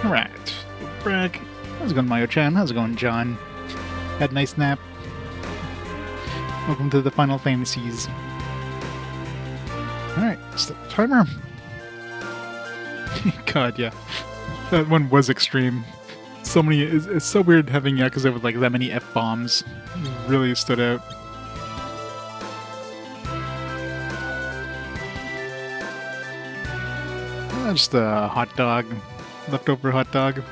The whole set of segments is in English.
Alright, Brack. How's it going, Mayo-chan? How's it going, John? Had a nice nap? Welcome to the Final Fantasies. Alright, start the timer. God, yeah. That one was extreme. So many. It's so weird having Yakuza with like that many F-bombs. Really stood out. Just a hot dog. Leftover hot dog.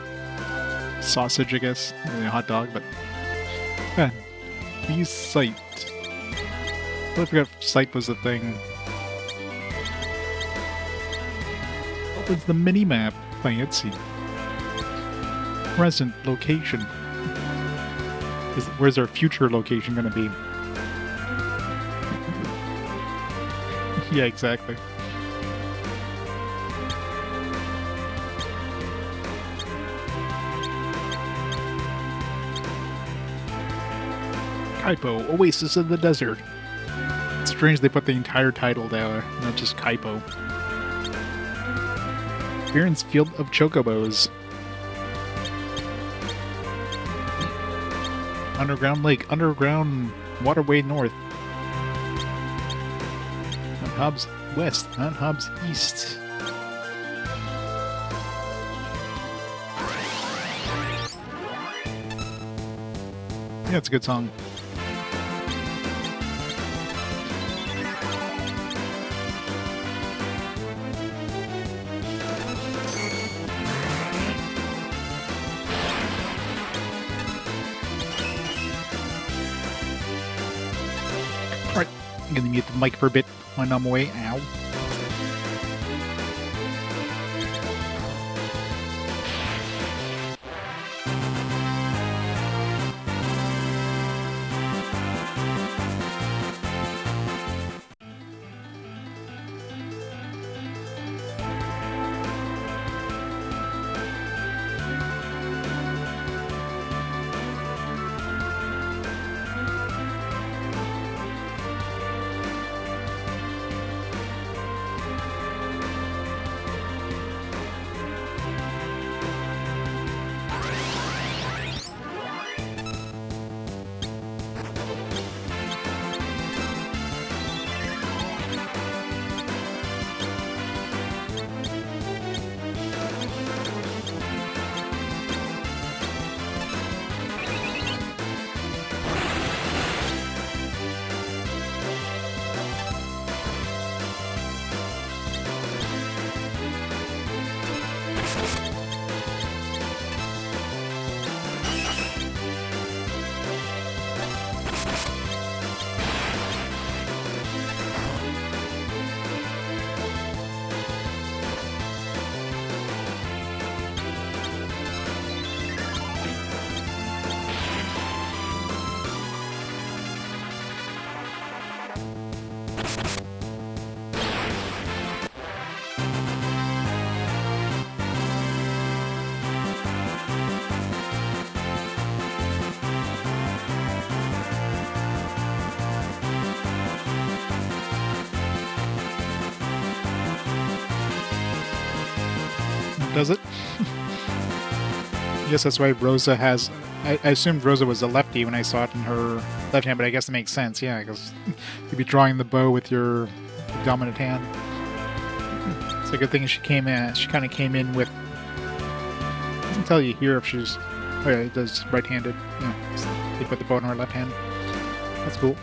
Sausage, I guess. Really a hot dog, but... Yeah. Use sight. I forgot sight was the thing. Opens the mini-map. Fancy. Present location. Where's our future location gonna be? Yeah, exactly. Kaipo, Oasis of the Desert. It's strange they put the entire title there, not just Kaipo. Baron's Field of Chocobos. Underground Lake, Underground Waterway North. Mount Hobbs West, Mount Hobbs East. Yeah, it's a good song. Alright, I'm gonna mute the mic for a bit when I'm away. Ow. Does it? I guess that's why Rosa has... I assumed Rosa was a lefty when I saw it in her left hand, but I guess it makes sense, yeah, because you'd be drawing the bow with your dominant hand. It's a good thing she came in. She kind of came in with... It doesn't tell you here if she's... Oh yeah, it does right-handed. Yeah, they put the bow in her left hand. That's cool.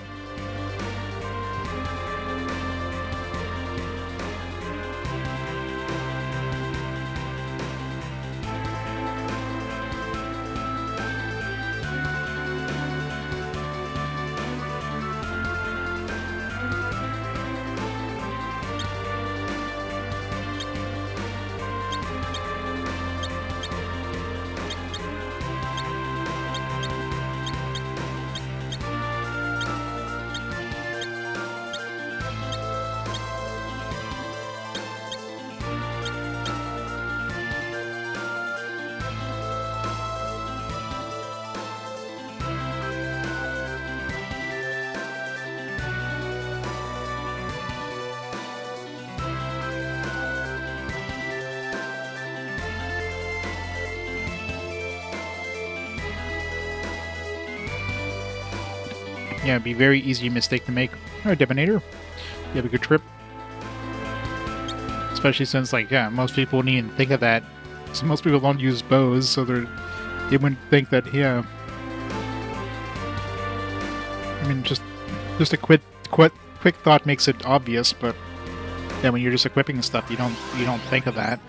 Yeah, it'd be a very easy mistake to make. Alright, Divinator. You have a good trip. Especially since, like, yeah, most people wouldn't even think of that. So most people don't use bows, so they wouldn't think that, yeah. I mean, just a quick thought makes it obvious, but yeah, when you're just equipping stuff, you don't think of that.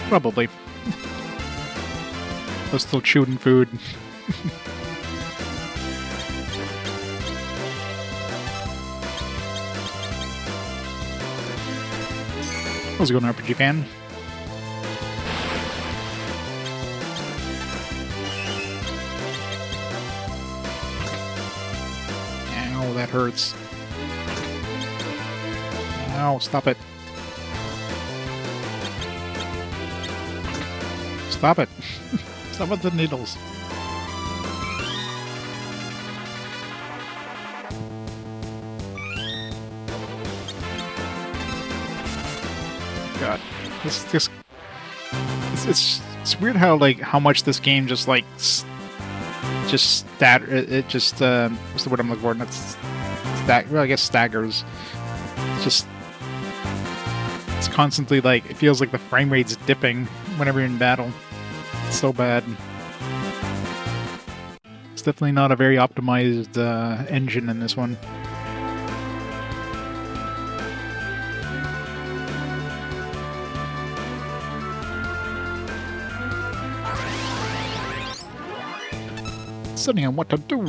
Probably. I'm still chewing food. How's it going, RPG fan? Ow, that hurts. Ow, stop it. Stop it. Stop with the needles. God. It's weird how, like, how much this game just, like, what's the word I'm looking for? Well, I guess staggers. It's constantly, like, it feels like the frame rate's dipping whenever you're in battle. It's so bad. It's definitely not a very optimized engine in this one. Deciding on what to do.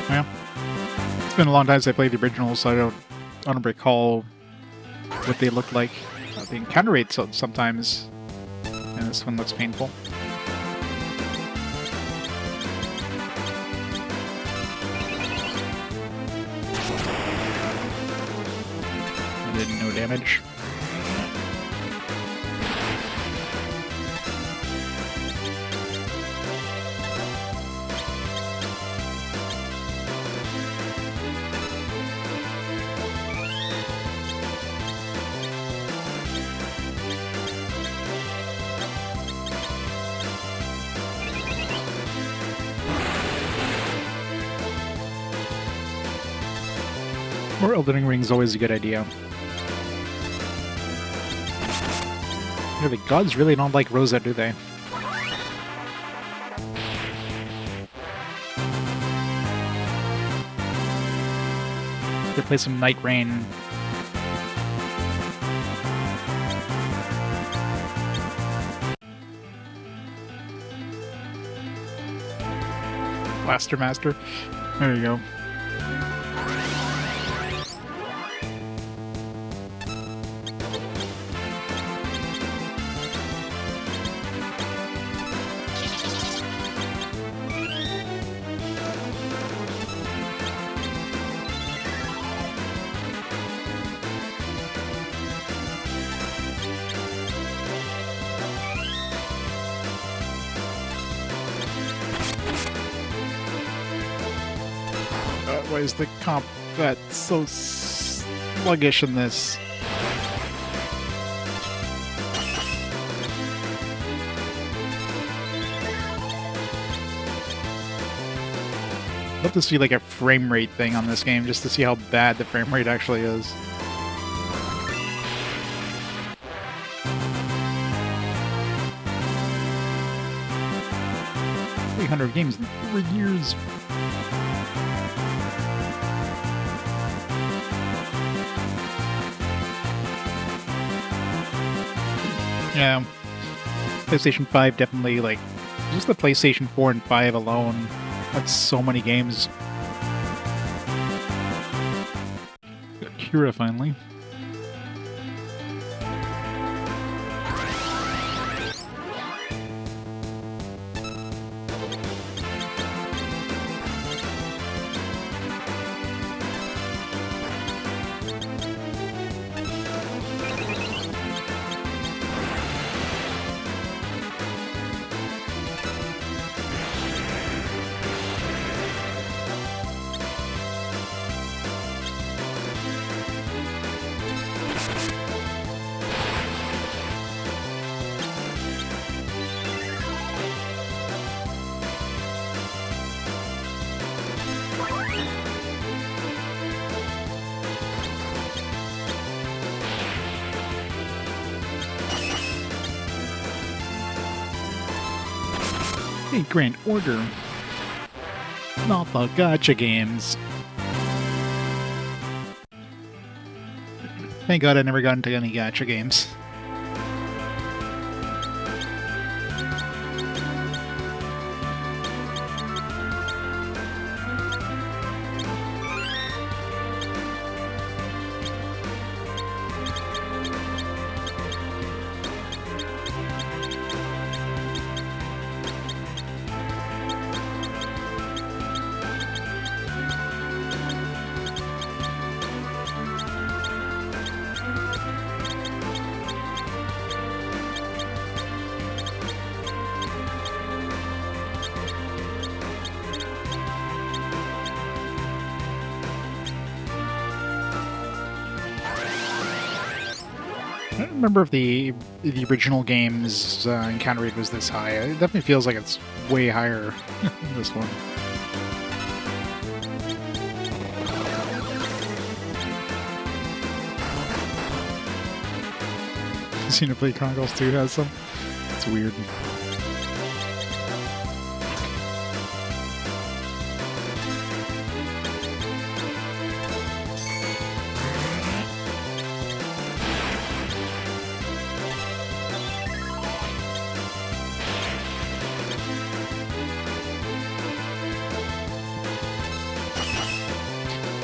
Yeah. It's been a long time since I played the original, so I don't recall what they look like. The encounter rate sometimes, and this one looks painful. I did no damage. More Elden Ring is always a good idea. Yeah, the gods really don't like Rosa, do they? They play some Night Rain. Blaster Master. There you go. Why is the combat so sluggish in this? I'd love to see like a frame rate thing on this game just to see how bad the frame rate actually is. 300 games in 3 years. Yeah, PlayStation 5 definitely, like, just the PlayStation 4 and 5 alone, that's so many games. Got Kira finally. A grand order. Not the gacha games. Thank God I never got into any gacha games. I don't remember if the original game's encounter rate was this high. It definitely feels like it's way higher than this one. Xenoblade Chronicles 2 has some. It's weird.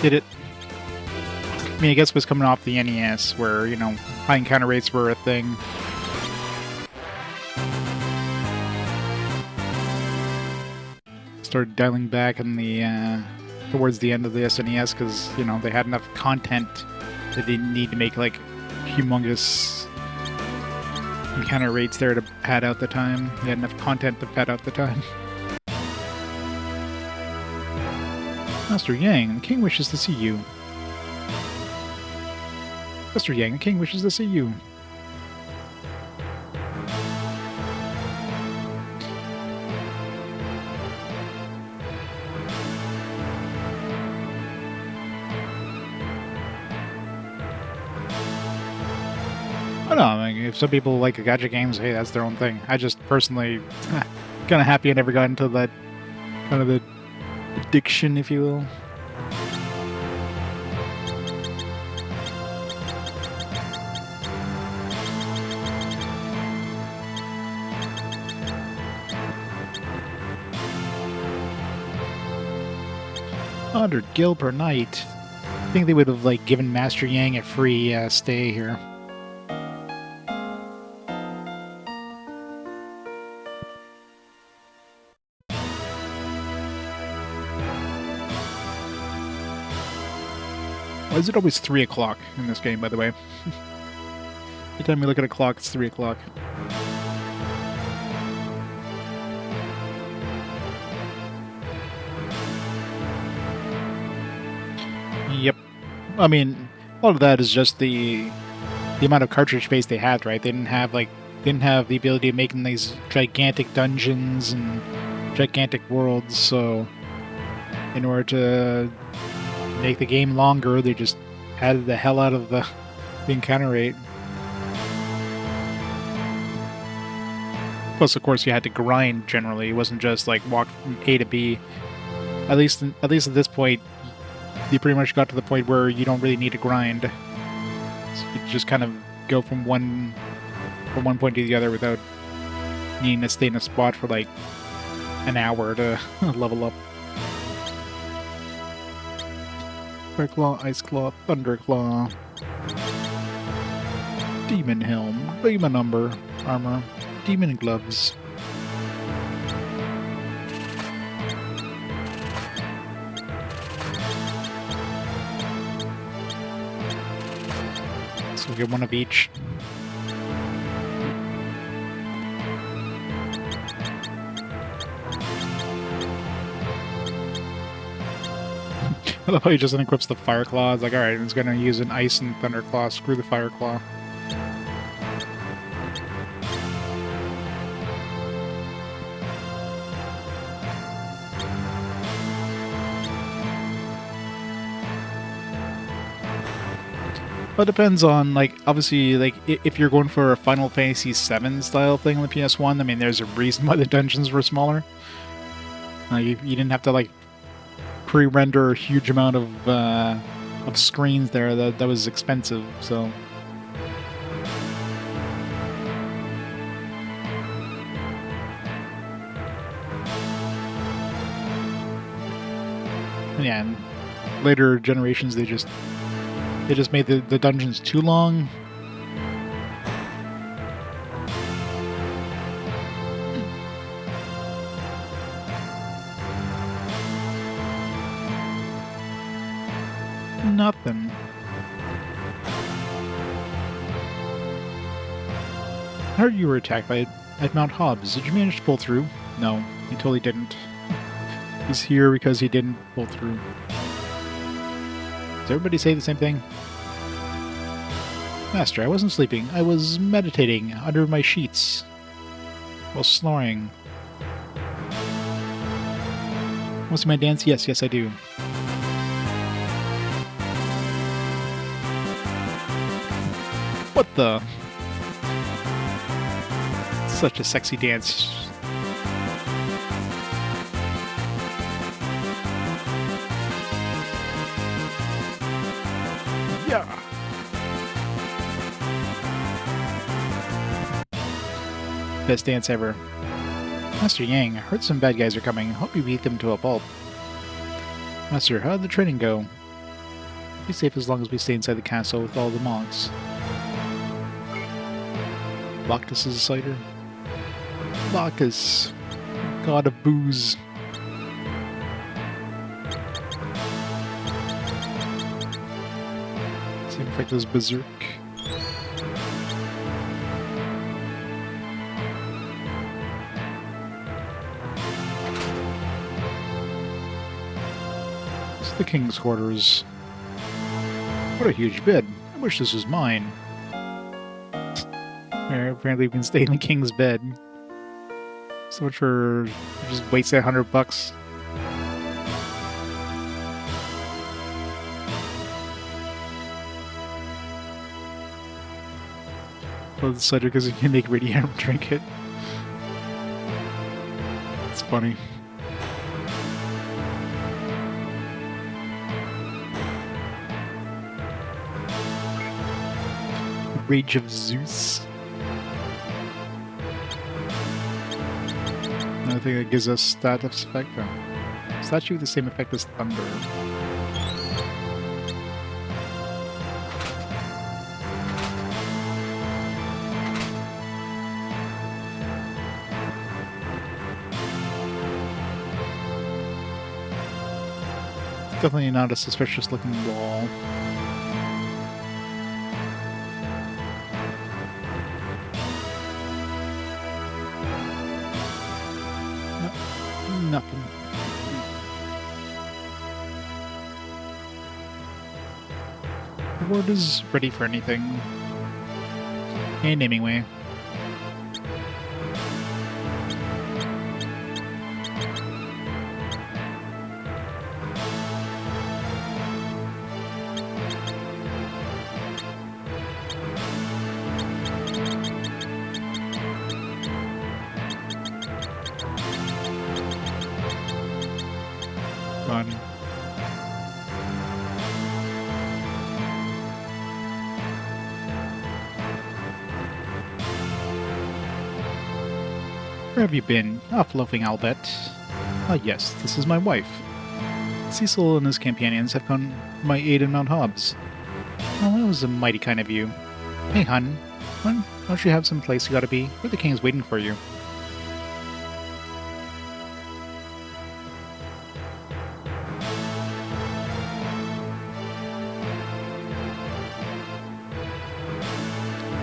Did it? I mean, I guess it was coming off the NES, where, you know, high encounter rates were a thing. Started dialing back in the towards the end of the SNES because, you know, they had enough content that they didn't need to make like humongous encounter rates there to pad out the time. They had enough content to pad out the time. Master Yang, the king wishes to see you. Master Yang, the king wishes to see you. I don't know, I mean, if some people like the gacha games, hey, that's their own thing. I just personally kind of happy I never got into that kind of the addiction, if you will. $100 per night. I think they would have like given Master Yang a free stay here. Why is it always 3 o'clock in this game, by the way? Every time we look at a clock, it's 3 o'clock. Yep. I mean, all of that is just the amount of cartridge space they had, right? They didn't have the ability of making these gigantic dungeons and gigantic worlds, so in order to make the game longer, they just added the hell out of the encounter rate. Plus, of course, you had to grind generally. It wasn't just like walk from A to B. At least at this point, you pretty much got to the point where you don't really need to grind. So you just kind of go from one point to the other without needing to stay in a spot for like an hour to level up. Fire Claw, Ice Claw, Thunder Claw, Demon Helm, Demon Armor, Demon Gloves. So we'll get one of each. I love how he just unequips the Fire Claw. It's like, alright, he's gonna use an Ice and Thunder Claw. Screw the Fire Claw. Well, it depends on, like, obviously, like, if you're going for a Final Fantasy VII style thing on the PS1, I mean, there's a reason why the dungeons were smaller. You didn't have to, like, pre-render a huge amount of screens there. That was expensive, so... Yeah, and later generations, they just made the dungeons too long. Nothing. I heard you were attacked at Mount Hobbs. Did you manage to pull through? No, he totally didn't. He's here because he didn't pull through. Does everybody say the same thing? Master, I wasn't sleeping. I was meditating under my sheets while snoring. Want to see my dance? Yes, I do. What the? Such a sexy dance. Yeah. Best dance ever. Master Yang, I heard some bad guys are coming. Hope you beat them to a pulp. Master, how did the training go? Be safe as long as we stay inside the castle with all the monks. Bacchus is a cider. Bacchus, god of booze. Same effect as Berserk. It's the king's quarters. What a huge bed. I wish this was mine. Apparently we can stay in the king's bed. So much for just wasting $100. Oh, the cider because you can make Radiant drink it. It's funny. Rage of Zeus. Another thing that gives us status effect. Oh. Statue with the same effect as thunder. It's definitely not a suspicious looking wall. Nothing. The board is ready for anything. A naming way. Fun. Where have you been? Off loafing, I'll bet. Ah, yes, this is my wife. Cecil and his companions have come to my aid in Mount Hobbs. Oh, that was a mighty kind of you. Hey, hun. Don't you have some place you gotta be? Where the king is waiting for you.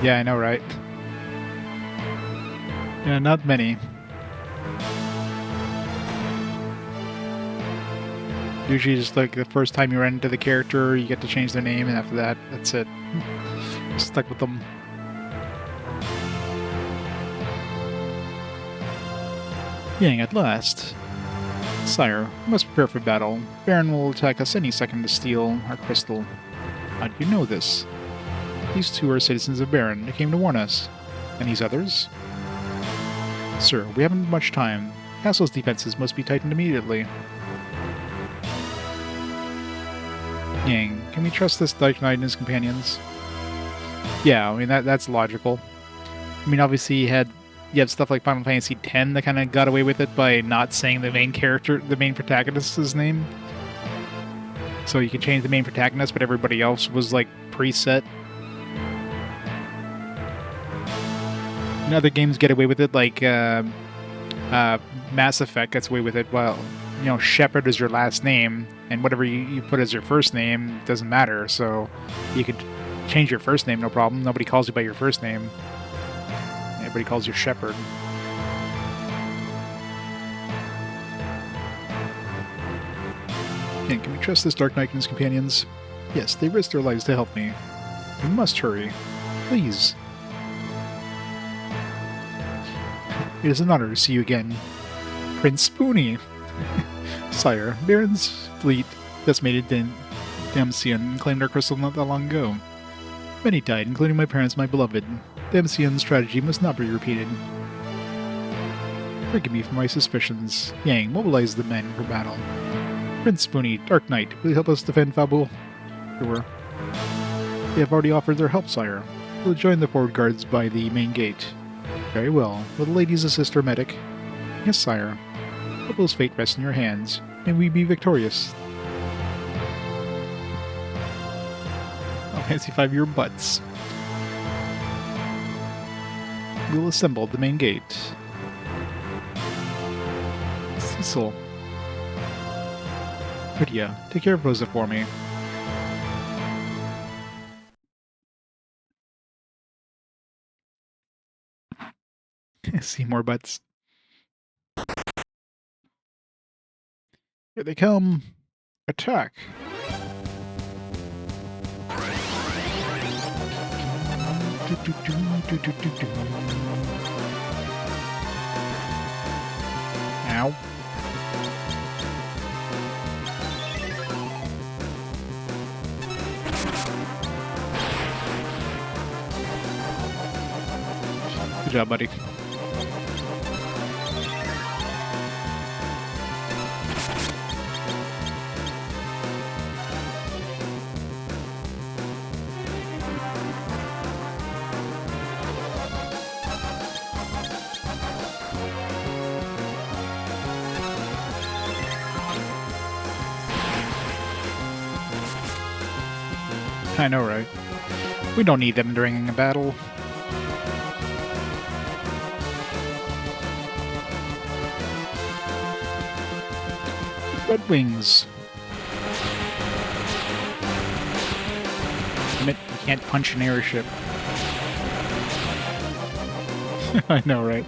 Yeah, I know, right? Yeah, not many. Usually just like the first time you run into the character, you get to change their name, and after that, that's it. Stuck with them. Yang, at last. Sire, we must prepare for battle. Baron will attack us any second to steal our crystal. How do you know this? These two are citizens of Baron. They came to warn us. And these others? Sir, we haven't much time. Castle's defenses must be tightened immediately. Yang, can we trust this Dark Knight and his companions? Yeah, I mean, that's logical. I mean, obviously you have stuff like Final Fantasy X that kind of got away with it by not saying the main protagonist's name. So you can change the main protagonist, but everybody else was like preset. And other games get away with it, like Mass Effect gets away with it. Well, you know, Shepard is your last name, and whatever you put as your first name doesn't matter. So you could change your first name, no problem. Nobody calls you by your first name. Everybody calls you Shepard. And can we trust this Dark Knight and his companions? Yes, they risked their lives to help me. We must hurry. Please. It is an honor to see you again. Prince Spoonie. Sire, Baron's fleet decimated Damcian and claimed our crystal not that long ago. Many died, including my parents and my beloved. Damcian's strategy must not be repeated. Forgive me for my suspicions. Yang, mobilize the men for battle. Prince Spoonie, Dark Knight, will you help us defend Fabul? Sure. They have already offered their help, sire. We'll join the forward guards by the main gate. Very well. Will the ladies assist our medic? Yes, sire. Fabul's fate rests in your hands. May we be victorious. I'll fancy 5-year butts. We'll assemble at the main gate. Cecil. Lydia, take care of Rosa for me. See more butts. Here they come. Attack. Ow. Good job, buddy. I know, right? We don't need them during a battle. Red wings. Admit you can't punch an airship. I know, right?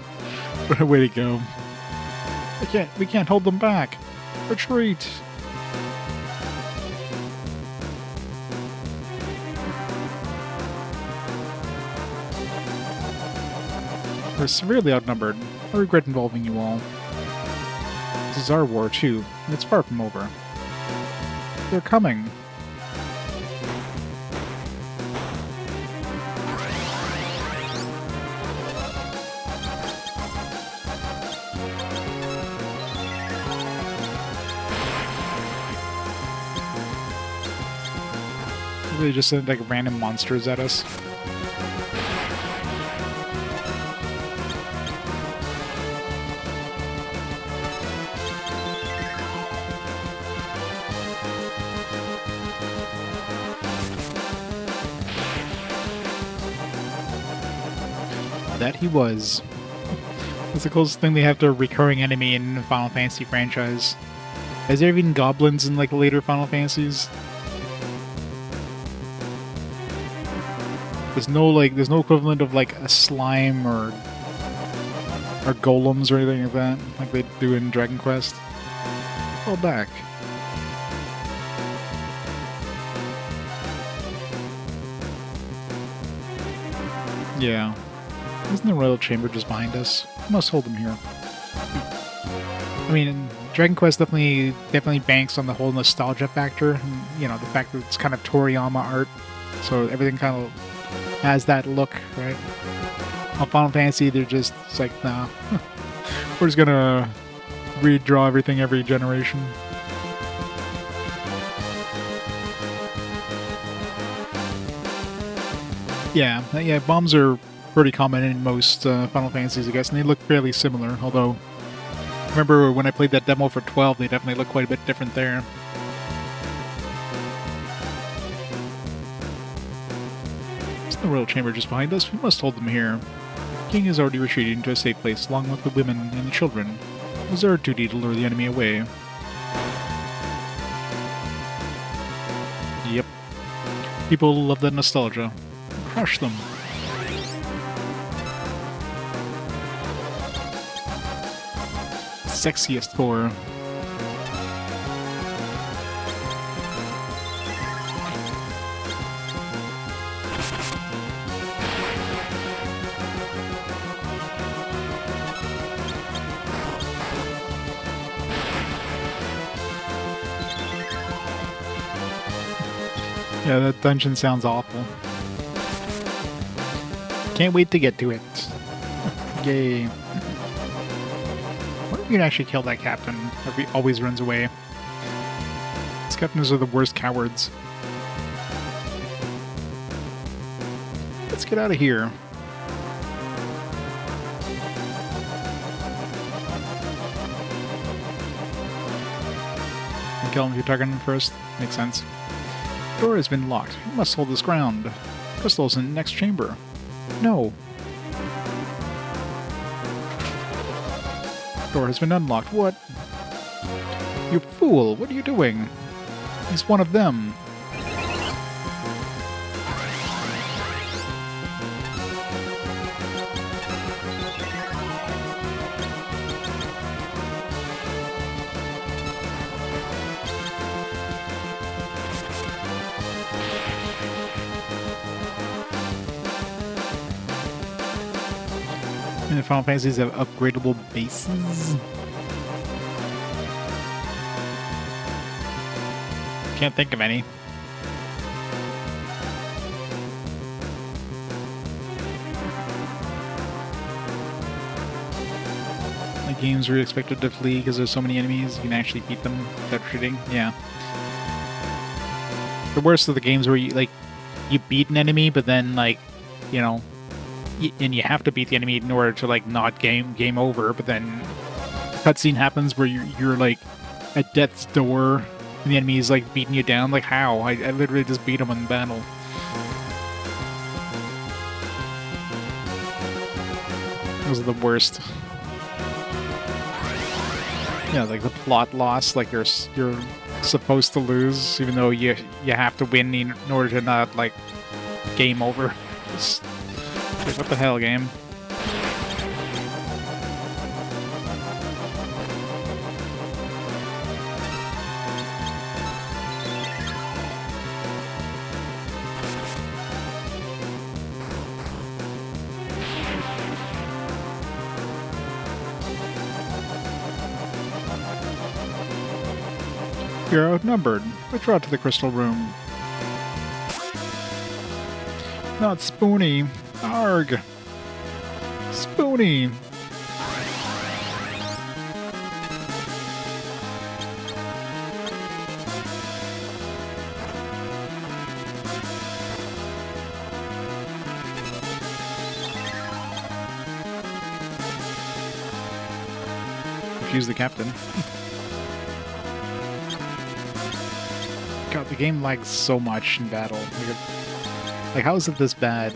What a way to go. We can't hold them back. Retreat. We're severely outnumbered. I regret involving you all. This is our war, too, and it's far from over. They're coming. They just send like random monsters at us. That he was. That's the closest thing they have to a recurring enemy in the Final Fantasy franchise. Is there even goblins in like later Final Fantasies? There's no equivalent of like a slime or golems or anything like that, like they do in Dragon Quest. Fall back. Yeah. Isn't the Royal Chamber just behind us? We must hold them here. I mean, Dragon Quest definitely banks on the whole nostalgia factor. And, you know, the fact that it's kind of Toriyama art, so everything kind of has that look, right? On Final Fantasy, they're just it's like, nah, we're just gonna redraw everything every generation. Yeah, bombs are pretty common in most Final Fantasies, I guess, and they look fairly similar, although remember when I played that demo for 12, they definitely look quite a bit different there. There's the royal chamber just behind us. We must hold them here. The king is already retreating to a safe place, along with the women and the children. It was our duty to lure the enemy away. Yep. People love that nostalgia. Crush them. Sexiest core. Yeah, that dungeon sounds awful. Can't wait to get to it. Yay. I wonder if you can actually kill that captain, or if he always runs away. These captains are the worst cowards. Let's get out of here. Kill him if you're targeting him first. Makes sense. The door has been locked. We must hold this ground. Crystal's in the next chamber. No. Door has been unlocked. What? You fool! What are you doing? He's one of them. And Final Fantasies have upgradable bases. Can't think of any. Like games where you're expected to flee because there's so many enemies, you can actually beat them without shooting. Yeah. The worst of the games where you beat an enemy, but then and you have to beat the enemy in order to not game over, but then a cutscene happens where you're at death's door and the enemy is beating you down. How? I literally just beat him in battle. Those are the worst. Yeah, the plot loss, you're supposed to lose even though you have to win in order to not game over. What the hell, game? You're outnumbered. Withdraw to the crystal room. Not Spoony. Arg! Spoony! Confuse the captain. God, the game lags so much in battle. How is it this bad?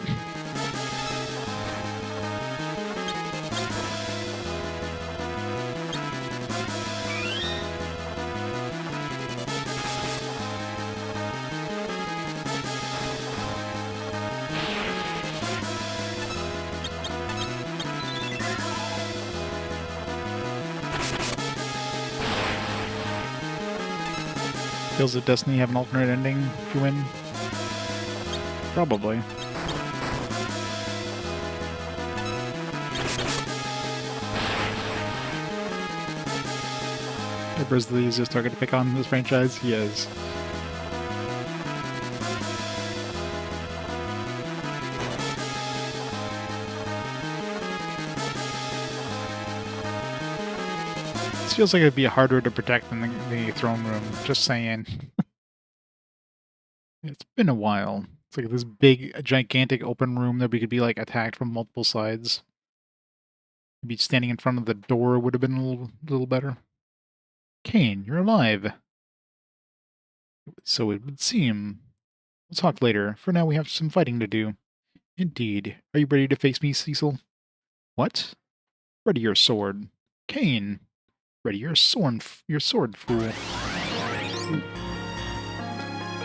Tales of Destiny have an alternate ending if you win? Probably. Emperor's the easiest target to pick on in this franchise? He is. This feels like it'd be harder to protect than the throne room. Just saying. It's been a while. It's like this big, gigantic open room that we could be like attacked from multiple sides. Maybe standing in front of the door would have been a little better. Kane, you're alive. So it would seem. We'll talk later. For now, we have some fighting to do. Indeed. Are you ready to face me, Cecil? What? Ready your sword. Kane. Ready your sword, fool.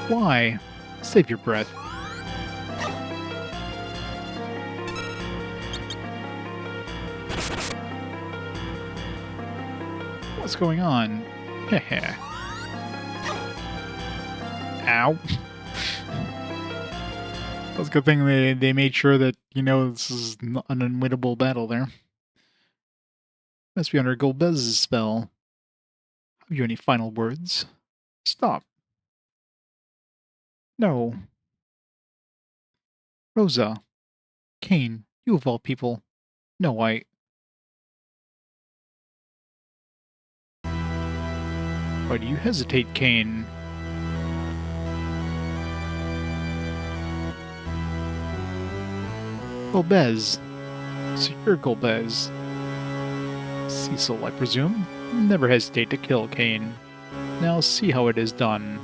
Why? Save your breath. What's going on? Heh. Ow. That's a good thing they made sure that, this is an unwinnable battle there. Must be under Golbez's spell. Have you any final words? Stop. No. Rosa. Kane, you of all people. No, Why do you hesitate, Kane? Golbez. So you're Golbez. Cecil, I presume? Never hesitate to kill Kane. Now see how it is done.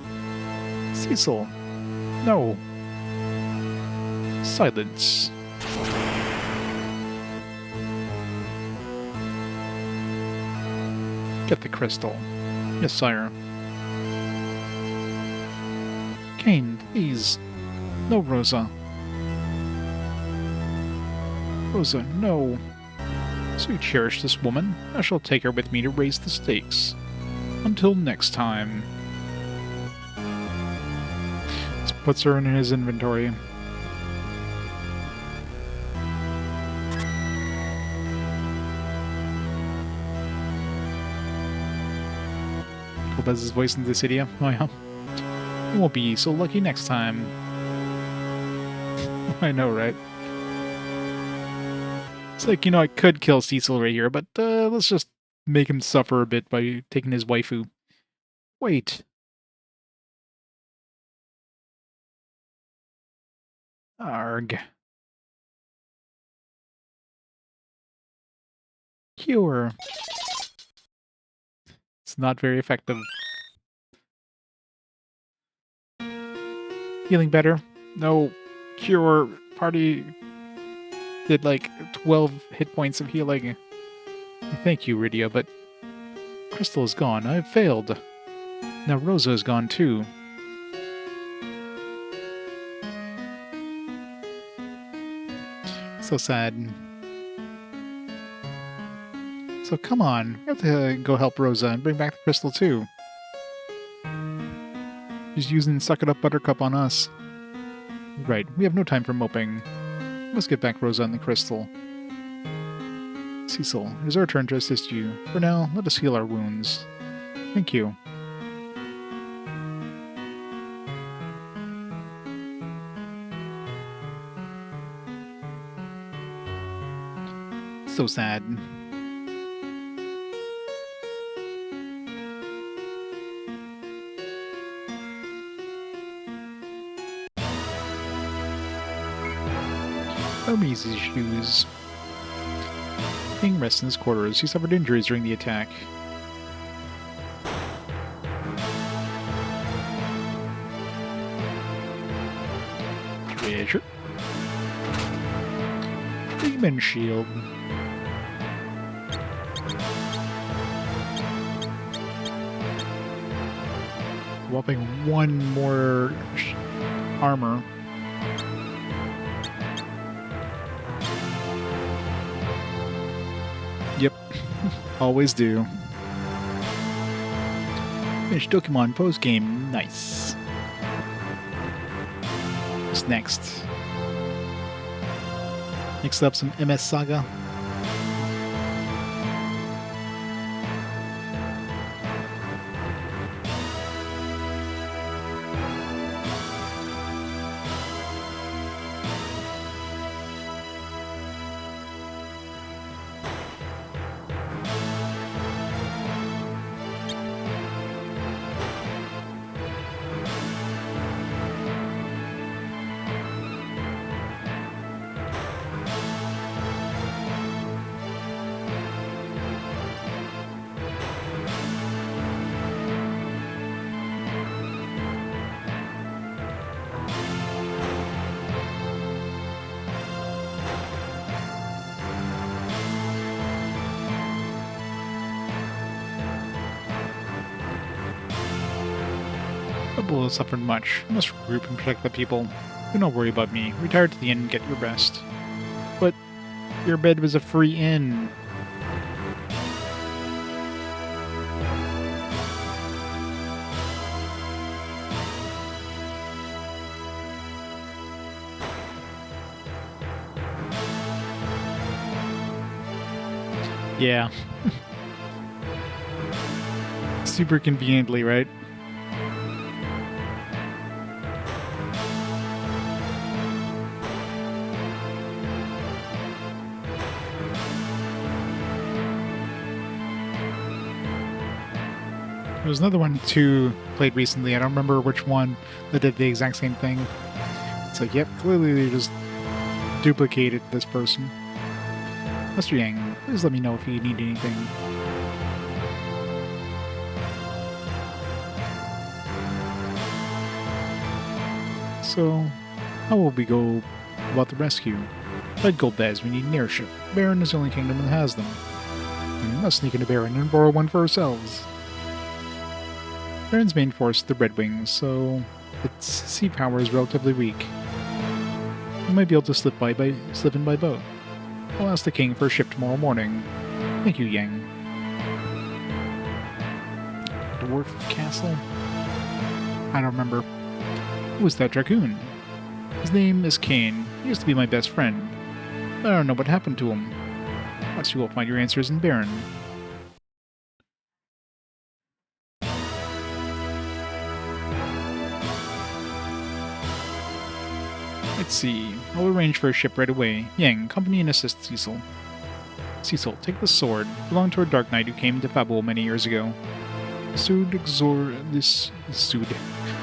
Cecil. No. Silence. Get the crystal. Yes, sire. Kane, please. No, Rosa. Rosa, no. So you cherish this woman? I shall take her with me to raise the stakes. Until next time. This puts her in his inventory. Golbez's voice in this idiom. Oh yeah. You won't be so lucky next time. I know, right? It's like, I could kill Cecil right here, but let's just make him suffer a bit by taking his waifu. Wait. Arg. Cure. It's not very effective. Feeling better? No. Cure. Party did like 12 hit points of healing. Thank you, Rydia, but Crystal is gone. I've failed. Now Rosa is gone too. So sad. So come on, we have to go help Rosa and bring back the crystal too. She's using Suck It Up Buttercup on us. Right, we have no time for moping. We must get back Rosa and the crystal. Cecil, it is our turn to assist you. For now, let us heal our wounds. Thank you. So sad. Hermes' shoes. King rests in his quarters. He suffered injuries during the attack. Treasure. Demon shield. Whopping one more armor. Yep, always do. Finished Pokemon post game, nice. What's next? Next up, some MS Saga. People have suffered much. I must regroup and protect the people. Do not worry about me. Retire to the inn and get your rest. But your bed was a free inn. Yeah. Super conveniently, right? There was another one too played recently. I don't remember which one that did the exact same thing. It's like, yep, clearly they just duplicated this person. Mr. Yang, please let me know if you need anything. So, how will we go about the rescue? Red Gold Beds, we need an airship. Baron is the only kingdom that has them. We must sneak into Baron and borrow one for ourselves. Baron's main force is the Red Wings, so its sea power is relatively weak. We might be able to slip in by boat. I'll ask the king for a ship tomorrow morning. Thank you, Yang. Dwarf Castle? I don't remember. Who was that Dragoon? His name is Kane. He used to be my best friend. I don't know what happened to him. Perhaps you will find your answers in Baron. Let's see. I'll arrange for a ship right away. Yang, accompany and assist Cecil. Cecil, take the sword. It belonged to a dark knight who came to Fabul many years ago. The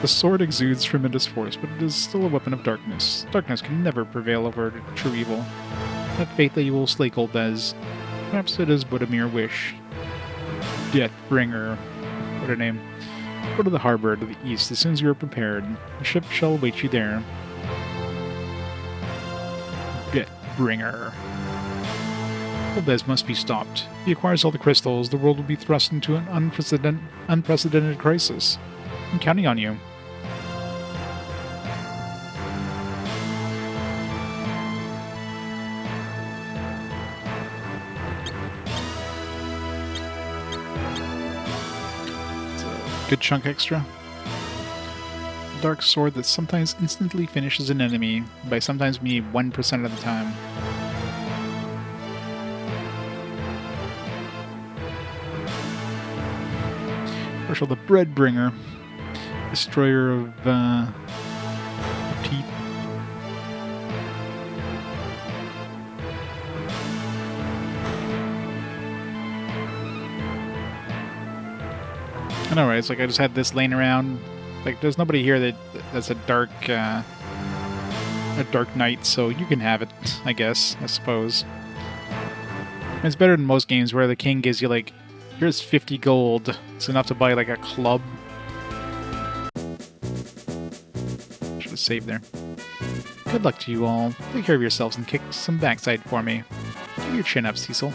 sword exudes tremendous force, but it is still a weapon of darkness. Darkness can never prevail over true evil. Have faith that you will slay Golbez. Perhaps it is but a mere wish. Deathbringer. What a name. Go to the harbor to the east as soon as you are prepared. The ship shall await you there. Deathbringer. Golbez must be stopped. If he acquires all the crystals, the world will be thrust into an unprecedented crisis. I'm counting on you. It's a good chunk extra. A dark sword that sometimes instantly finishes an enemy. By sometimes we mean 1% of the time. Marshal the Breadbringer, destroyer of teeth. I know, right? It's like I just had this laying around. Like, there's nobody here that's a dark knight, so you can have it. I guess. I suppose it's better than most games where the king gives you like, here's 50 gold. It's enough to buy like a club. Should have saved there. Good luck to you all. Take care of yourselves and kick some backside for me. Keep your chin up, Cecil.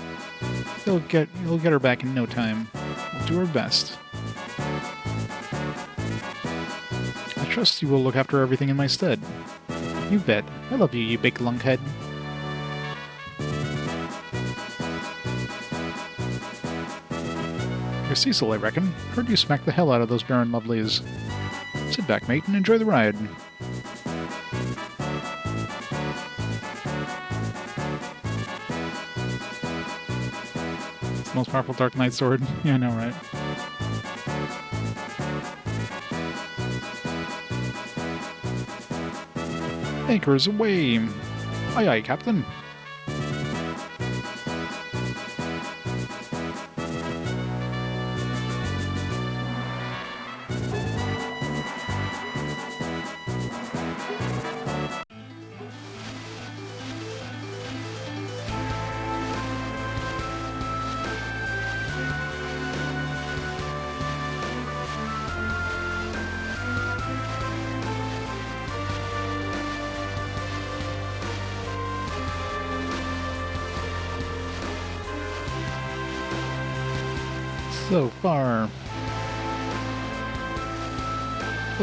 You'll get her back in no time. We'll do our best. I trust you will look after everything in my stead. You bet. I love you, you big lunkhead. You're Cecil, I reckon. Heard you smack the hell out of those Baron Lovelies. Sit back, mate, and enjoy the ride. It's the most powerful Dark Knight sword. Yeah, I know, right? Anchors away! Aye aye, Captain. So far,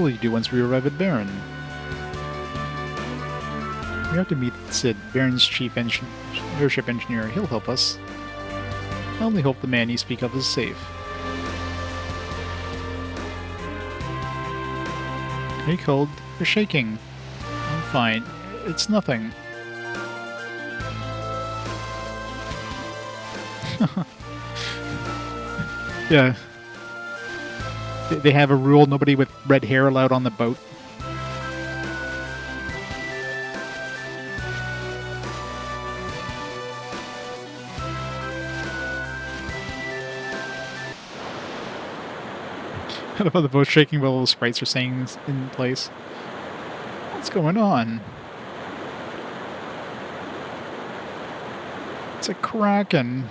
What will you do once we arrive at Baron? We have to meet Sid, Baron's chief airship engineer. He'll help us. I only hope the man you speak of is safe. Hey, Cold. You're shaking. I'm fine. It's nothing. Yeah. They have a rule, nobody with red hair allowed on the boat. I love how the boat's shaking while the sprites are staying in place. What's going on? It's a kraken.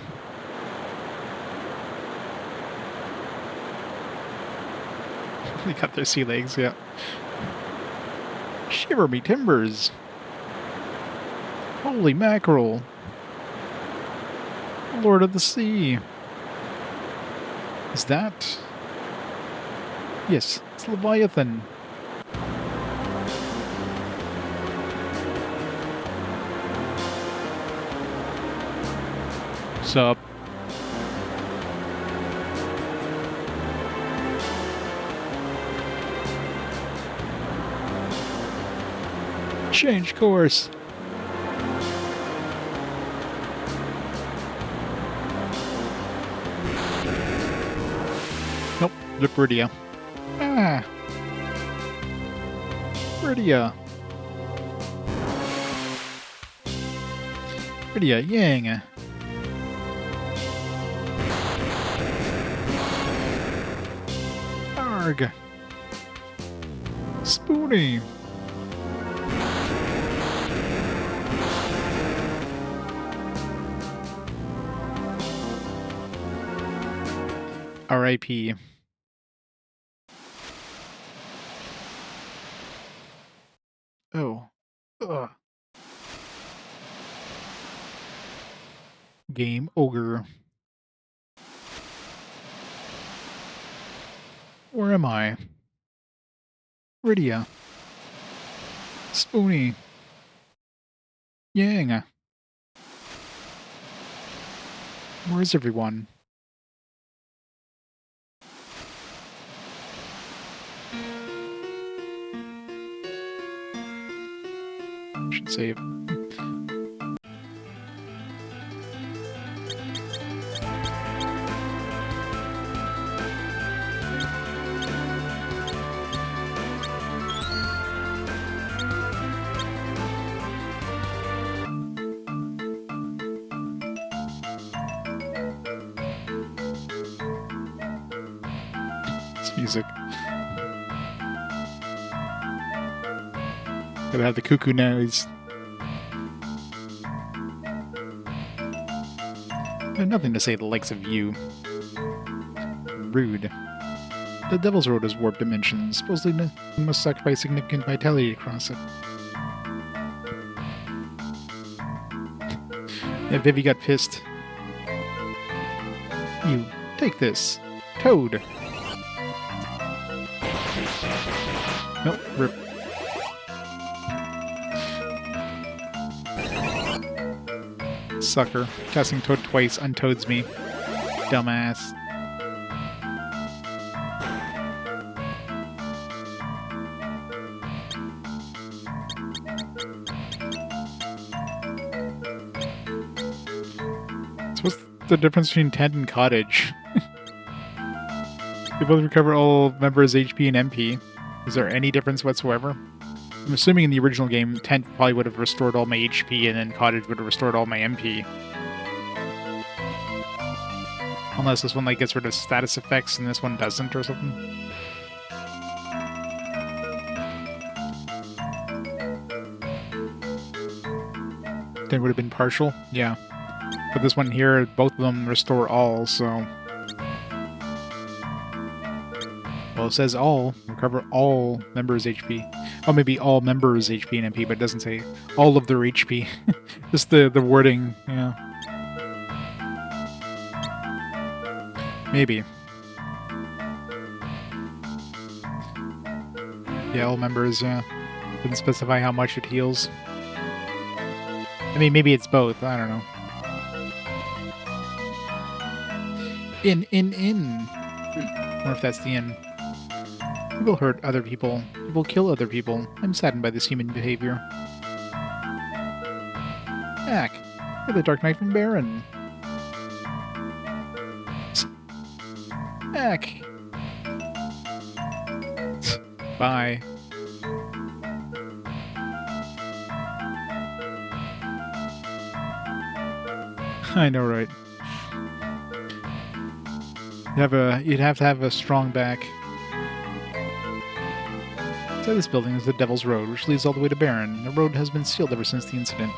They got their sea legs, yeah. Shiver me timbers. Holy mackerel. Lord of the Sea. Is that... Yes, it's Leviathan. Sup? Change course. Nope, Libridia. Ah. Bridia. Bridia, yang. Arg. Spoony. R.I.P. Oh. Ugh. Game ogre. Where am I? Rydia. Spoony. Yang. Where's everyone? Should save. It's music. Gotta have the cuckoo noise. I have nothing to say the likes of you. Rude. The Devil's Road is warped dimensions. Supposedly you must sacrifice significant vitality to cross it. Yeah, Vivi got pissed. You, take this. Toad. Nope, rip. Sucker. Casting Toad twice untoads me. Dumbass. So what's the difference between tent and cottage? They both recover all members' HP and MP. Is there any difference whatsoever? I'm assuming in the original game, tent probably would have restored all my HP, and then cottage would have restored all my MP. Unless this one like gets rid of status effects and this one doesn't or something. Then would have been partial? Yeah. But this one here, both of them restore all, so... Well, it says all. Recover all members' HP. Oh, maybe all members' HP and MP, but it doesn't say all of their HP. Just the wording, yeah. Maybe. Yeah, all members, didn't specify how much it heals. I mean, maybe it's both. I don't know. In. I wonder if that's the inn. People hurt other people. People kill other people. I'm saddened by this human behavior. Ack, you're the Dark Knight from Baron. Ack. Bye. I know, right? You'd have to have a strong back. Inside this building is the Devil's Road, which leads all the way to Baron. The road has been sealed ever since the incident.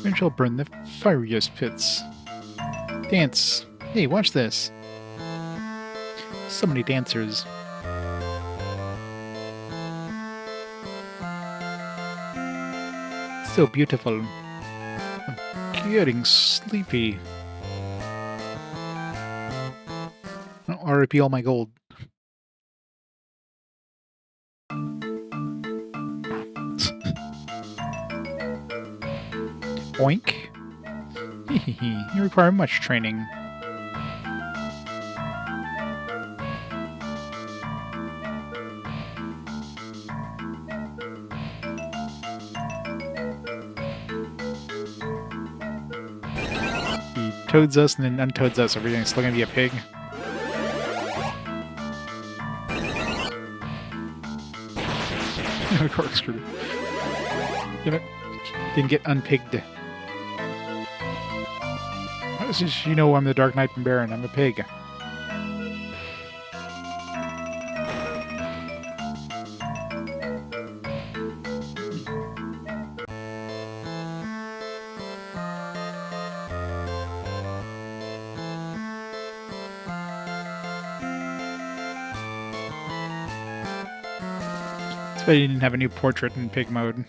Rain shall burn the fieriest pits. Dance. Hey, watch this. So many dancers. So beautiful. I'm getting sleepy. RIP all my gold. Oink. You require much training. He toads us and then untoads us. Are we still gonna be a pig? Corkscrew. Damn it. Didn't get unpigged. You know I'm the Dark Knight from Baron. I'm a pig. That's why you didn't have a new portrait in pig mode.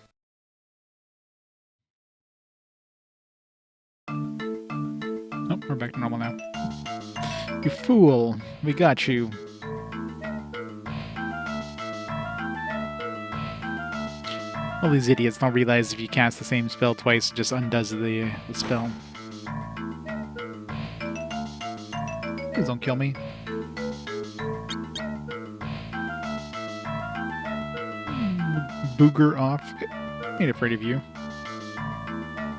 Oh, we're back to normal now. You fool! We got you. All these idiots don't realize if you cast the same spell twice, it just undoes the spell. Please don't kill me. Booger off. Ain't afraid of you.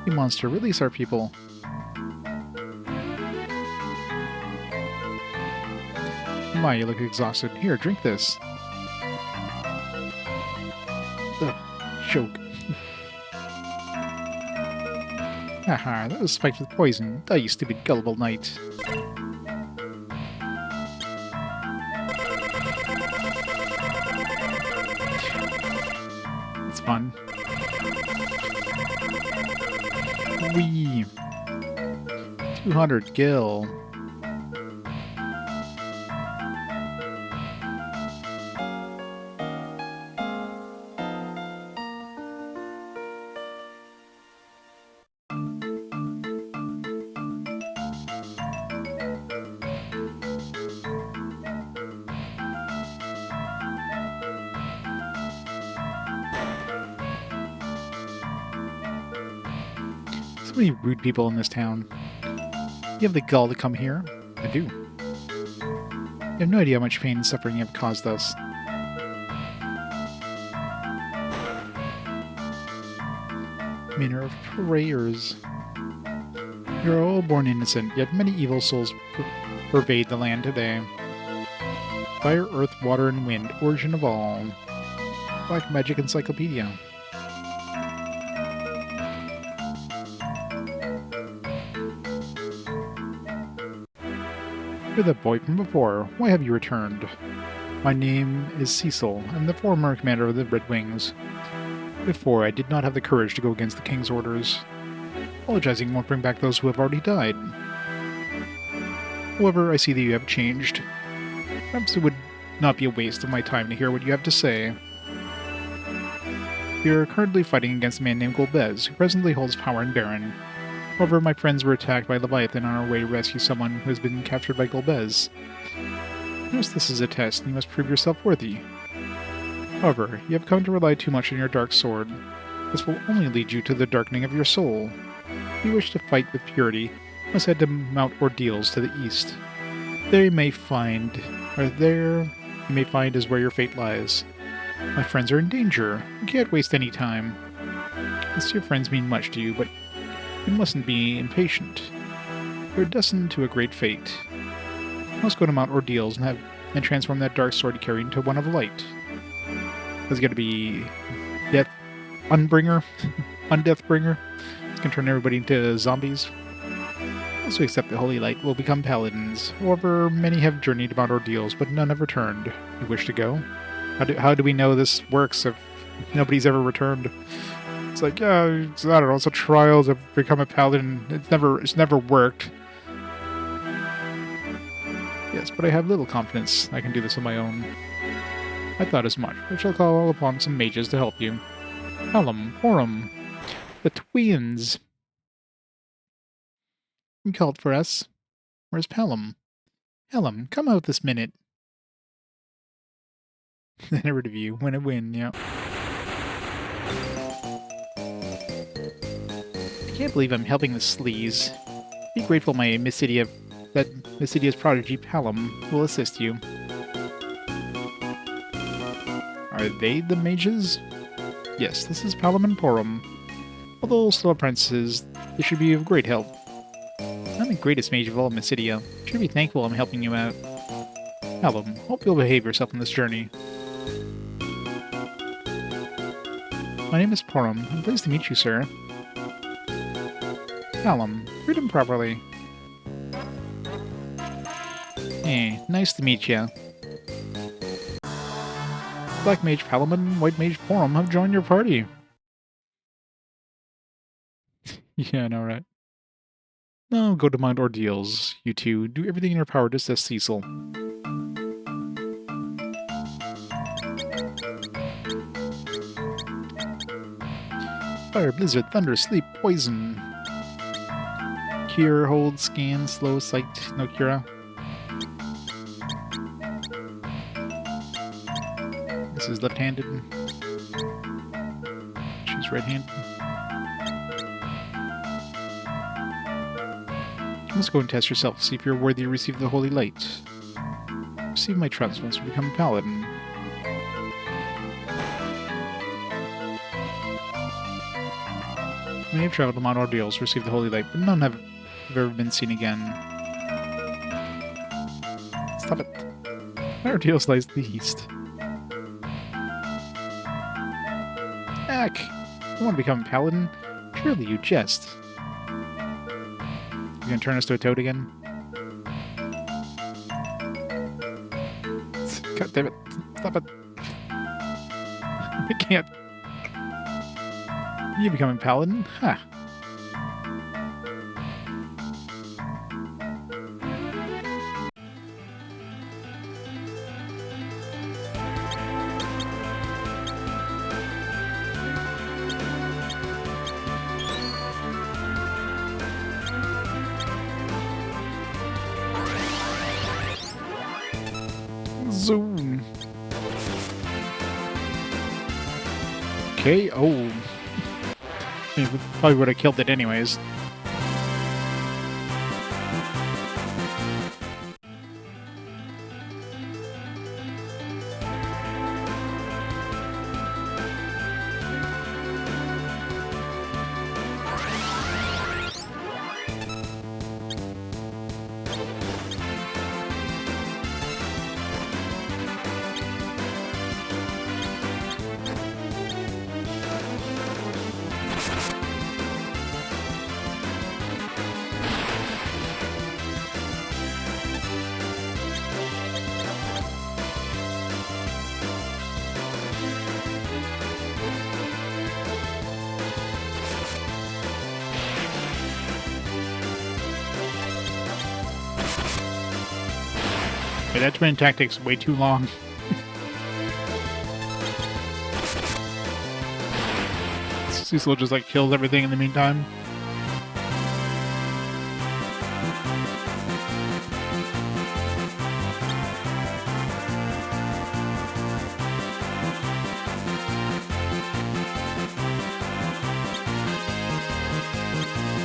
You monster, release our people. My, you look exhausted. Here, drink this. Ugh, choke. Haha, that was spiked with poison. Die, you stupid gullible knight. It's fun. Wee. 200 gil. So many rude people in this town. You have the gall to come here? I do. You have no idea how much pain and suffering you have caused us. Manner of prayers. You're all born innocent, yet many evil souls pervade the land today. Fire, earth, water, and wind, origin of all. Black Magic Encyclopedia. You're the boy from before. Why have you returned? My name is Cecil. I'm the former commander of the Red Wings. Before, I did not have the courage to go against the king's orders. Apologizing won't bring back those who have already died. However, I see that you have changed. Perhaps it would not be a waste of my time to hear what you have to say. We are currently fighting against a man named Golbez, who presently holds power in Baron. However, my friends were attacked by Leviathan on our way to rescue someone who has been captured by Golbez. Notice this is a test, and you must prove yourself worthy. However, you have come to rely too much on your dark sword. This will only lead you to the darkening of your soul. If you wish to fight with purity, you must head to Mount Ordeals to the east. There you may find is where your fate lies. My friends are in danger. You can't waste any time. Yes, your friends mean much to you, but you mustn't be impatient. You're destined to a great fate. You must go to Mount Ordeals and transform that dark sword you carry into one of light. There's going to be Death Unbringer, Undeathbringer. It's going to turn everybody into zombies. Those who accept the holy light will become paladins. However, many have journeyed to Mount Ordeals, but none have returned. You wish to go? How do we know this works if nobody's ever returned? It's like, yeah, I don't know, it's a trial to become a paladin. It's never worked. Yes, but I have little confidence I can do this on my own. I thought as much. I shall call upon some mages to help you. Pelham, Horum, the twins. You called for us. Where's Pelham? Pelham, come out this minute. Never rid of you. Win a win, yeah. I can't believe I'm helping the sleaze. Be grateful that Mysidia's prodigy Pelham will assist you. Are they the mages? Yes, this is Pelham and Porum. Although still apprentices, they should be of great help. I'm the greatest mage of all Mysidia. You should be thankful I'm helping you out. Pelham, hope you'll behave yourself on this journey. My name is Porum. I'm pleased to meet you, sir. Pelham, greet him properly. Hey, nice to meet you. Black Mage Pelham and White Mage Porum have joined your party. Yeah, I know, right? Now go to Mount Ordeals, you two. Do everything in your power to assist Cecil. Fire, blizzard, thunder, sleep, poison. Cure, hold, scan, slow, sight, no cura. This is left-handed. She's right-handed. You must go and test yourself, see if you're worthy to receive the holy light. Receive my trust once you become a paladin. Many have traveled to Mount Ordeals to receive the holy light, but none have ever been seen again. Stop it. Mount Ordeals lies to the east. Heck! You want to become a paladin? Surely you jest. You gonna turn us to a toad again? God damn it. Stop it. I can't. You become a paladin? Huh. Zoom. Okay, oh. I probably would have killed it anyways. That twin tactic's way too long. Cecil just like kills everything in the meantime.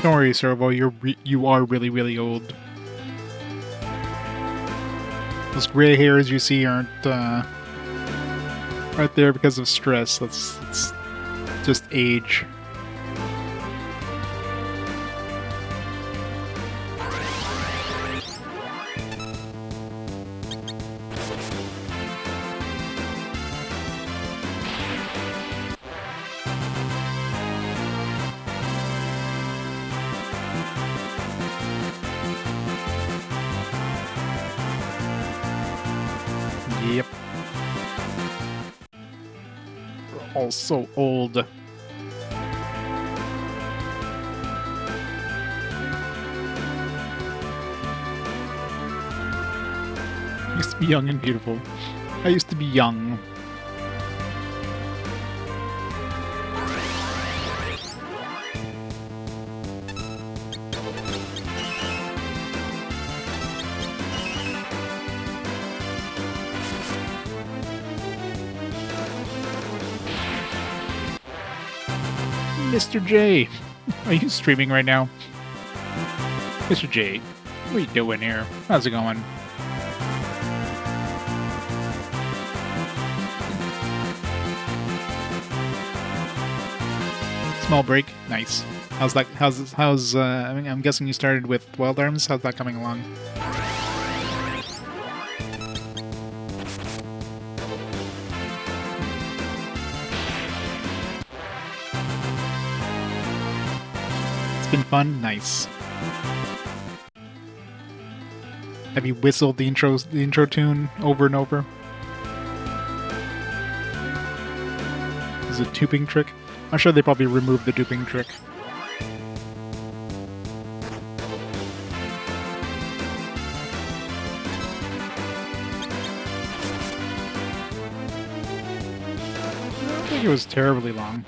Don't worry, Servo. You are really, really old. Those gray hairs you see aren't right there because of stress. That's just age. Yep. We're all so old. I used to be young and beautiful. I used to be young. Mr. J, are you streaming right now? Mr. J, what are you doing here? How's it going? Small break, nice. How's that? I mean, I'm guessing you started with Wild Arms. How's that coming along? It's been fun, nice. Have you whistled the intro tune over and over? Is it a tubing trick? I'm sure they probably removed the duping trick. I don't think it was terribly long.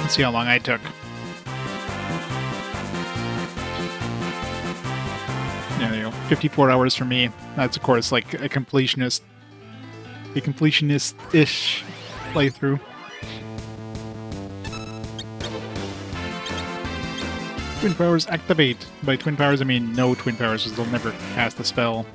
Let's see how long I took. Yeah, there you go. 54 hours for me. That's, of course, like a completionist-ish playthrough. Twin powers activate. By twin powers, I mean no twin powers, because they'll never cast a spell.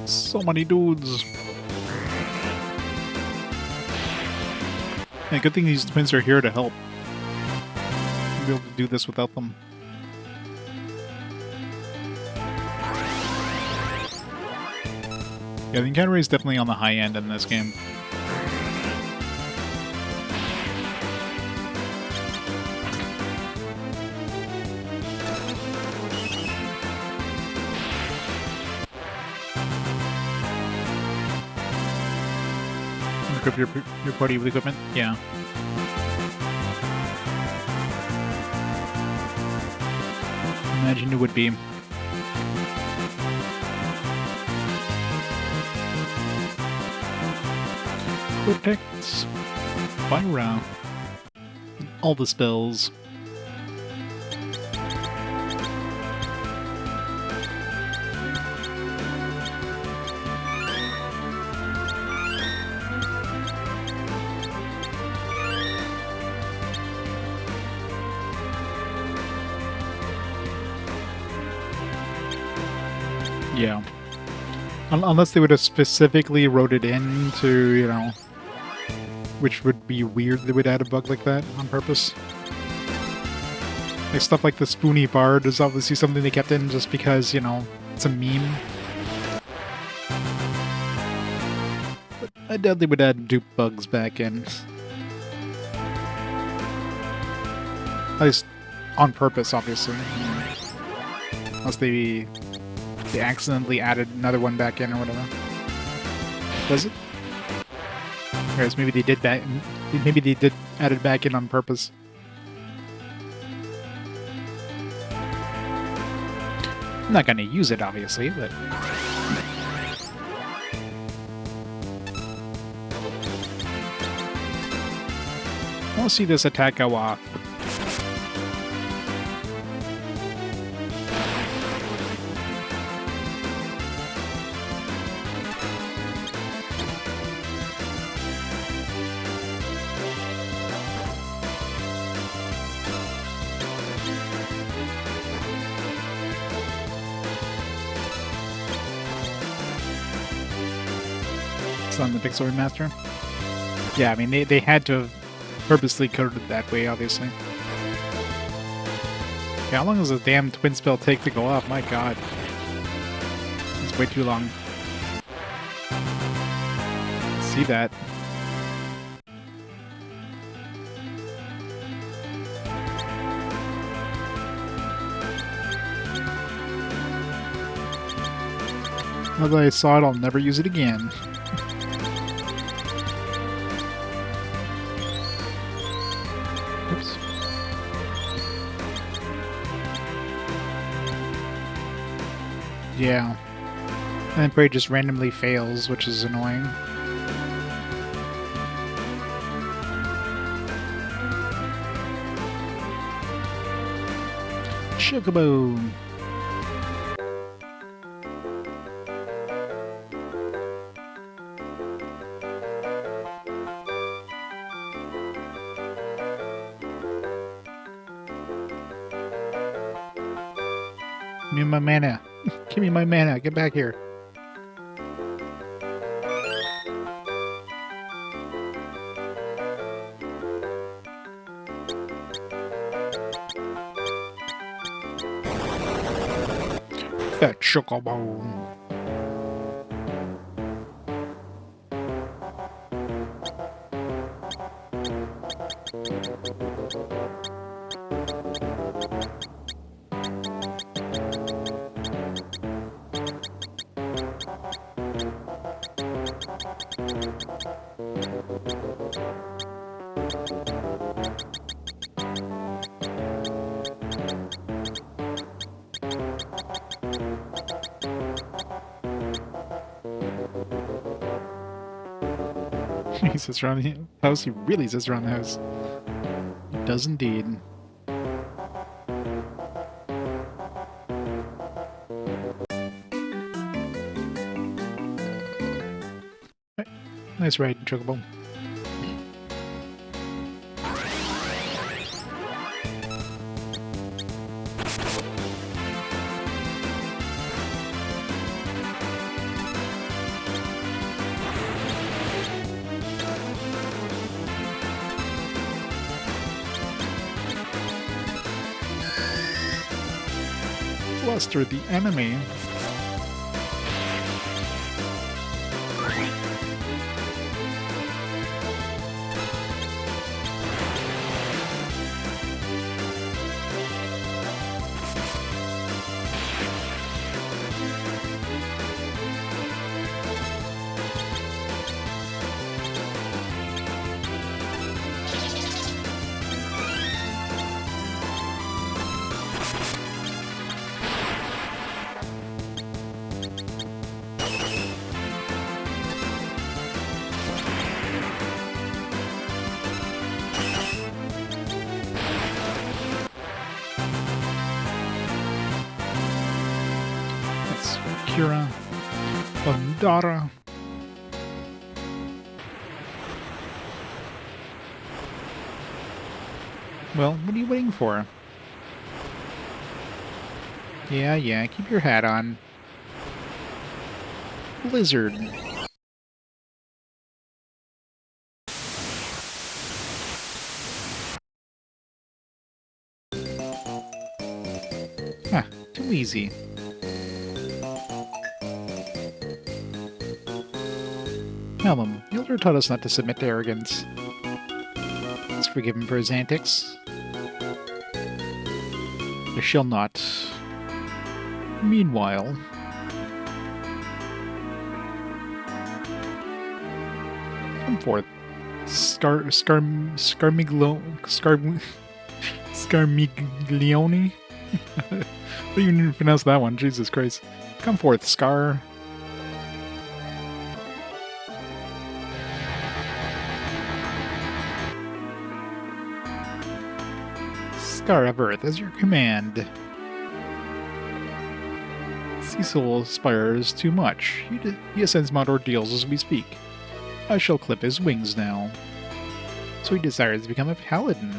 So many dudes. Yeah, good thing these twins are here to help. I'll be able to do this without them. Yeah, the encounter rate is definitely on the high end in this game. Equip your party with equipment? Yeah. Imagine it would be. Protects Fire. All the spells. Yeah. Unless they would have specifically wrote it into, you know, which would be weird, they would add a bug like that on purpose. Like stuff like the Spoony Bard is obviously something they kept in just because, you know, that's a meme. But I doubt they would add dupe bugs back in. At least on purpose, obviously. Unless they accidentally added another one back in or whatever. Does it? I guess maybe they did that. Maybe they did add it back in on purpose. I'm not gonna use it, obviously, but... I want to see this attack go off. It's on the Pixel Remaster. Yeah, I mean, they had to have purposely coded it that way, obviously. Yeah, how long does a damn twin spell take to go off? My god. It's way too long. See that. Now that I saw it, I'll never use it again. Oops. Yeah. And then Prey just randomly fails, which is annoying. Chocobo! Give me my mana. Give me my mana. Get back here. That chocobo. He sits around the house. He really sits around the house. He does indeed. Right. Nice ride, Chocobo. Fluster the enemy. Kira, Ondara. Well, what are you waiting for? Yeah, keep your hat on. Blizzard. Ah, too easy. Malum, the elder taught us not to submit to arrogance. Let's forgive him for his antics. I shall not. Meanwhile... Come forth. Scarmiglione? I don't even pronounce that one, Jesus Christ. Come forth, Scar. Scar of Earth, as your command. Cecil aspires too much. He ascends Mount Ordeals as we speak. I shall clip his wings now. So he desires to become a paladin.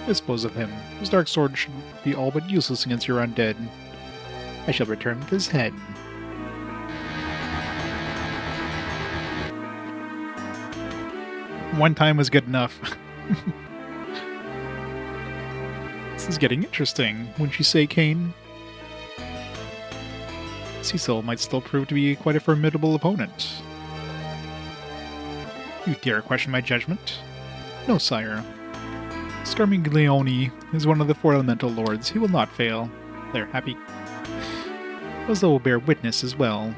Dispose of him. His dark sword should be all but useless against your undead. I shall return with his head. One time was good enough. This is getting interesting, wouldn't you say, Kane? Cecil might still prove to be quite a formidable opponent. You dare question my judgment? No, sire. Scarmiglione is one of the four elemental lords. He will not fail. They're happy. Rosa will bear witness as well.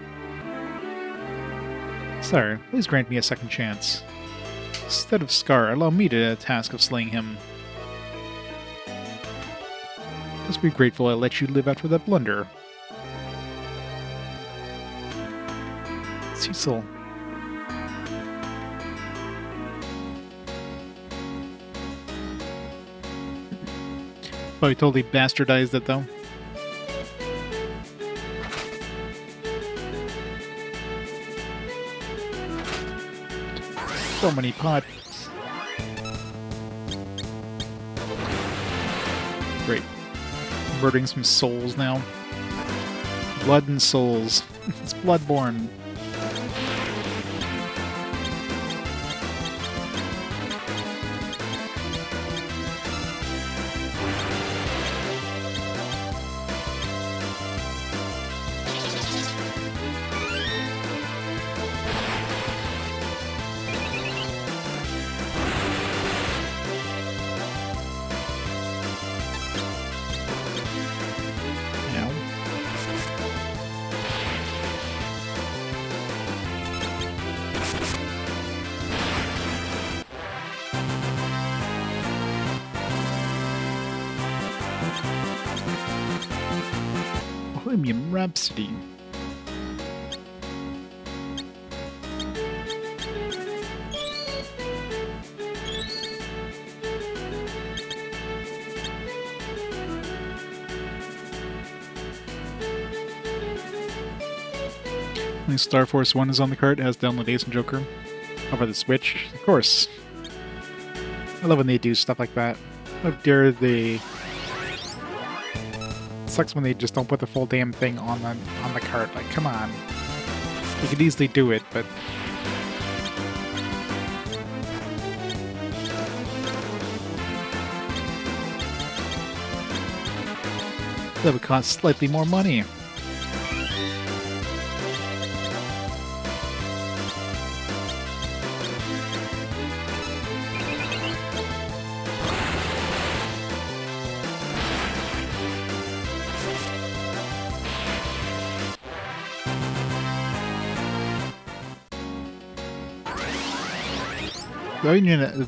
Sire, please grant me a second chance. Instead of Scar, allow me the task of slaying him. Just be grateful I let you live after that blunder. Cecil. Probably totally bastardized it, though. So many pots. Great. Murdering some souls now. Blood and souls. It's Bloodborne. Bohemian Rhapsody. Star Force 1 is on the cart, it has download Ace and Joker. Over the Switch, of course. I love when they do stuff like that. How dare they... Sucks when they just don't put the full damn thing on the cart. Like, come on. They could easily do it, but... That would cost slightly more money.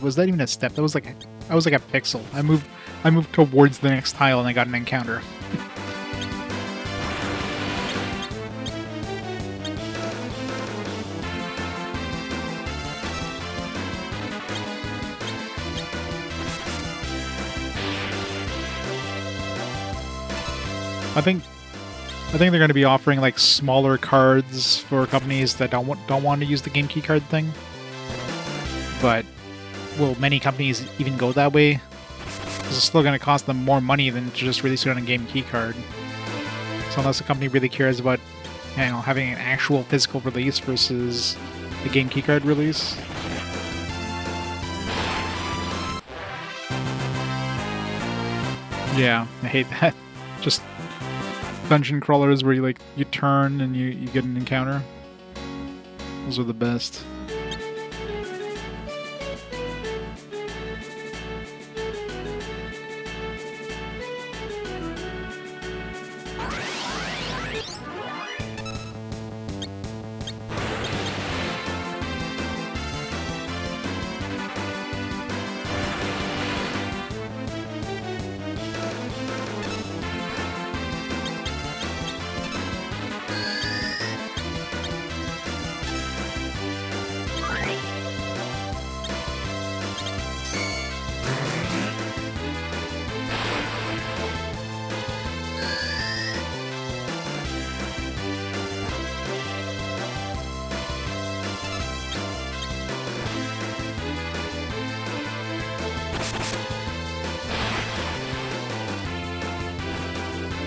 Was that even a step? That was like a pixel. I moved towards the next tile and I got an encounter. I think they're going to be offering like smaller cards for companies that don't want to use the game key card thing. But will many companies even go that way? Because it's still going to cost them more money than to just release it on a game key card. So unless a company really cares about, you know, having an actual physical release versus the game key card release. Yeah, I hate that. Just dungeon crawlers where you turn and you get an encounter. Those are the best.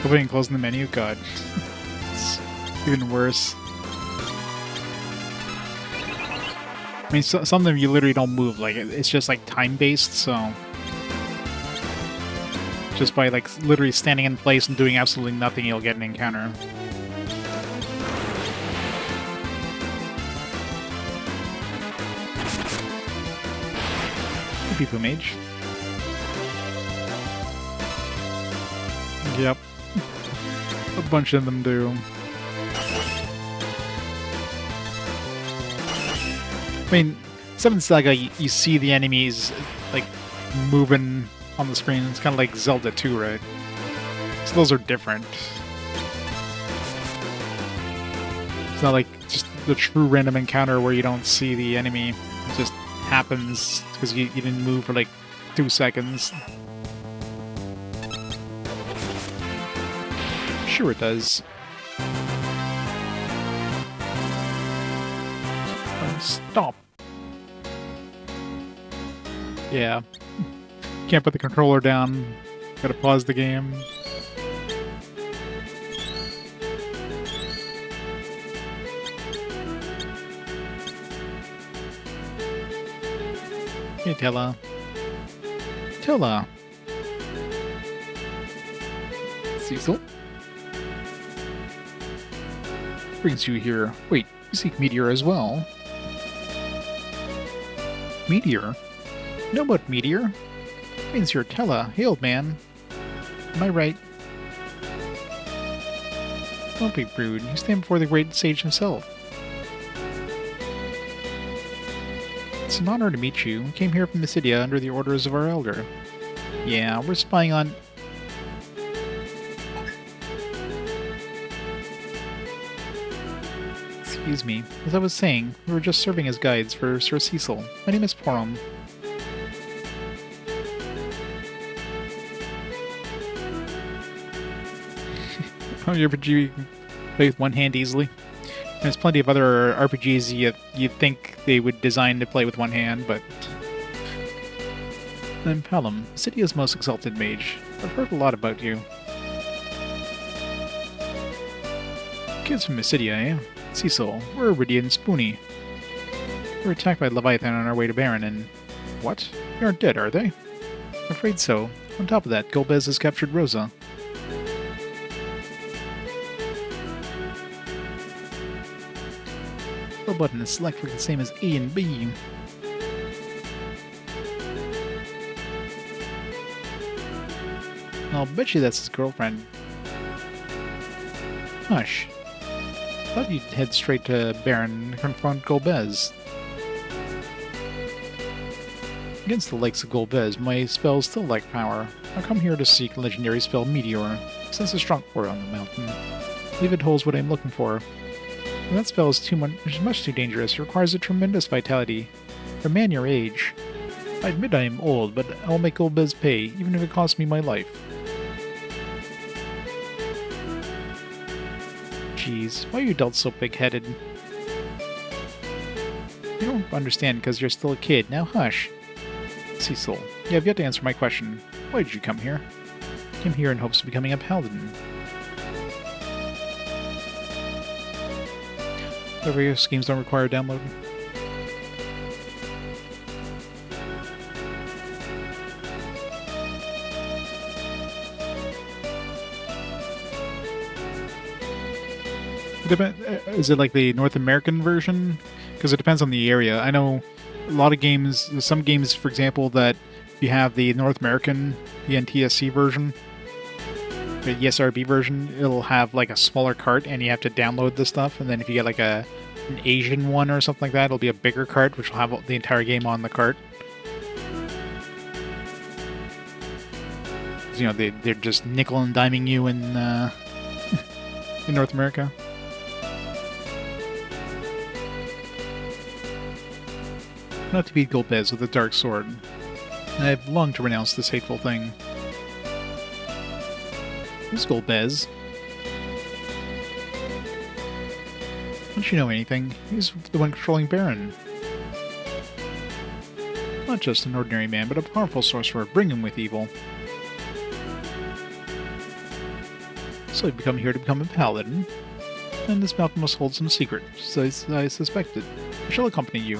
Opening and closing the menu? God. It's even worse. I mean, some of them you literally don't move. Like, it's just like time-based, so... Just by like literally standing in place and doing absolutely nothing, you'll get an encounter. People mage. Yep. A bunch of them do. I mean, 7th Saga, you see the enemies like moving on the screen. It's kind of like Zelda 2, right? So those are different. It's not like just the true random encounter where you don't see the enemy. It just happens because you didn't move for like 2 seconds. Sure it does. Stop. Yeah. Can't put the controller down. Gotta pause the game. Hey, Tella. Tella. Cecil? Brings you here. Wait, you seek Meteor as well. Meteor? Know about Meteor? Means you're Tella. Hey, old man. Am I right? Don't be rude. You stand before the great sage himself. It's an honor to meet you. We came here from Mysidia under the orders of our elder. Yeah, we're spying on... Excuse me. As I was saying, we were just serving as guides for Sir Cecil. My name is Porum. JRPG play with one hand easily. There's plenty of other RPGs you'd think they would design to play with one hand, but... I'm Pelham, Mysidia's most exalted mage. I've heard a lot about you. Kids from Mysidia, eh? Cecil, we're Iridia and Spoony. We were attacked by Leviathan on our way to Baron, and... What? They aren't dead, are they? I'm afraid so. On top of that, Golbez has captured Rosa. The button is select for the same as A and B. I'll bet you that's his girlfriend. Hush. Thought you'd head straight to Baron and confront Golbez. Against the likes of Golbez, my spells still lack power. I'll come here to seek legendary spell Meteor. Sense a strong core on the mountain. I believe it holds what I'm looking for. And that spell is much too dangerous. It requires a tremendous vitality. For a man your age. I admit I am old, but I'll make Golbez pay, even if it costs me my life. Jeez, why are you adults so big-headed? You don't understand because you're still a kid. Now hush. Cecil, you have yet to answer my question. Why did you come here? I came here in hopes of becoming a paladin. The various games don't require download. Is it like the North American version? Because it depends on the area. I know a lot of games, some games, for example, that you have the North American, the NTSC version, the ESRB version, it'll have like a smaller cart and you have to download the stuff. And then if you get like an Asian one or something like that, it'll be a bigger cart, which will have the entire game on the cart. You know, they're just nickel and diming you in in North America. Not to beat Golbez with a dark sword. I have longed to renounce this hateful thing. Who's Golbez? Don't you know anything? He's the one controlling Baron. Not just an ordinary man, but a powerful sorcerer. Bring him with evil. So you've come here to become a paladin, and this mountain must hold some secret, so I suspected. I shall accompany you.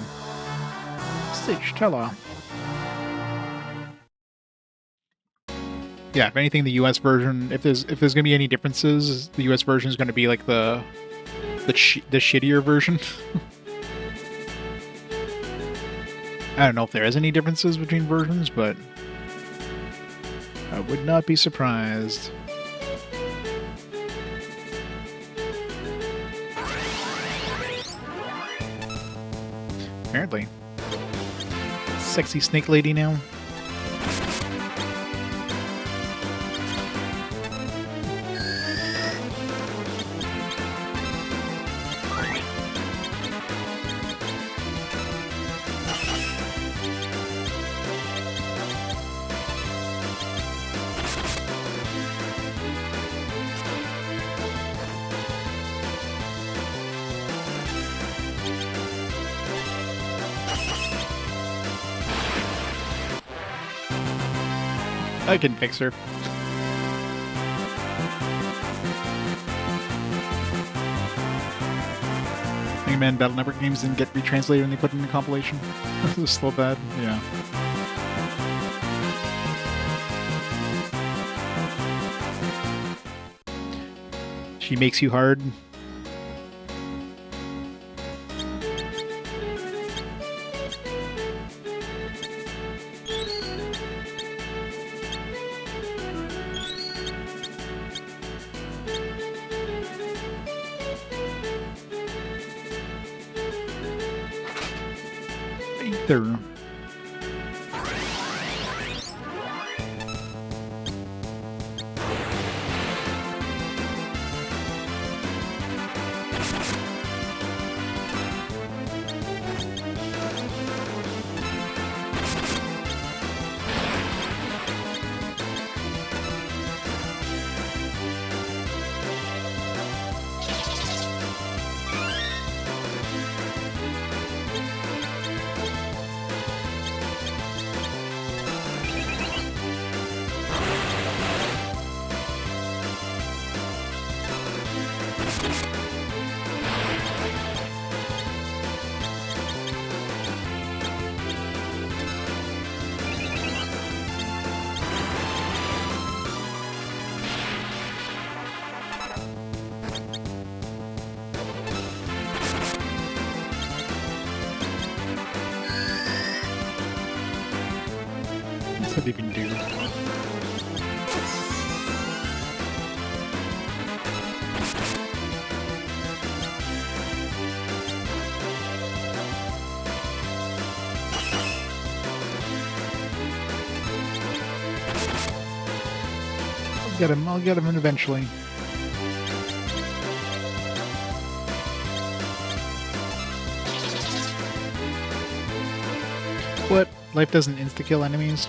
Sage Tella. Yeah, if anything, the U.S. version, if there's gonna be any differences, the U.S. version is gonna be like the shittier version. I don't know if there is any differences between versions, but I would not be surprised. Apparently. Sexy snake lady now. I can fix her. Mega Man Battle Network games didn't get retranslated when they put it in the compilation. This is still bad. Yeah. She makes you hard. There. What's that even do? I'll get him eventually. What? Life doesn't insta-kill enemies?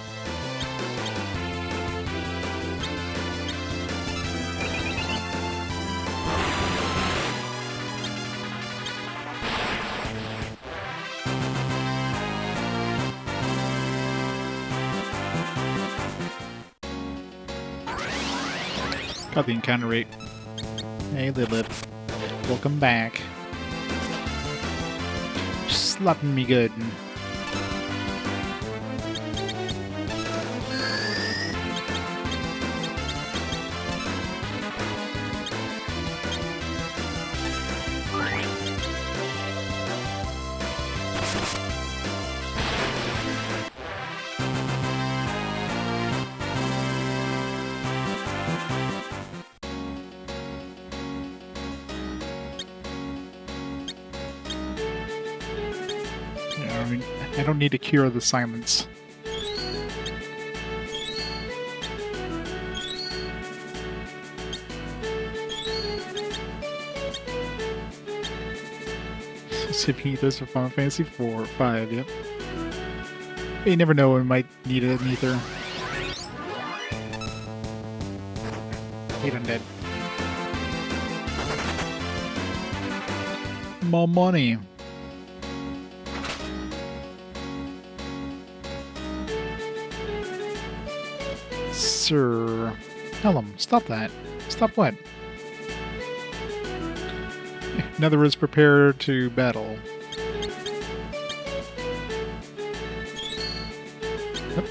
Got the encounter rate. Hey, Lilith. Welcome back. Slapping me good. I don't need to cure the silence. CP this for Final Fantasy 4 or 5, yep. You never know when we might need it in either. Hate undead. More money. Sir. Tell him. Stop that. Stop what? In other words, prepare to battle. Yep.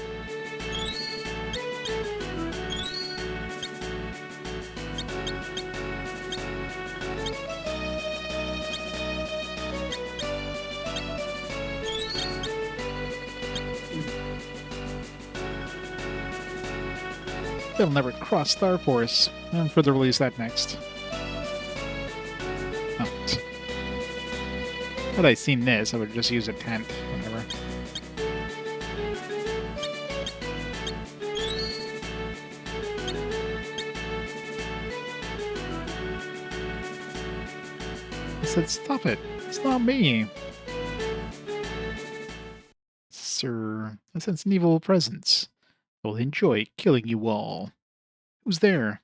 They'll never cross Star Force. And further release that next. Oh. Had I seen this, I would just use a tent. Whatever. I said, stop it. It's not me. Sir, I sense an evil presence. I will enjoy killing you all. Who's there?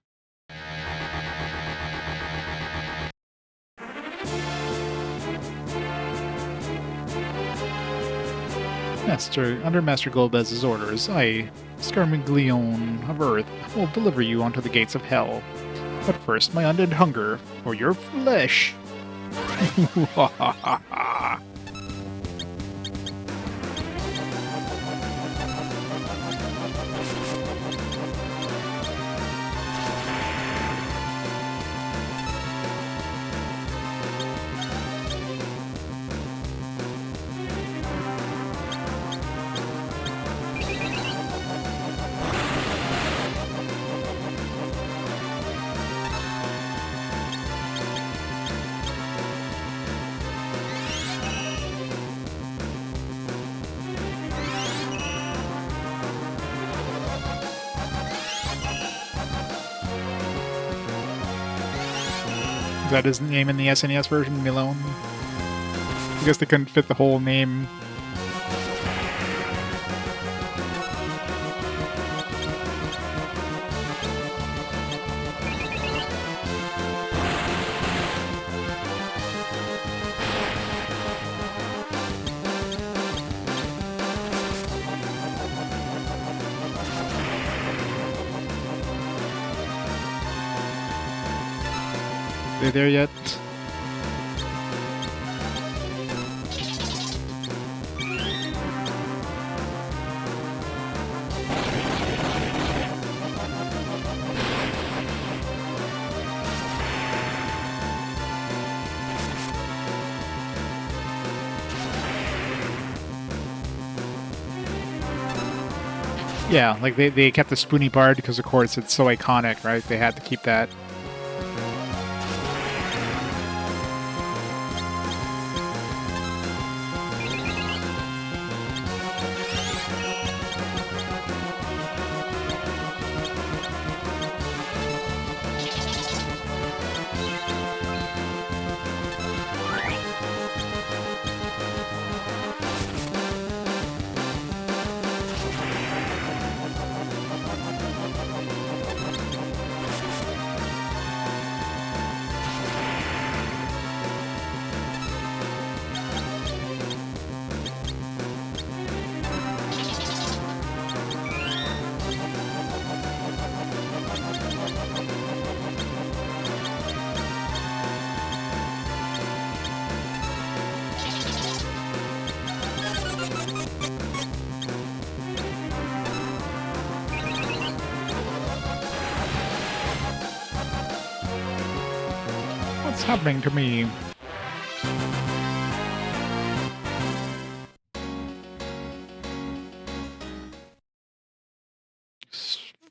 Master, under Master Golbez's orders, I, Scarmiglione of Earth, will deliver you onto the gates of hell. But first, my undead hunger for your flesh. Is that his name in the SNES version, Milone? I guess they couldn't fit the whole name. Are they there yet? Yeah, like they kept the spoony part because of course it's so iconic, right? They had to keep that. What's happening to me?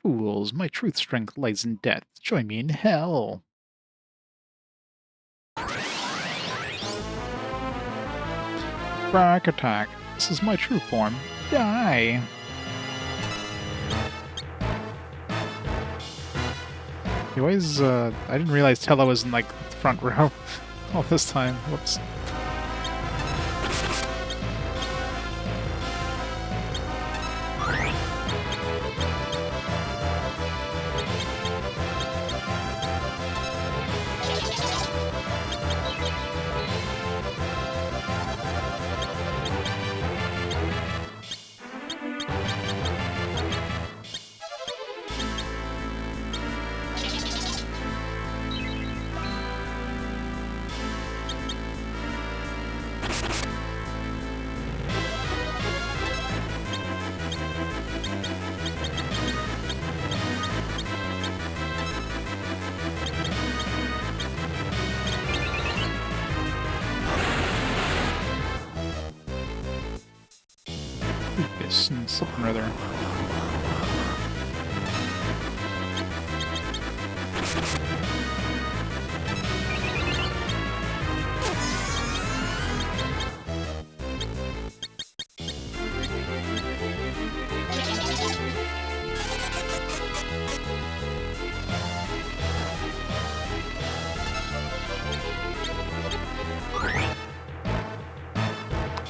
Fools, my truth strength lies in death. Join me in hell. Back attack. This is my true form. Die. Anyways, I didn't realize Tello was in, like, the front row all this time. Whoops. something or other.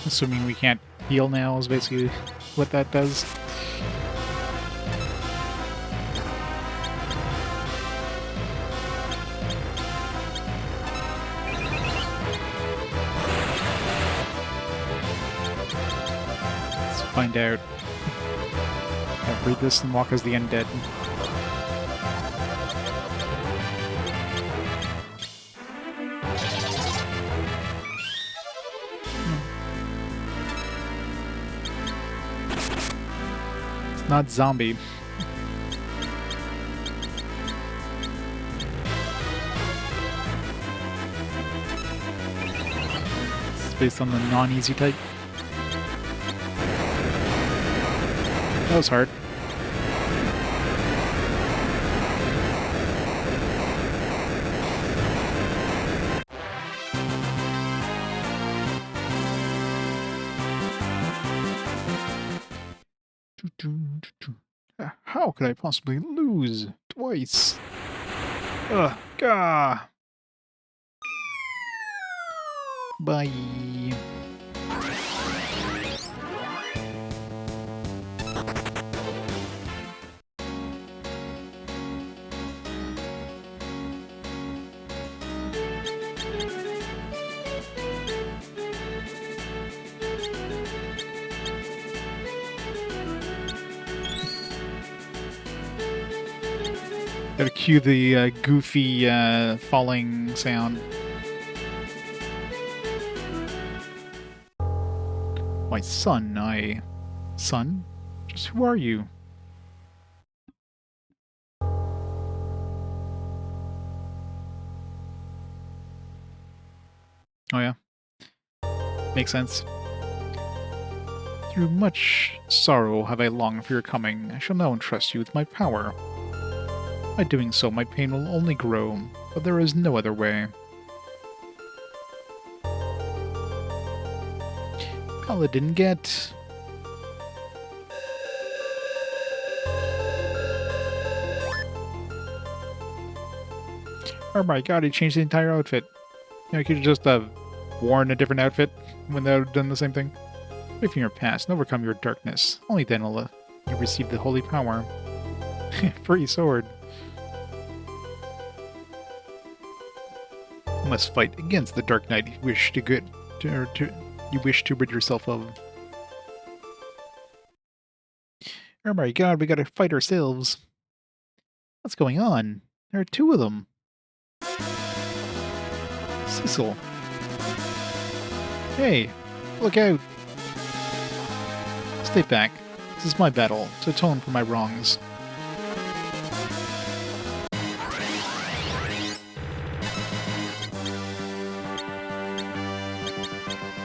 Assuming we can't heal now is basically what that does. Let's find out. I'll read this and walk as the undead. Not zombie. It's based on the non-easy type. That was hard. How could I possibly lose twice? Ugh, gah. Bye. Gotta cue the goofy falling sound. My son, Son? Just who are you? Oh yeah. Makes sense. Through much sorrow have I longed for your coming. I shall now entrust you with my power. By doing so, my pain will only grow, but there is no other way. Paladin get... Oh my god, he changed the entire outfit. You know, he could have just worn a different outfit when they would have done the same thing. Away from your past and overcome your darkness. Only then will you receive the holy power. Free sword. You must fight against the dark knight you wish to rid yourself of. Oh my god, we gotta fight ourselves. What's going on? There are two of them. Cecil. Hey, look out. Stay back. This is my battle, to atone for my wrongs.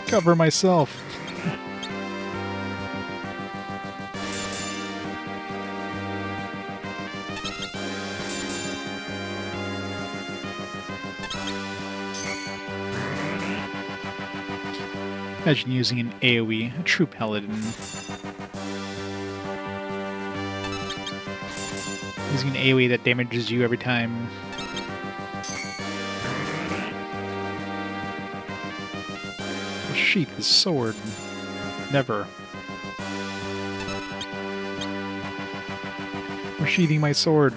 Cover myself. Imagine using an AoE, a true paladin. Using an AoE that damages you every time. Sheath his sword. Never. We're sheathing my sword.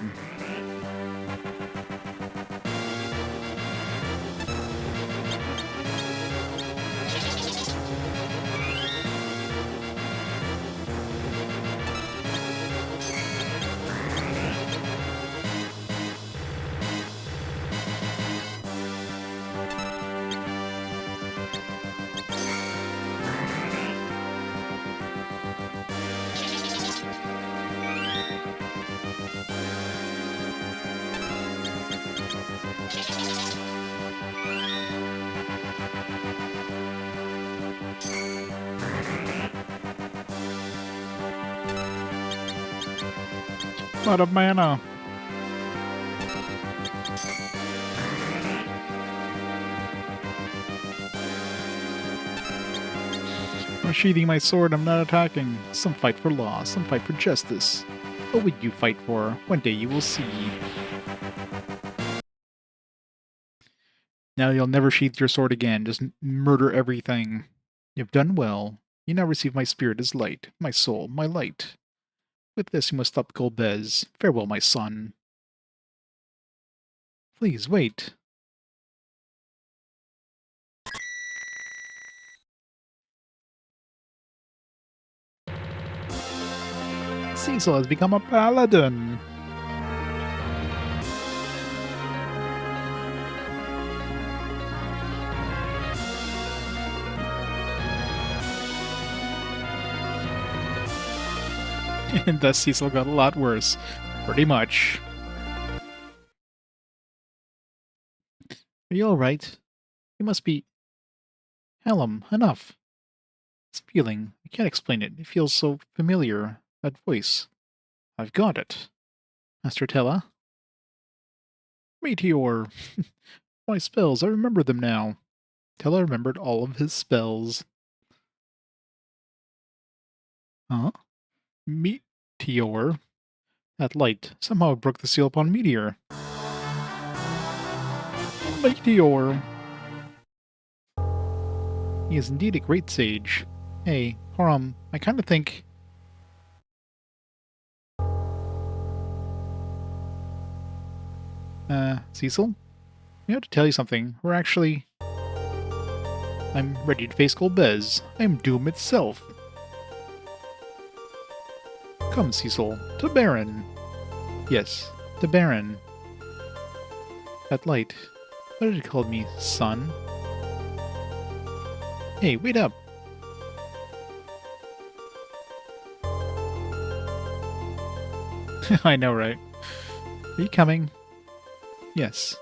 A lot of mana. I'm sheathing my sword, I'm not attacking. Some fight for law, some fight for justice. What would you fight for? One day you will see. Now you'll never sheath your sword again, just murder everything. You've done well. You now receive my spirit as light, my soul, my light. With this you must stop Golbez. Farewell, my son. Please, wait. Cecil has become a paladin. And thus Cecil got a lot worse. Pretty much. Are you alright? You must be... Hallam, enough. This feeling, I can't explain it. It feels so familiar. That voice. I've got it. Master Tella? Meteor! My spells, I remember them now. Tella remembered all of his spells. Huh? Meteor? That light. Somehow it broke the seal upon Meteor. Meteor! He is indeed a great sage. Hey, Horam, I kind of think... Cecil? I have to tell you something. We're actually... I'm ready to face Golbez. I am doom itself. Come, Cecil. To Baron. Yes, to Baron. That light. What did it call me? Son? Hey, wait up. I know, right? Are you coming? Yes.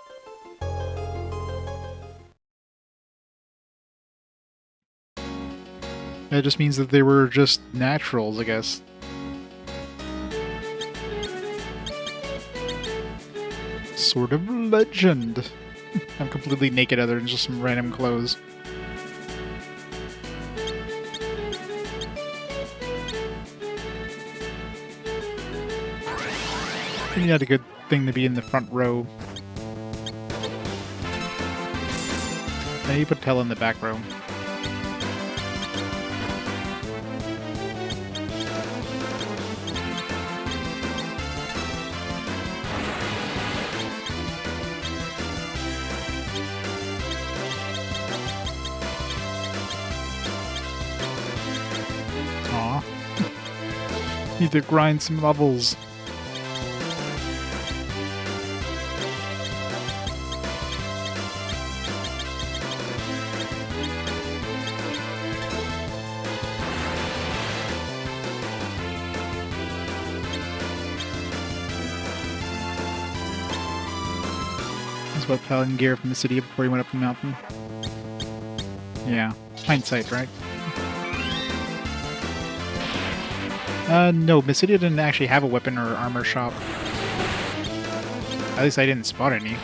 That just means that they were just naturals, I guess. Sword of Legend. I'm completely naked other than just some random clothes. You had a good thing to be in the front row. Now you put Tella in the back row. Aw. Need to grind some levels. What paladin gear from the city before he went up the mountain. Yeah, hindsight, right? No, Mysidia didn't actually have a weapon or armor shop. At least I didn't spot any.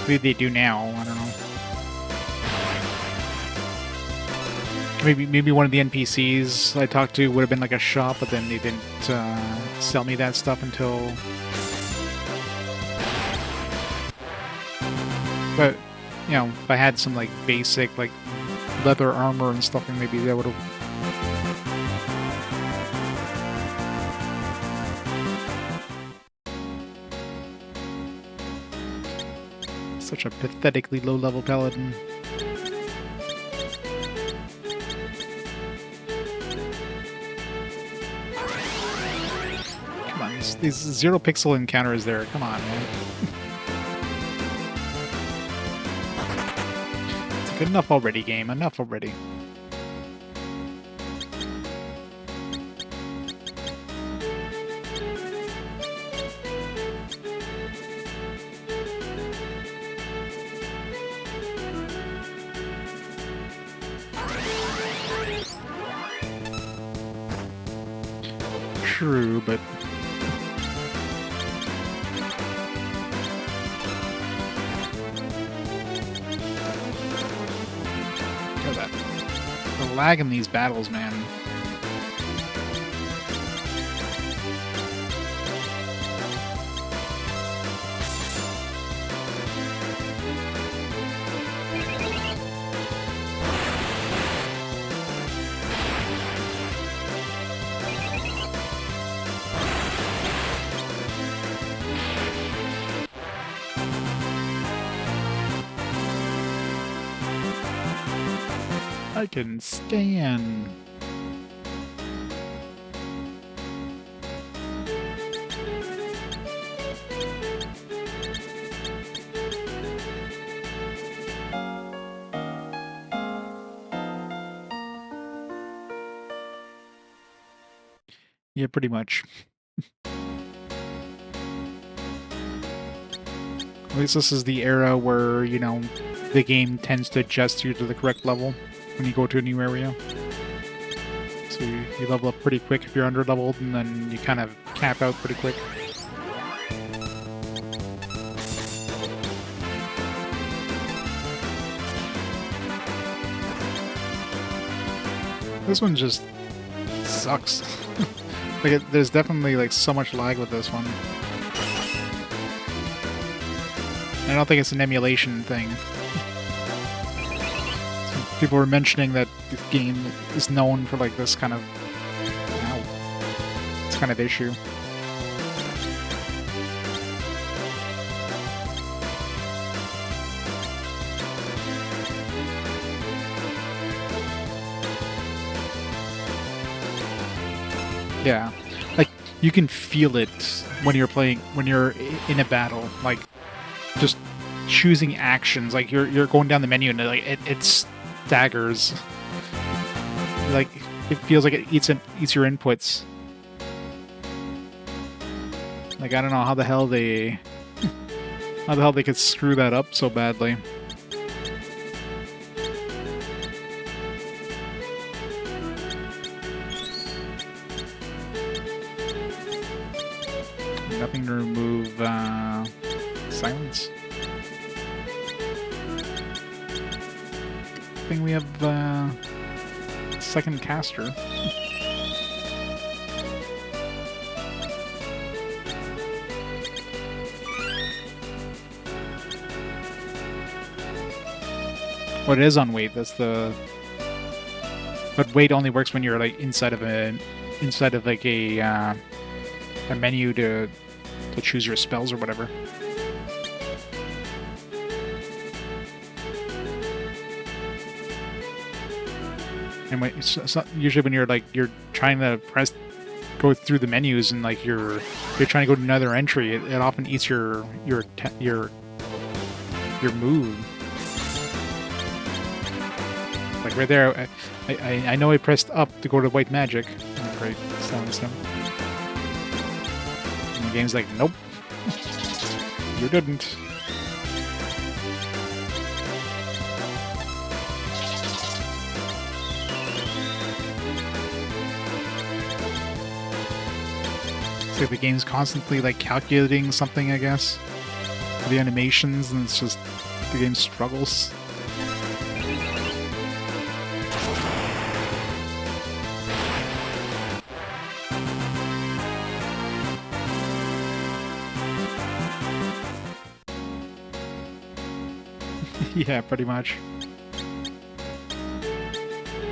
Maybe they do now, I don't know. Maybe one of the NPCs I talked to would have been like a shop, but then they didn't sell me that stuff until... But, you know, if I had some like basic like leather armor and stuff, then maybe that would have... Such a pathetically low-level paladin. These 0-pixel encounters there. Come on, man. It's good enough already, game. Enough already. true, but... Look at that. The lag in these battles, man. I can scan. Yeah, pretty much. At least this is the era where, you know, the game tends to adjust you to the correct level when you go to a new area. So you level up pretty quick if you're under-leveled, and then you kind of cap out pretty quick. This one just sucks. There's definitely like so much lag with this one. I don't think it's an emulation thing. So people were mentioning that this game is known for like this kind of issue. Yeah, like you can feel it when you're in a battle, like just choosing actions, like you're going down the menu and like it staggers, like it feels like it eats your inputs. Like I don't know how the hell they could screw that up so badly. Nothing to remove silence. I think we have second caster. Oh, it is on wait. That's the. But wait only works when you're like inside of like a menu to choose your spells or whatever. And usually when you're trying to go through the menus and like you're trying to go to another entry, it often eats your move. Like right there, I know I pressed up to go to white magic. Oh, great, silence him. And the game's like, nope, you didn't. It's like the game's constantly like calculating something, I guess, for the animations, and it's just the game struggles. Yeah, pretty much.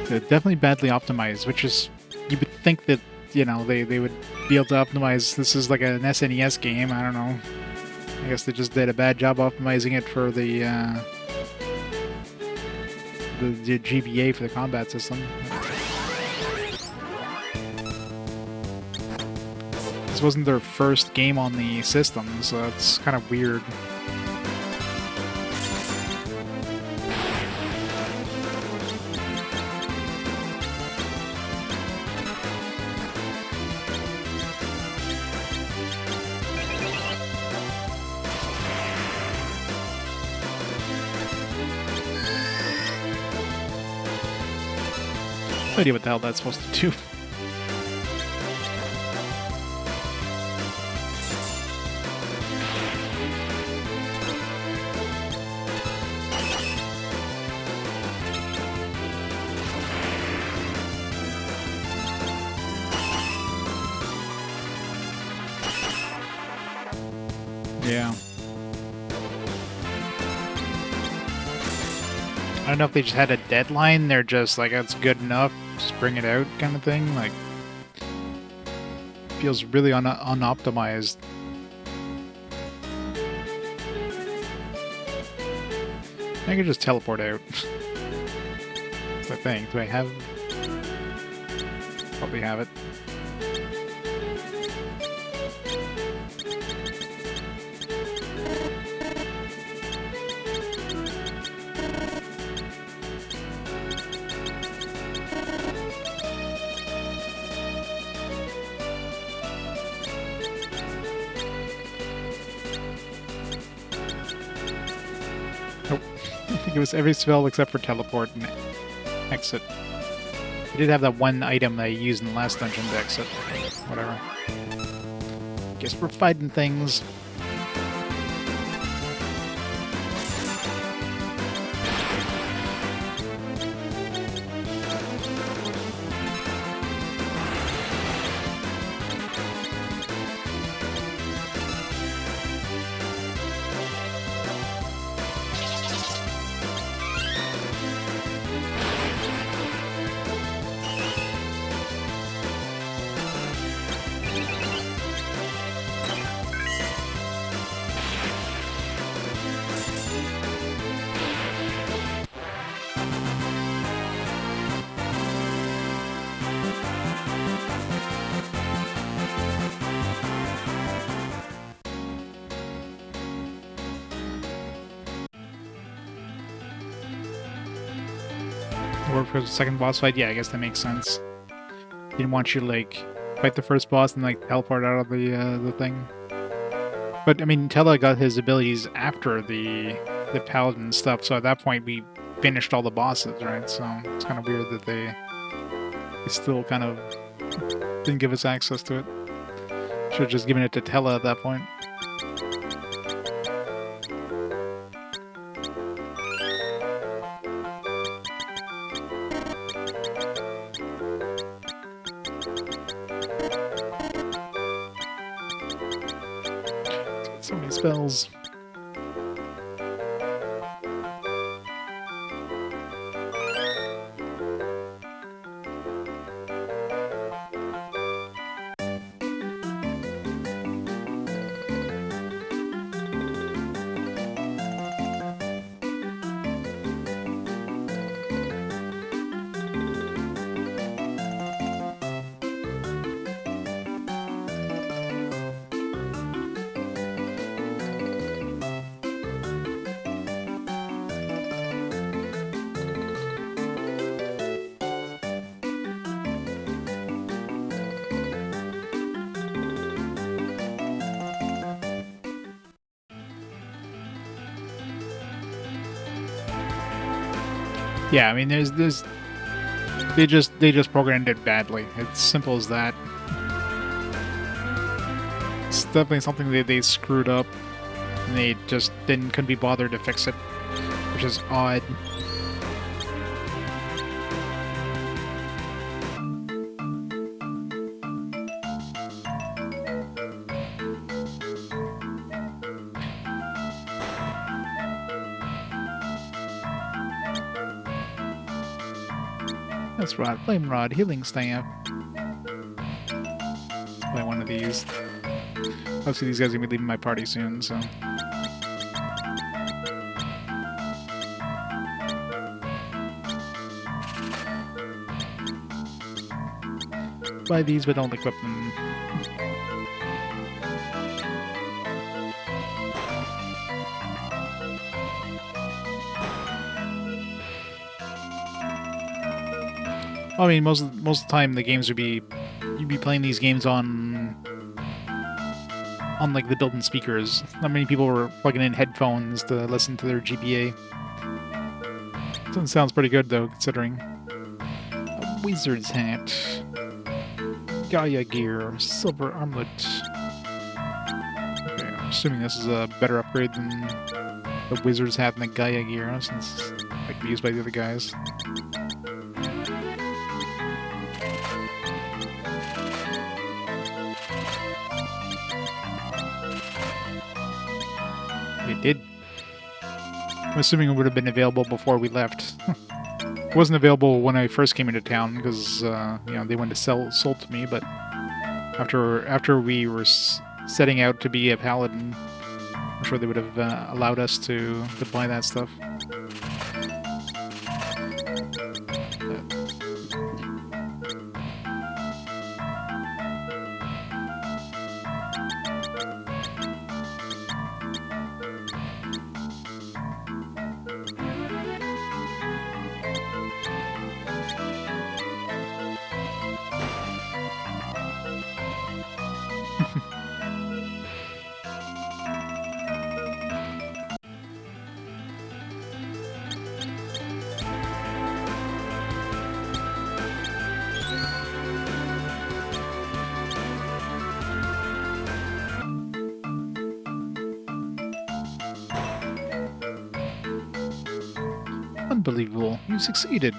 So definitely badly optimized, which is, you would think that, you know, they would be able to optimize. This is like an SNES game, I don't know. I guess they just did a bad job optimizing it for the GBA for the combat system. This wasn't their first game on the system, so that's kind of weird. No idea what the hell that's supposed to do. Yeah. I don't know if they just had a deadline. They're just like, that's good enough. Just bring it out kind of thing. Like, feels really unoptimized. I could just teleport out. That's the thing. Do I have... Probably have it. Nope. I think it was every spell except for teleport and exit. I did have that one item that I used in the last dungeon to exit. Whatever. Guess we're fighting things. Or for the second boss fight, yeah, I guess that makes sense. Didn't want you to, like, fight the first boss and, like, teleport out of the thing. But, I mean, Tella got his abilities after the paladin stuff, so at that point we finished all the bosses, right? So it's kind of weird that they still kind of didn't give us access to it. Should have just given it to Tella at that point. So many spells. Yeah, I mean, there's they just programmed it badly. It's simple as that. It's definitely something that they screwed up, and they just couldn't be bothered to fix it, which is odd. That's right, Flame Rod, Healing Staff. Let's play one of these. Obviously these guys are going to be leaving my party soon, so... Buy these, but don't equip them. I mean, most of the time the games would be you'd be playing these games on like the built-in speakers. Not many people were plugging in headphones to listen to their GBA. Sounds pretty good though, considering. A wizard's hat, Gaia gear, silver armlet. Okay, I'm assuming this is a better upgrade than the wizard's hat and the Gaia gear, since it might be used by the other guys. It did. I'm assuming it would have been available before we left. It wasn't available when I first came into town because they went to sold to me. But after we were setting out to be a paladin, I'm sure they would have allowed us to buy that stuff. Unbelievable. You succeeded.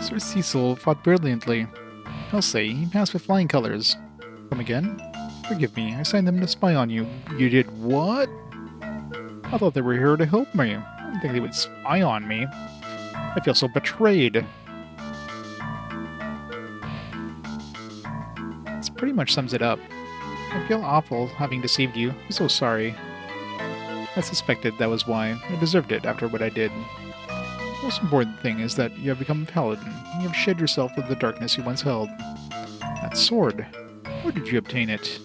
Sir Cecil fought brilliantly. I'll say he passed with flying colors. Come again? Forgive me, I signed them to spy on you. You did what? I thought they were here to help me. I didn't think they would spy on me. I feel so betrayed. This pretty much sums it up. I feel awful having deceived you. I'm so sorry. I suspected that was why. I deserved it after what I did. The most important thing is that you have become a paladin. You have shed yourself of the darkness you once held. That sword. Where did you obtain it?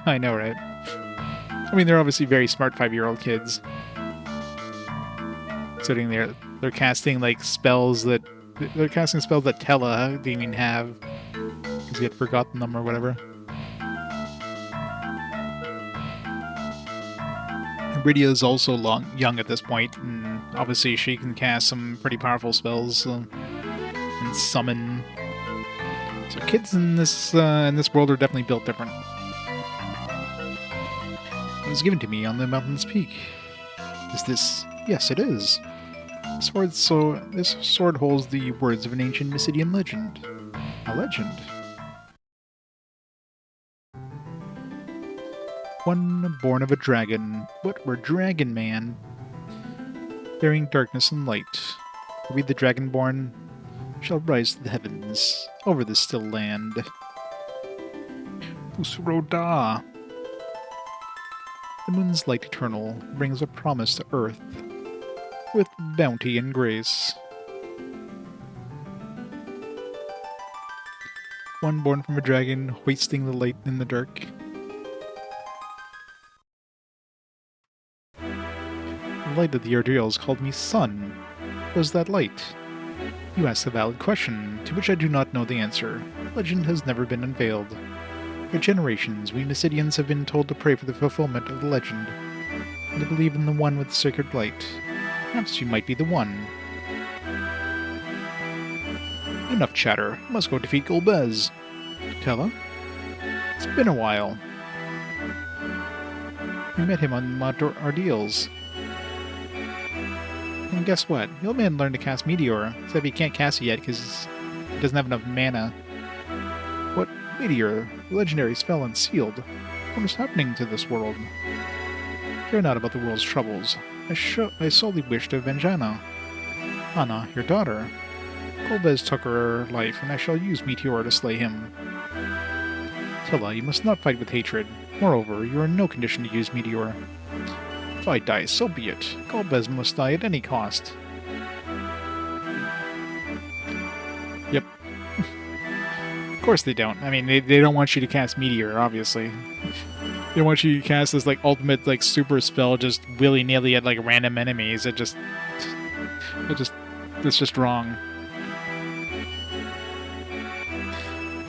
I know, right? I mean, they're obviously very smart 5-year-old kids. Sitting there, they're casting like spells that Tella didn't even have because he had forgotten them or whatever. Bridia is also young at this point, and obviously she can cast some pretty powerful spells and summon. So kids in this world are definitely built different. It was given to me on the mountain's peak. Is this? Yes, it is. This sword holds the words of an ancient Mysidian legend. A legend. One born of a dragon. What were dragon man? Bearing darkness and light. We the dragonborn shall rise to the heavens over this still land. Usroda. The moon's light eternal brings a promise to earth with bounty and grace. One born from a dragon, hoisting the light in the dark. The light of the Ardriels called me son. What was that light? You ask a valid question, to which I do not know the answer. Legend has never been unveiled. For generations, we Mysidians have been told to pray for the fulfillment of the legend, and to believe in the one with the sacred light. Perhaps you might be the one. Enough chatter. Must go defeat Golbez. Tella? It's been a while. We met him on Mount Ardriels. And guess what? The old man learned to cast Meteor, except he can't cast it yet because he doesn't have enough mana. What? Meteor? The legendary spell unsealed. What is happening to this world? Care not about the world's troubles. I solely wish to avenge Anna. Anna, your daughter. Golbez took her life, and I shall use Meteor to slay him. Tella, you must not fight with hatred. Moreover, you are in no condition to use Meteor. If I die, so be it. Golbez must die at any cost. Yep. Of course they don't. I mean, they don't want you to cast Meteor, obviously. They want you to cast this, like, ultimate, like, super spell just willy-nilly at, like, random enemies. That's just wrong.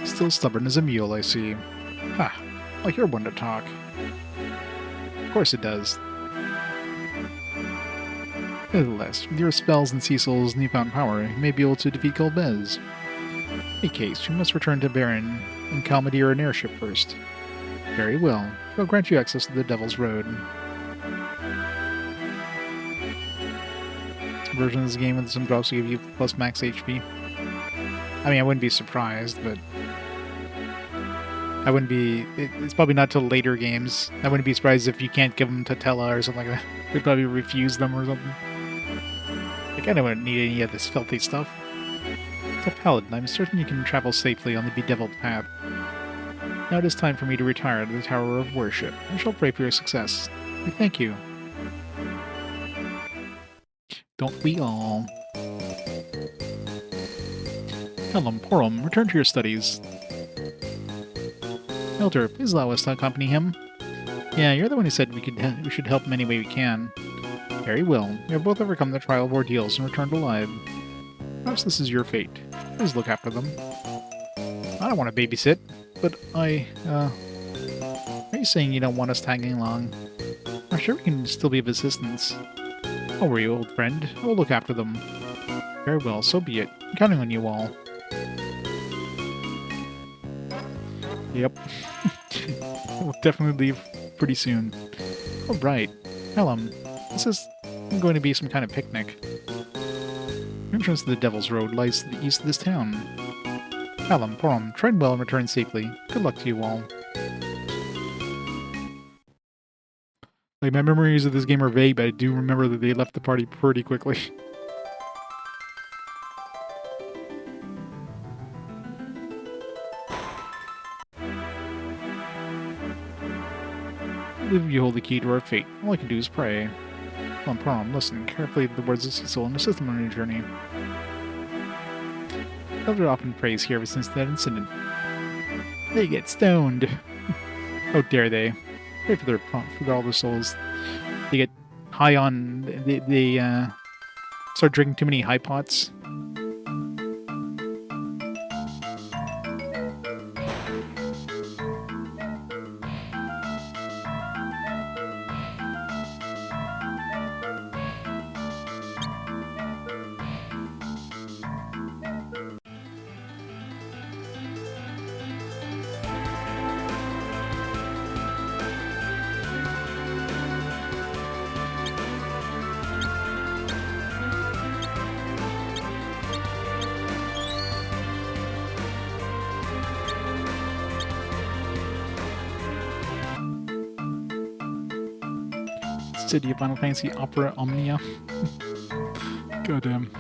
Still stubborn as a mule, I see. Ah, like you're one to talk. Of course it does. Nevertheless, with your spells and Cecil's newfound power, you may be able to defeat Golbez. In any case, you must return to Baron and commandeer an airship first. Very well. I'll grant you access to the Devil's Road. Version of this game with some drops to give you plus max HP. I mean, I wouldn't be surprised, but I wouldn't be... It's probably not till later games. I wouldn't be surprised if you can't give them to Tella or something like that. They'd probably refuse them or something. Like, I don't need any of this filthy stuff. It's a paladin. I'm certain you can travel safely on the bedeviled path. Now it is time for me to retire to the Tower of Worship. I shall pray for your success. We thank you. Don't we all? Helm, Porum, return to your studies. Elder, please allow us to accompany him. Yeah, you're the one who said we should help him any way we can. Very well. We have both overcome the trial of ordeals and returned alive. Perhaps this is your fate. Please look after them. I don't want to babysit, but are you saying you don't want us tagging along? I'm sure we can still be of assistance. Don't worry, old friend. We'll look after them. Very well, so be it. I'm counting on you all. Yep. We'll definitely leave pretty soon. Oh, right. Helm, this is going to be some kind of picnic. The entrance to the Devil's Road lies to the east of this town. Helm, Porum, tread well and return safely. Good luck to you all. Like, my memories of this game are vague, but I do remember that they left the party pretty quickly. If you hold the key to our fate, all I can do is pray. Come on, Porum, listen carefully to the words of Cecil and assist them on your journey. Elder often prays here ever since that incident. They get stoned. How dare they? Pray for all their souls. They get high on... They start drinking too many high pots. City of Final Fantasy Opera Omnia. Goddamn.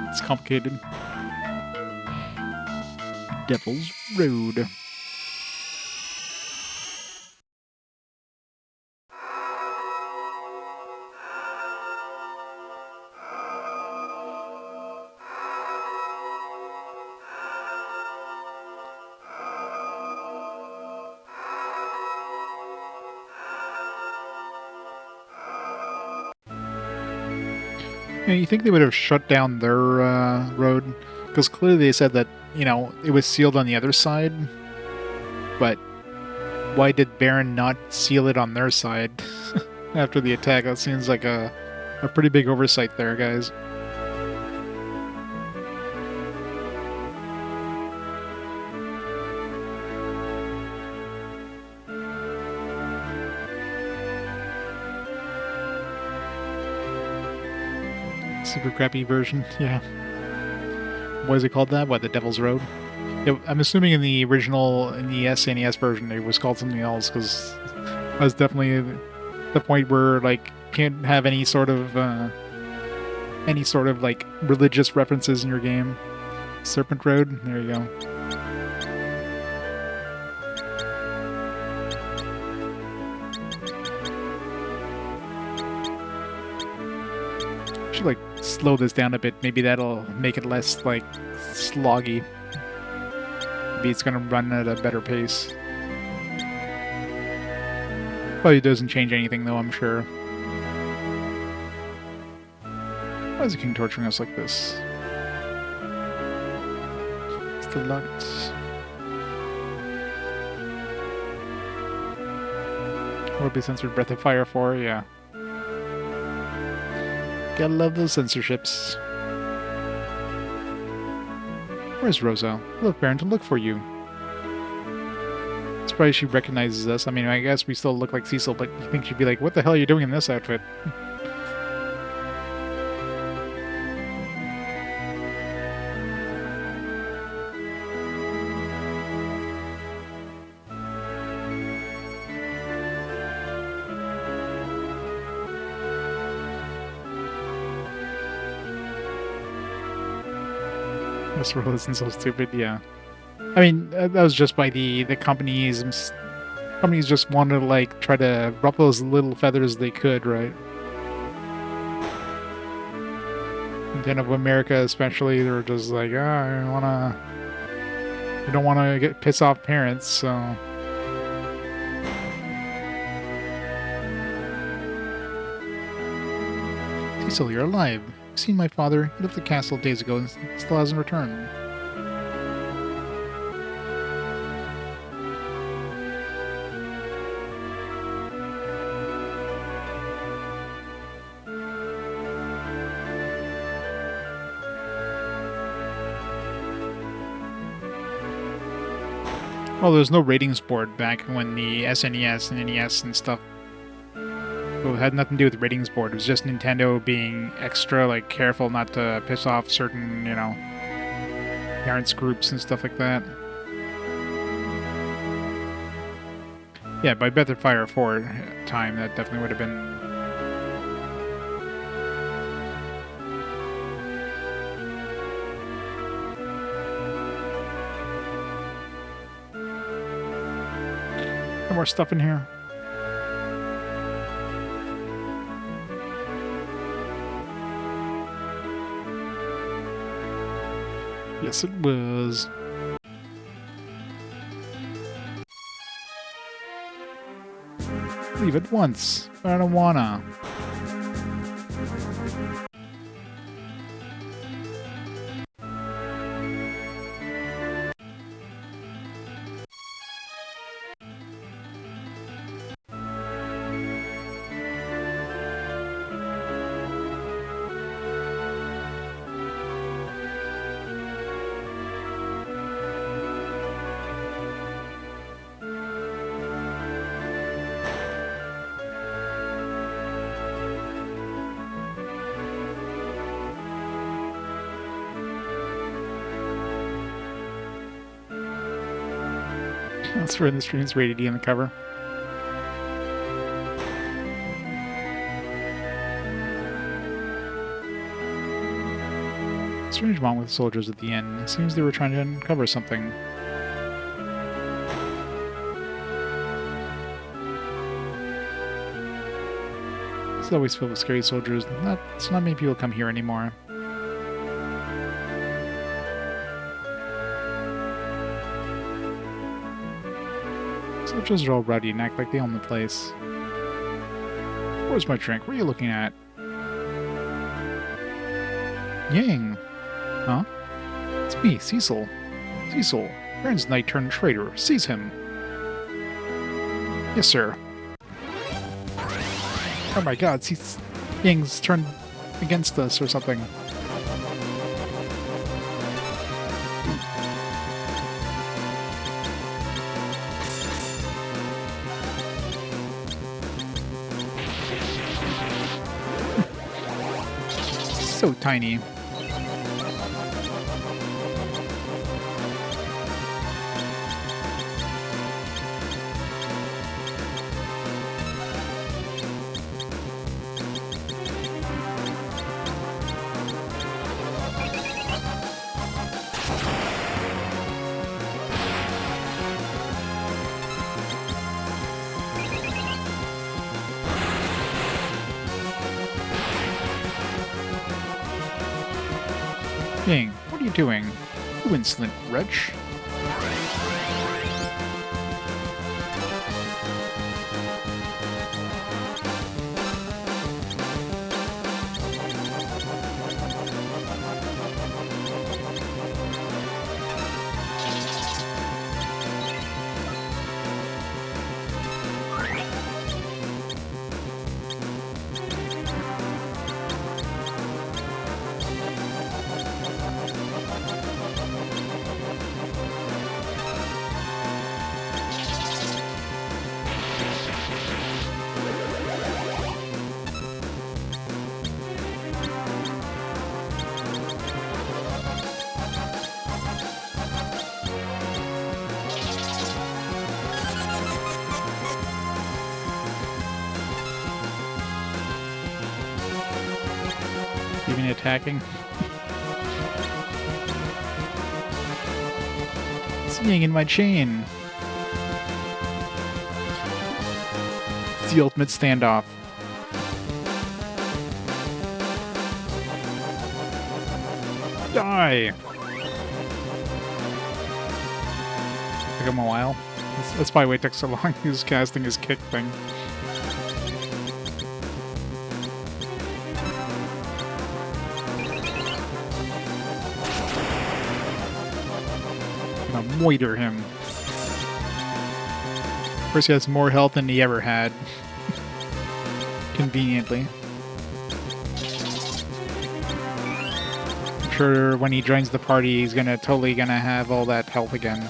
It's complicated. Devil's Road. Yeah, you think they would have shut down their road? Because clearly they said that, you know, it was sealed on the other side. But why did Baron not seal it on their side after the attack? That seems like a pretty big oversight there, guys. Super crappy version, yeah. What is it called that? What, the Devil's Road? Yeah, I'm assuming in the original, in the SNES version, it was called something else, because that was definitely the point where, like, can't have any sort of, like, religious references in your game. Serpent Road? There you go. Should, like, slow this down a bit. Maybe that'll make it less, like, sloggy. Maybe it's gonna run at a better pace. Probably doesn't change anything, though, I'm sure. Why is the king torturing us like this? Still locked. What would be censored? Breath of Fire 4? Yeah. Gotta love those censorships. Where's Rosa? I left Baron to look for you. Surprised she recognizes us. I mean, I guess we still look like Cecil, but you think she'd be like, what the hell are you doing in this outfit? This world isn't so stupid, yeah. I mean, that was just by the companies. Companies just wanted to, like, try to ruffle as little feathers they could, right? And then of America especially, they were just like, we don't wanna get piss off parents, so... Cecil, you're alive. I've seen my father. He left the castle days ago and still hasn't returned. Well, there was no ratings board back when the SNES and NES and stuff. Well, it had nothing to do with the ratings board. It was just Nintendo being extra, like, careful not to piss off certain, you know, parents groups and stuff like that. Yeah, by Breath of Fire 4 time, that definitely would have been... More stuff in here. Yes, it was. Leave at once. I don't wanna. That's where the stream's rated E on the cover. Strange moment with soldiers at the end. It seems they were trying to uncover something. It's always filled with scary soldiers. Not many people come here anymore. Soldiers are all rowdy and act like they own the place. Where's my drink? What are you looking at? Yang! Huh? It's me, Cecil. Cecil, Baron's knight turned traitor. Seize him. Yes, sir. Oh my god, Yang's turned against us or something. So tiny. Yang, what are you doing? You insolent wretch. Even attacking. It's Yang in my chain. It's the ultimate standoff. Die! Took him a while. That's probably why it took so long. He was casting his kick thing. I'm gonna moiter him. Of course, he has more health than he ever had. Conveniently. I'm sure when he joins the party, he's totally gonna have all that health again.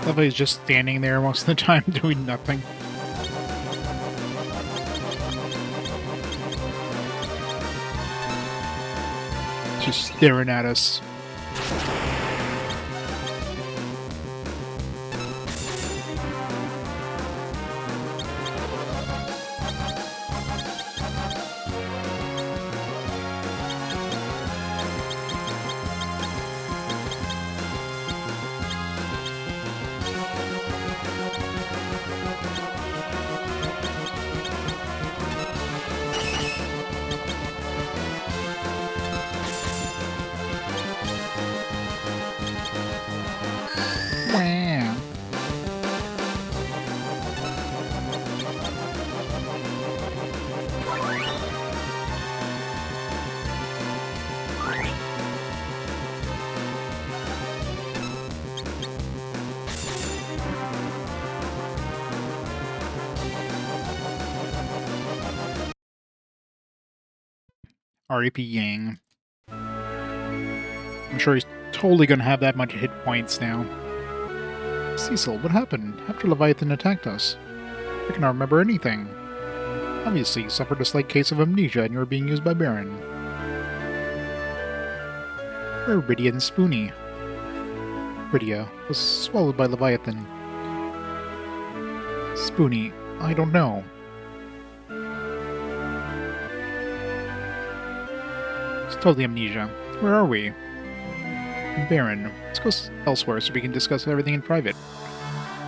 Love how he's just standing there most of the time doing nothing. Just staring at us. Wow. R.A.P. Yang. I'm sure he's totally gonna have that much hit points now. Cecil, what happened after Leviathan attacked us? I cannot remember anything. Obviously, you suffered a slight case of amnesia and you were being used by Baron. Where are Rydia and Spoonie? Rydia was swallowed by Leviathan. Spoonie, I don't know. It's totally amnesia. Where are we? Baron, let's go elsewhere so we can discuss everything in private.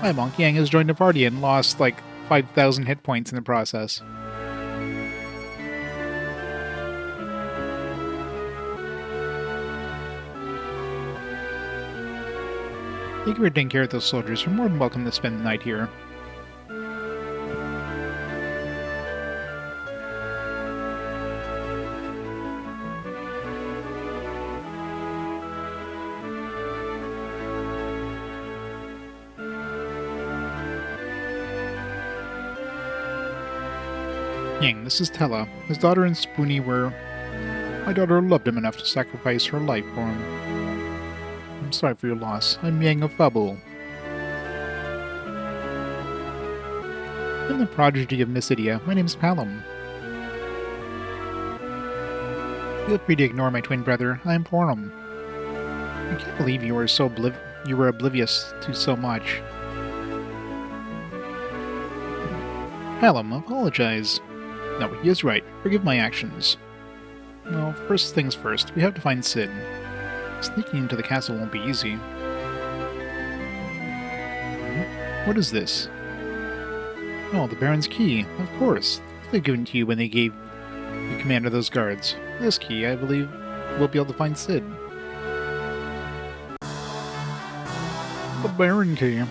My monk Yang has joined the party and lost like 5,000 hit points in the process. Thank you for taking care of those soldiers. You're more than welcome to spend the night here. Yang, this is Tella. His daughter and Spoonie were... My daughter loved him enough to sacrifice her life for him. I'm sorry for your loss. I'm Yang of Fabul. I'm the prodigy of Mysidia. My name is Palom. Feel free to ignore my twin brother. I am Porum. I can't believe you were oblivious to so much. Palom, apologize. No, he is right. Forgive my actions. Well, first things first, we have to find Sid. Sneaking into the castle won't be easy. What is this? Oh, the Baron's key, of course. They've given to you when they gave you command of those guards. This key, I believe, we'll be able to find Sid. The Baron key.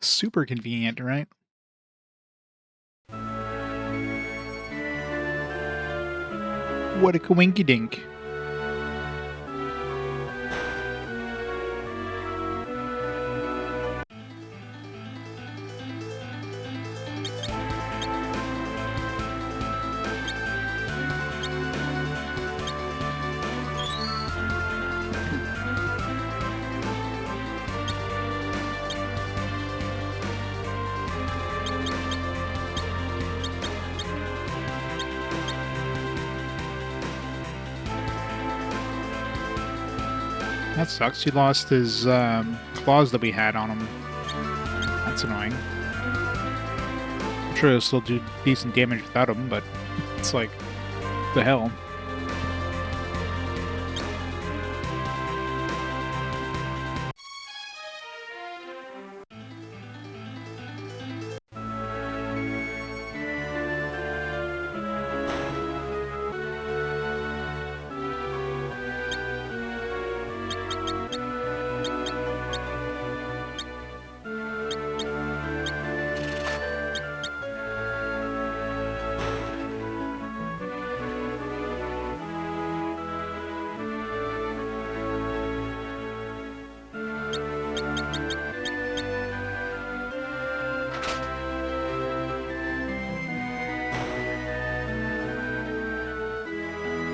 Super convenient, right? What a coinky-dink. That sucks. He lost his claws that we had on him. That's annoying. I'm sure he'll still do decent damage without him, but it's like, the hell.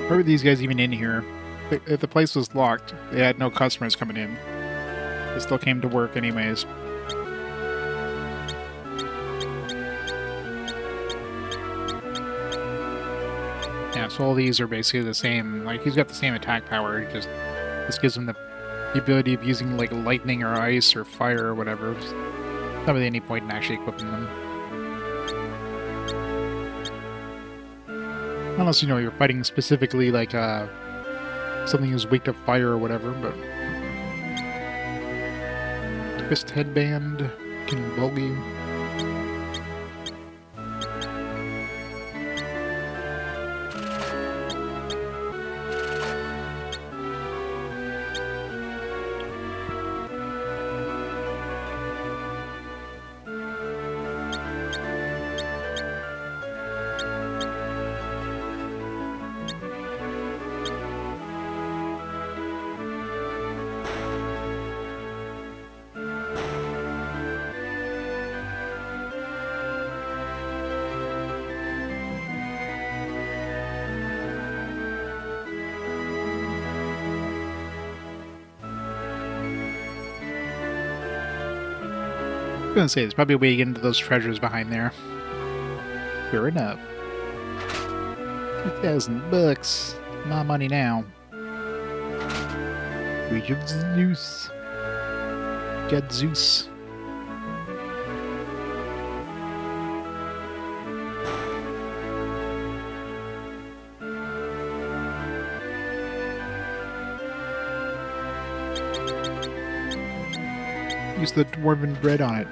Why were these guys even in here? If the place was locked, they had no customers coming in. They still came to work anyways. Yeah, so all these are basically the same. Like, he's got the same attack power. This gives him the ability of using, like, lightning or ice or fire or whatever. There's not really any point in actually equipping them. Unless, you know, you're fighting specifically, like, something who's weak to fire or whatever, but... Twist headband, can bulgy. I was gonna say, there's probably a way to get into those treasures behind there. Fair enough. 2,000 bucks. My money now. Reach of Zeus. Get Zeus. Use the dwarven bread on it.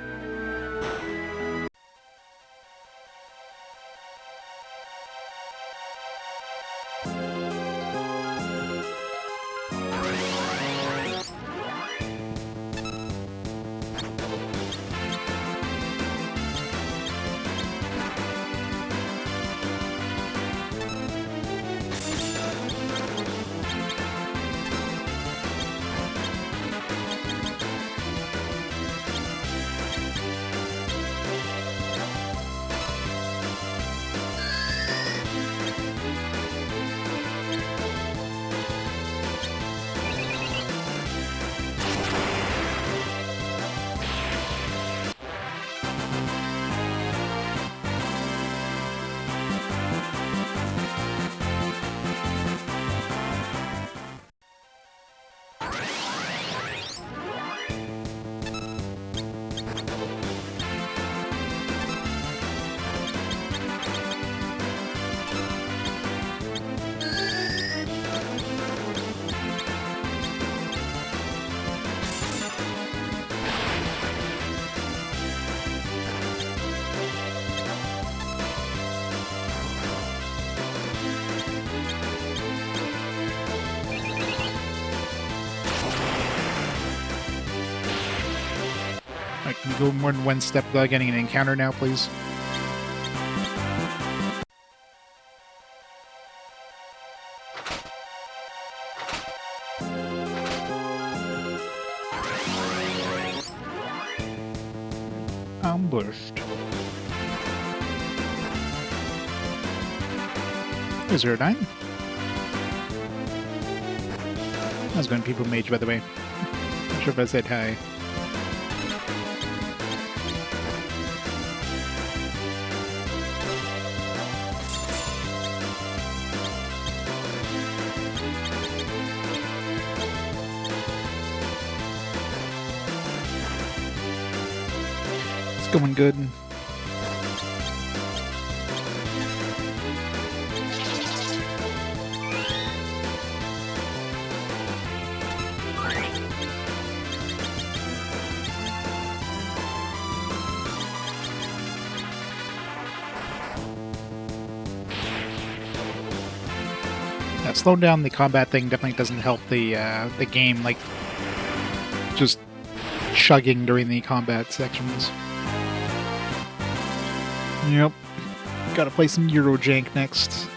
Alright, can you go more than one step without getting an encounter now, please? Ambushed. Is there a 9? How's it going, people mage, by the way? Not sure if I said hi. It's going good. Slowing down the combat thing definitely doesn't help the game, like just chugging during the combat sections. Yep. Gotta play some Eurojank next.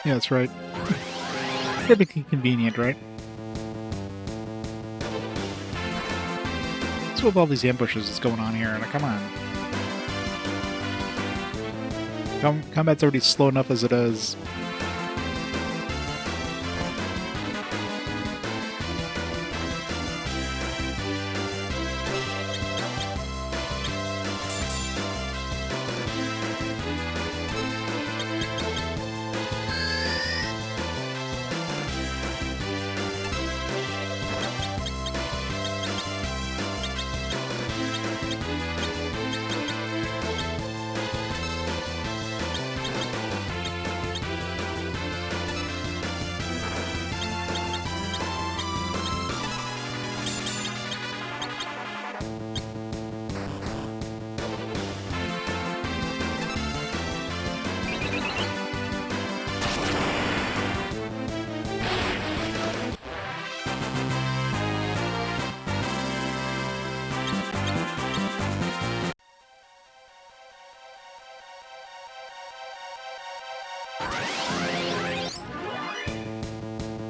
Yeah, that's right. Perfectly convenient, right? With all these ambushes that's going on here, and come on. Combat's already slow enough as it is.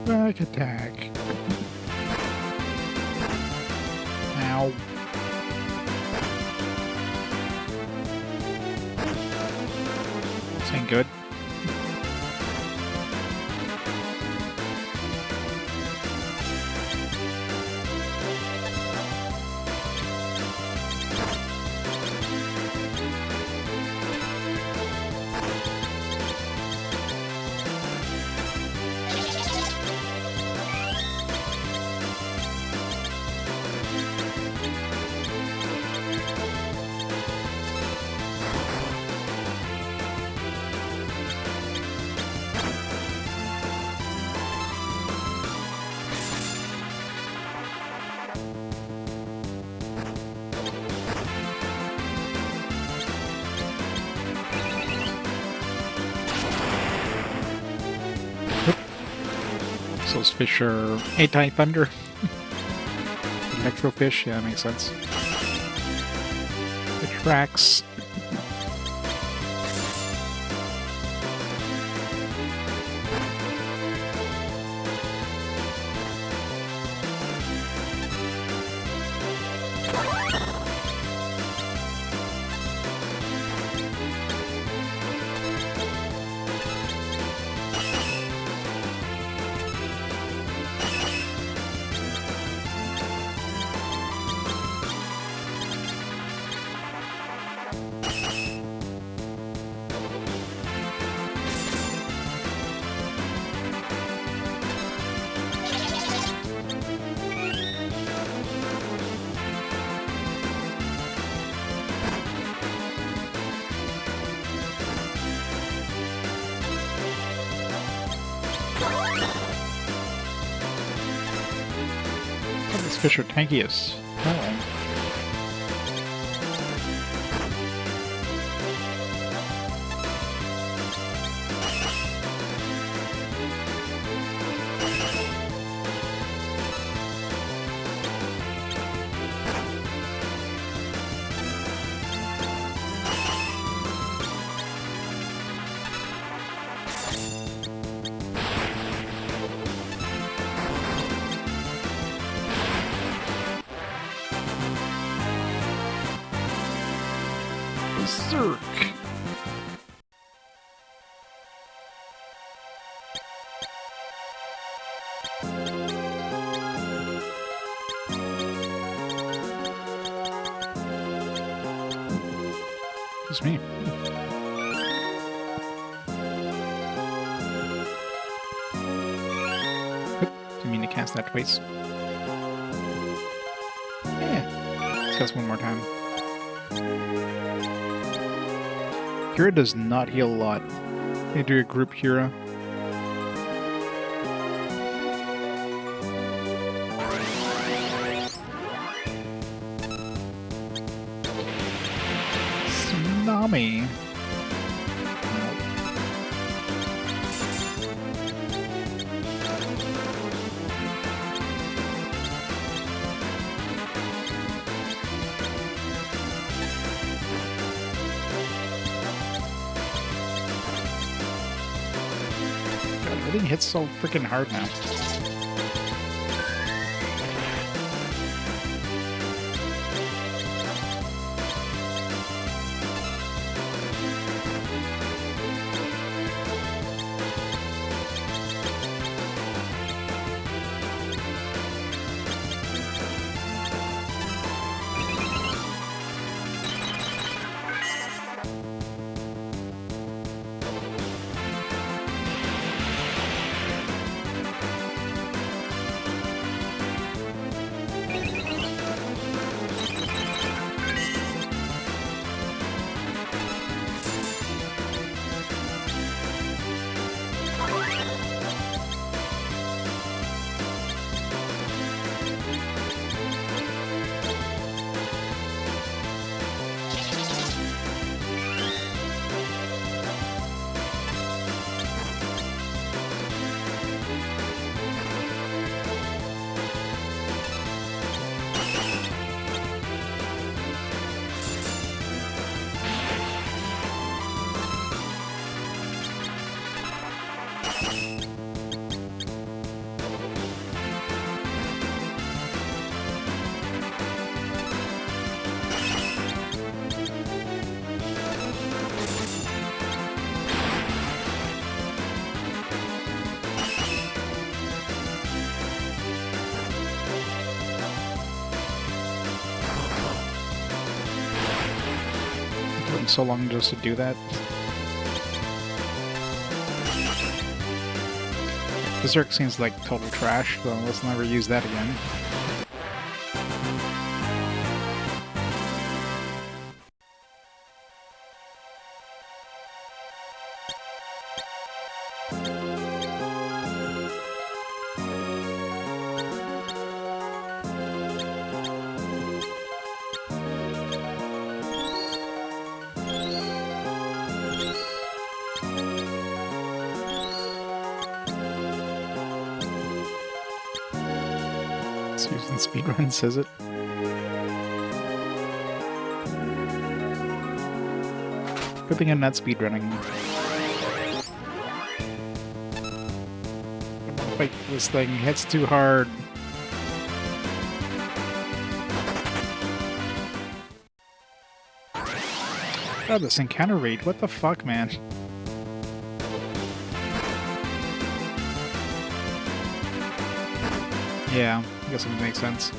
Back attack. Ow. This ain't good. Those fish are anti-thunder. Electro fish, yeah, that makes sense. The tracks. Fish are tankiest. Oh. Berserk. It's me. Didn't mean to cast that twice. Yeah. Let's cast one more time. Hira does not heal a lot. You do a group Hira. Tsunami. Everything hits so freaking hard now. So long just to do that. Berserk seems like total trash, so let's never use that again. Using speedrun says it. Good thing I'm not speedrunning. I want to fight this thing. It hits too hard. God, this encounter rate. What the fuck, man? Yeah, I guess it would make sense.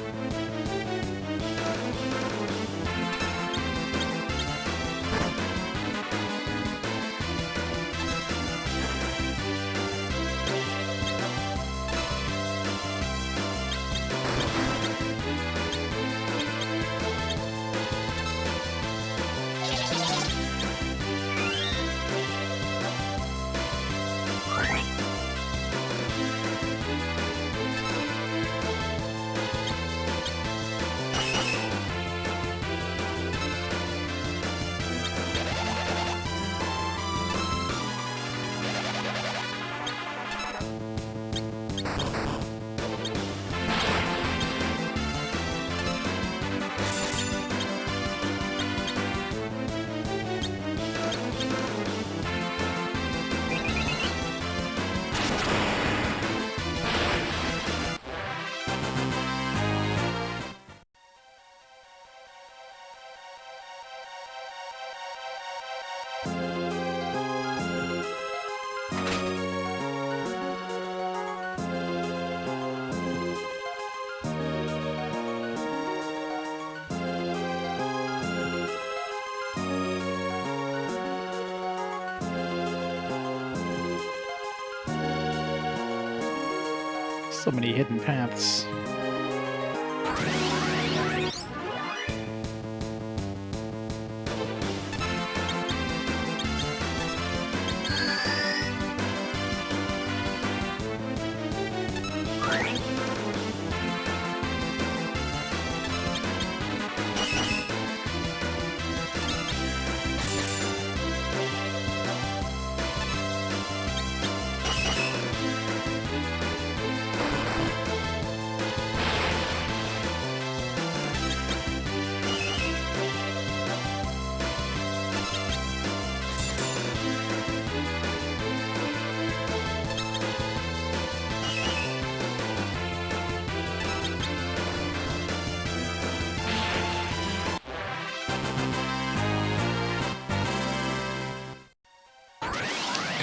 So many hidden paths.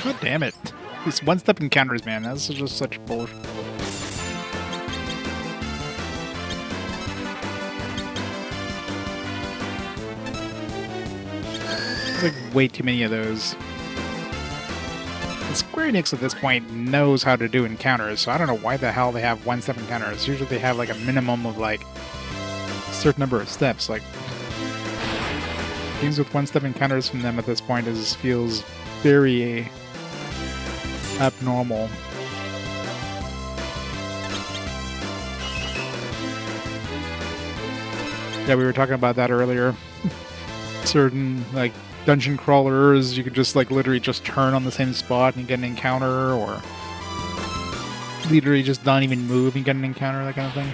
God damn it. These one-step encounters, man. That's just such bullshit. There's like way too many of those. And Square Enix at this point knows how to do encounters, so I don't know why the hell they have one-step encounters. Usually they have like a minimum of like a certain number of steps. Like games with one-step encounters from them at this point feels very abnormal. Yeah, we were talking about that earlier. Certain like dungeon crawlers, you could just like literally just turn on the same spot and get an encounter, or literally just don't even move and get an encounter, that kind of thing.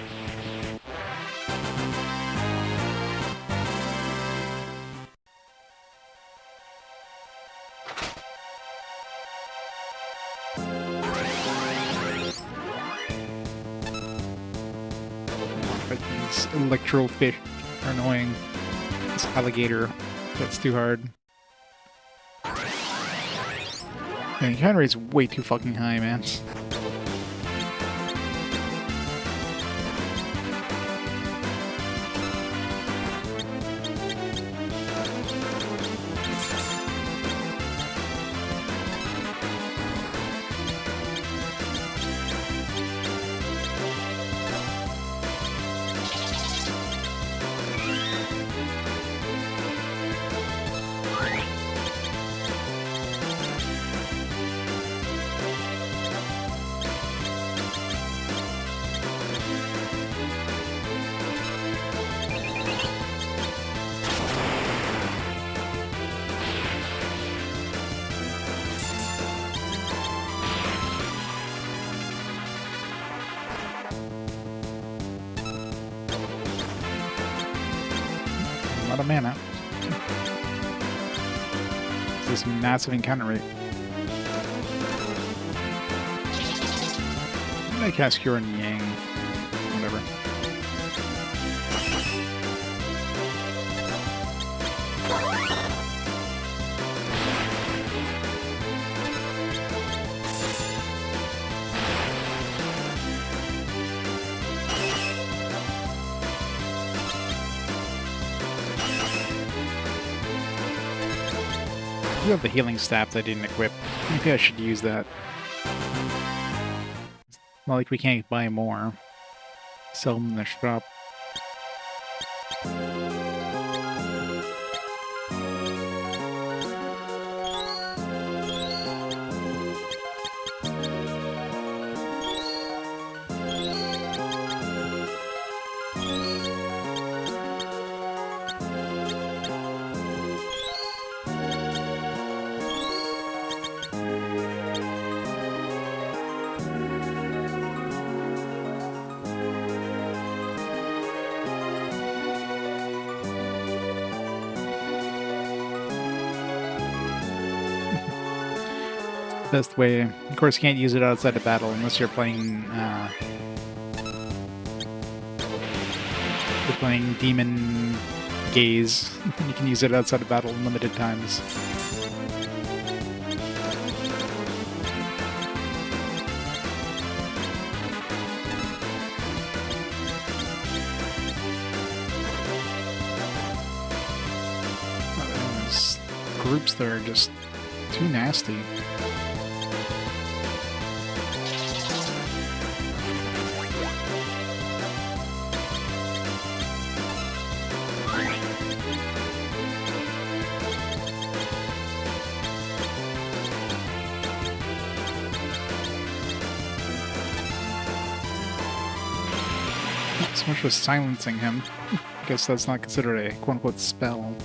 But these electro fish are annoying. This alligator, that's too hard. The encounter rate's way too fucking high, man. A lot of mana. It's this massive encounter rate. I'm gonna cast Cure and Yang. Whatever. I do have the healing staff that I didn't equip. Maybe I should use that. It's not like we can't buy more. Sell them in the shop. Best way. Of course, you can't use it outside of battle unless you're playing Demon Gaze. You can use it outside of battle in limited times. Those groups that are just too nasty. So much for silencing him. I guess that's not considered a quote-unquote spell.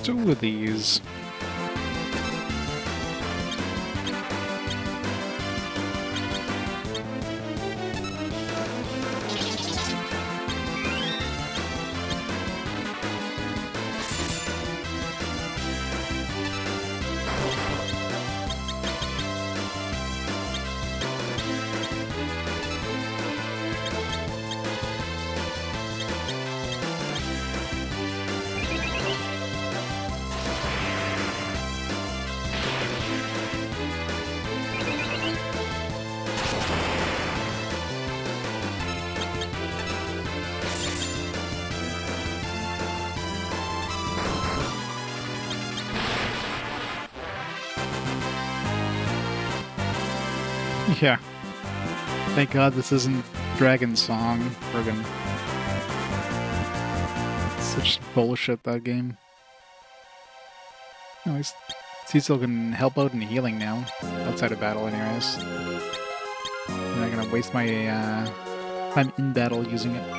Two of these. Yeah. Thank God this isn't Dragon Song. Friggin' such bullshit, that game. At least Cecil can help out in healing now. Outside of battle, anyways. I'm not gonna waste my time in battle using it.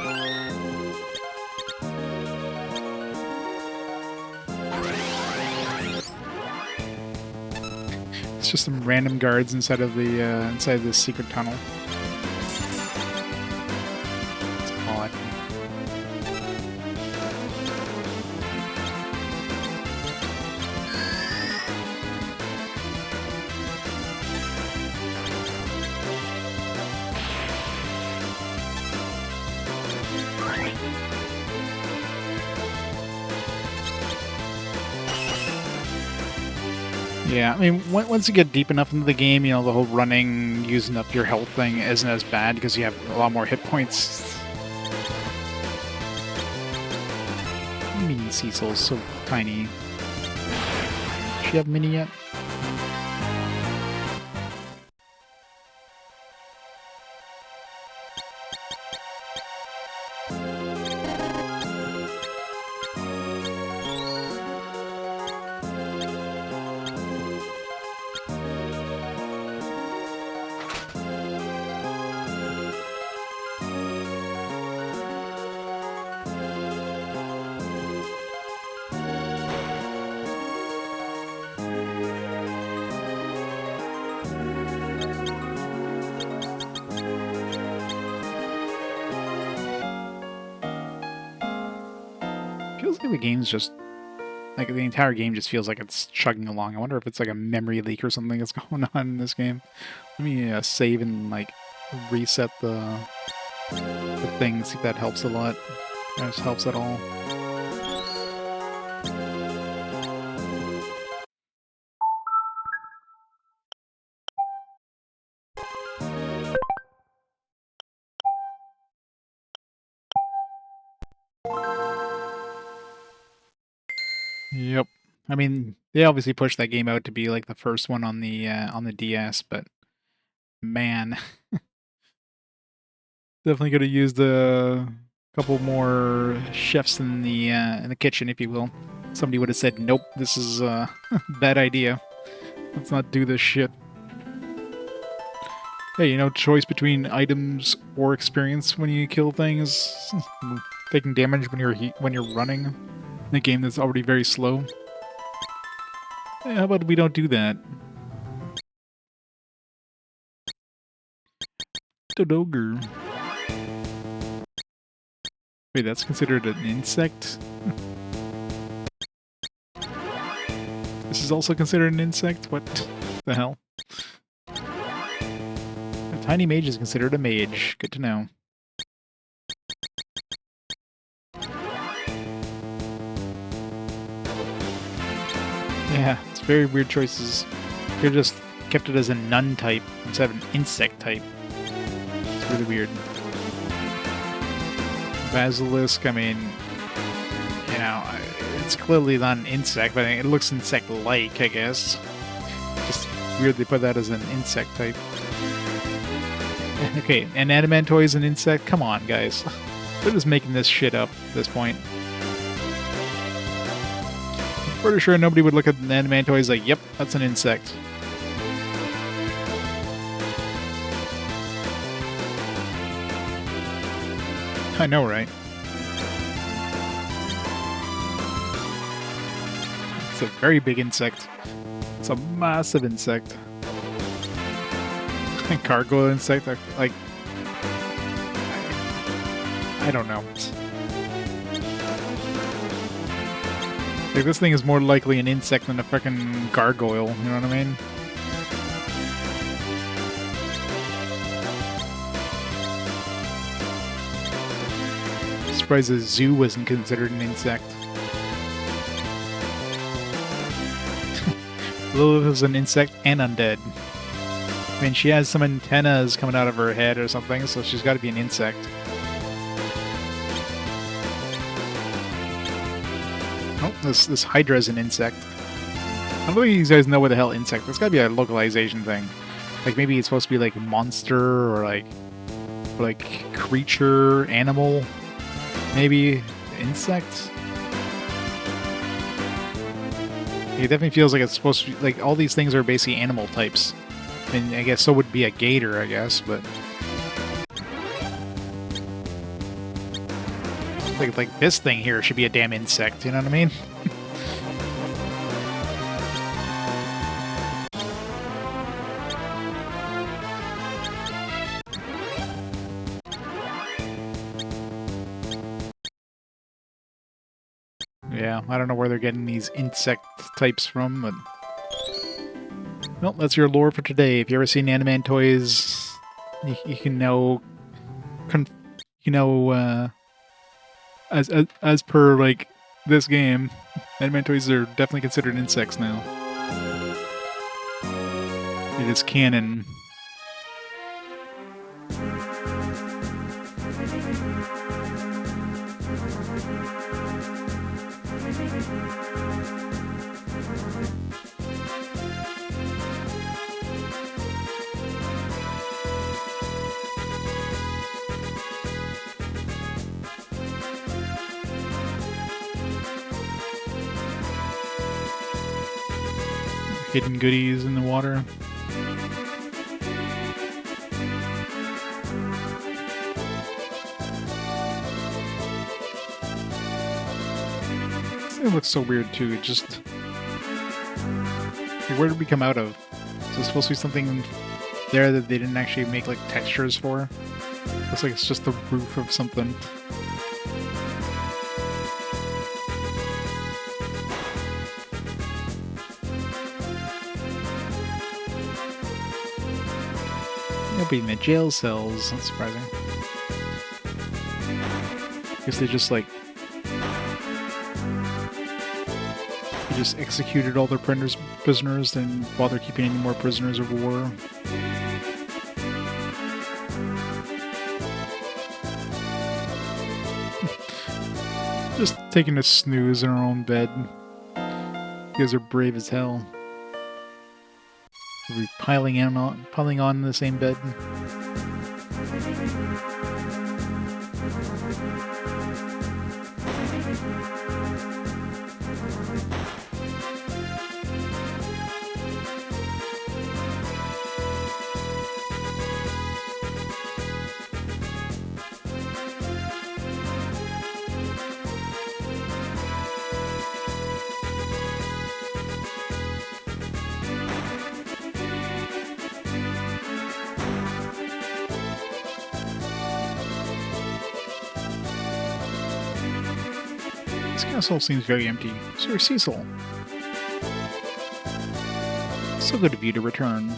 It's just some random guards inside of the secret tunnel. It's odd. Yeah, I mean, once you get deep enough into the game, you know, the whole running, using up your health thing isn't as bad because you have a lot more hit points. Mini Cecil's so tiny. Does she have mini yet? Feels like the game's just like the entire game just feels like it's chugging along. I wonder if it's like a memory leak or something that's going on in this game. Let me save and like reset the thing, see if that helps a lot. If this helps at all. Yep. I mean, they obviously pushed that game out to be like the first one on the DS, but man, definitely could have used a couple more chefs in the kitchen, if you will. Somebody would have said, "Nope, this is a bad idea. Let's not do this shit." Hey, you know, choice between items or experience when you kill things. Taking damage when you're running in a game that's already very slow. Hey, how about we don't do that? Dodoger. Wait, that's considered an insect? This is also considered an insect? What the hell? A tiny mage is considered a mage. Good to know. Yeah, it's very weird choices. Could have just kept it as a nun type instead of an insect type. It's really weird. Basilisk, I mean, you know, it's clearly not an insect, but it looks insect-like, I guess. Just weird they put that as an insect type. Okay, and Adamantoy is an insect? Come on, guys. They're just making this shit up at this point. I'm pretty sure nobody would look at an Adamantoy as like, yep, that's an insect. I know, right? It's a very big insect. It's a massive insect. Gargoyle insect, like... I don't know. Like, this thing is more likely an insect than a freaking gargoyle, you know what I mean? Surprised the zoo wasn't considered an insect. Lilith is an insect and undead. I mean, she has some antennas coming out of her head or something, so she's got to be an insect. Oh, this Hydra is an insect. I don't think you guys know what the hell insect. There's got to be a localization thing. Like maybe it's supposed to be like monster or like creature, animal. Maybe insect? It definitely feels like it's supposed to be, like, all these things are basically animal types. And I guess so would be a gator, I guess, but... Like this thing here should be a damn insect, you know what I mean? Yeah, I don't know where they're getting these insect types from, but... Well, that's your lore for today. If you ever seen Adamantoys, you can know... as per, like, this game, Adamantoys are definitely considered insects now. It is canon. Hidden goodies in the water. It looks so weird too. It just... Like, where did we come out of? Is it supposed to be something there that they didn't actually make like textures for? Looks like it's just the roof of something. Nobody in the jail cells. That's surprising. Guess they just like... They just executed all their prisoners, didn't bother keeping any more prisoners of war. Just taking a snooze in our own bed. You guys are brave as hell. We're piling on in the same bed. This castle seems very empty. Sir Cecil. So good of you to return.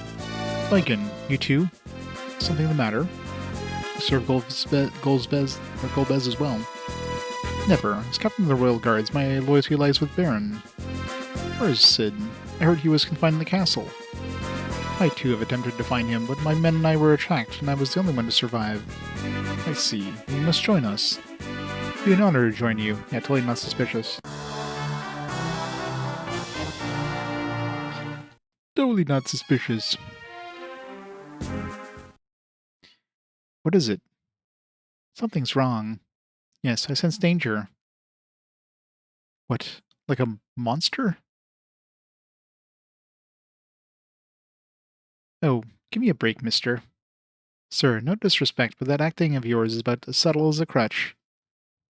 Lycan, you too? Something the matter? Sir Golbez as well. Never. As captain of the Royal Guards, my loyalty lies with Baron. Where is Sid? I heard he was confined in the castle. I too have attempted to find him, but my men and I were attacked, and I was the only one to survive. I see. You must join us. It'd be an honor to join you. Yeah, totally not suspicious. Totally not suspicious. What is it? Something's wrong. Yes, I sense danger. What? Like a monster? Oh, give me a break, mister. Sir, no disrespect, but that acting of yours is about as subtle as a crutch.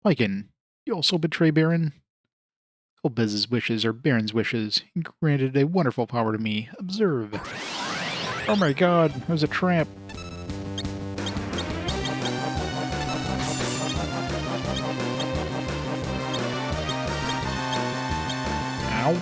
Lycan, you also betray Baron? Golbez's wishes are Baron's wishes. He granted a wonderful power to me. Observe. Oh my god, it was a trap. Ow.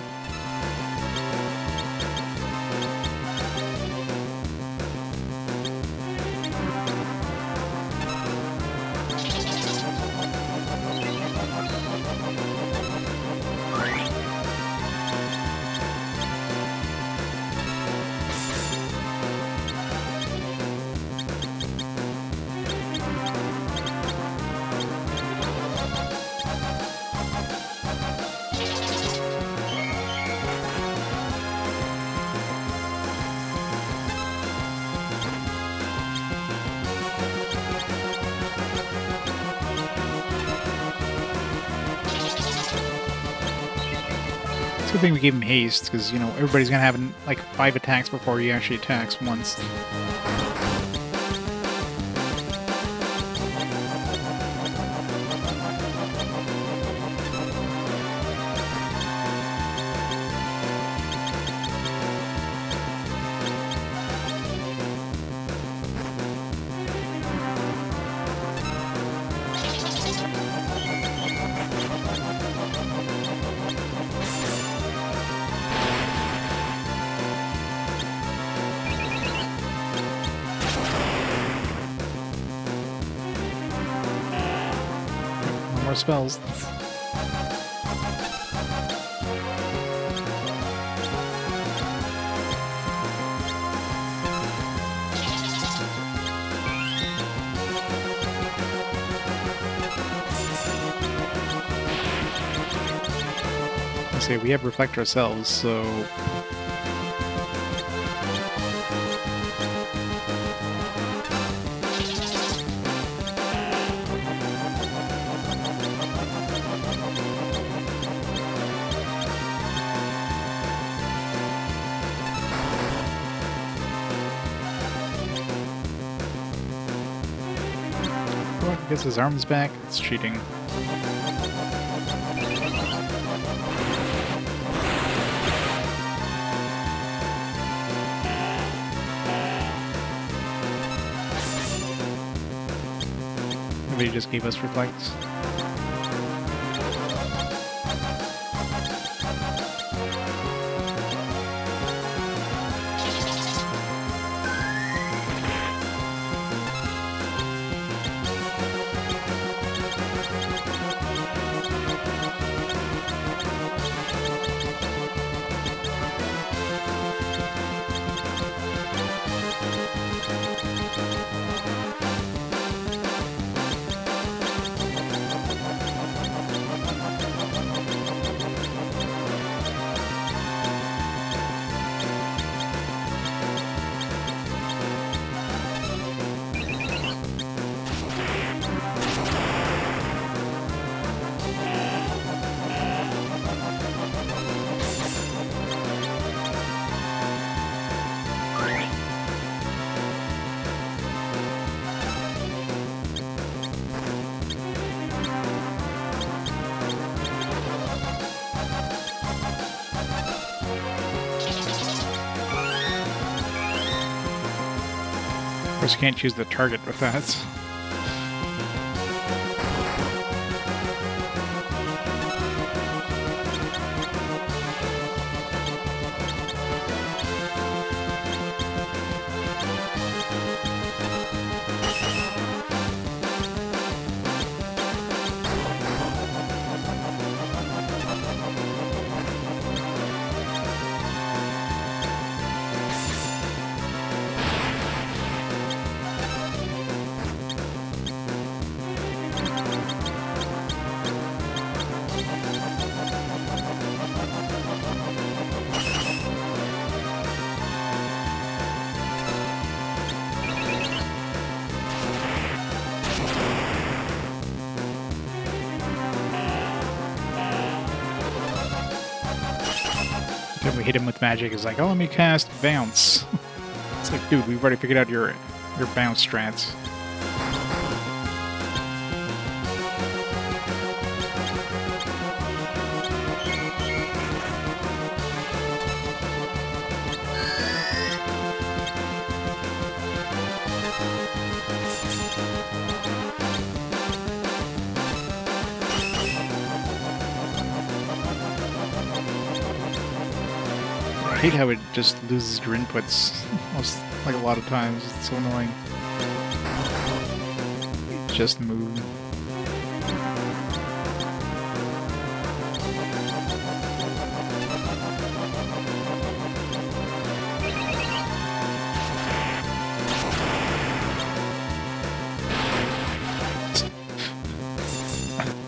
Good thing we gave him haste, because, you know, everybody's gonna have, like, 5 attacks before he actually attacks once. More spells. I say we have reflect ourselves, so gets his arms back. It's cheating. Nobody just gave us reflects. Of course, you can't choose the target with that. hit him with magic. He's like, oh, let me cast bounce. It's like, dude, we've already figured out your bounce strats. I hate how it just loses your inputs almost like a lot of times. It's so annoying. Just move.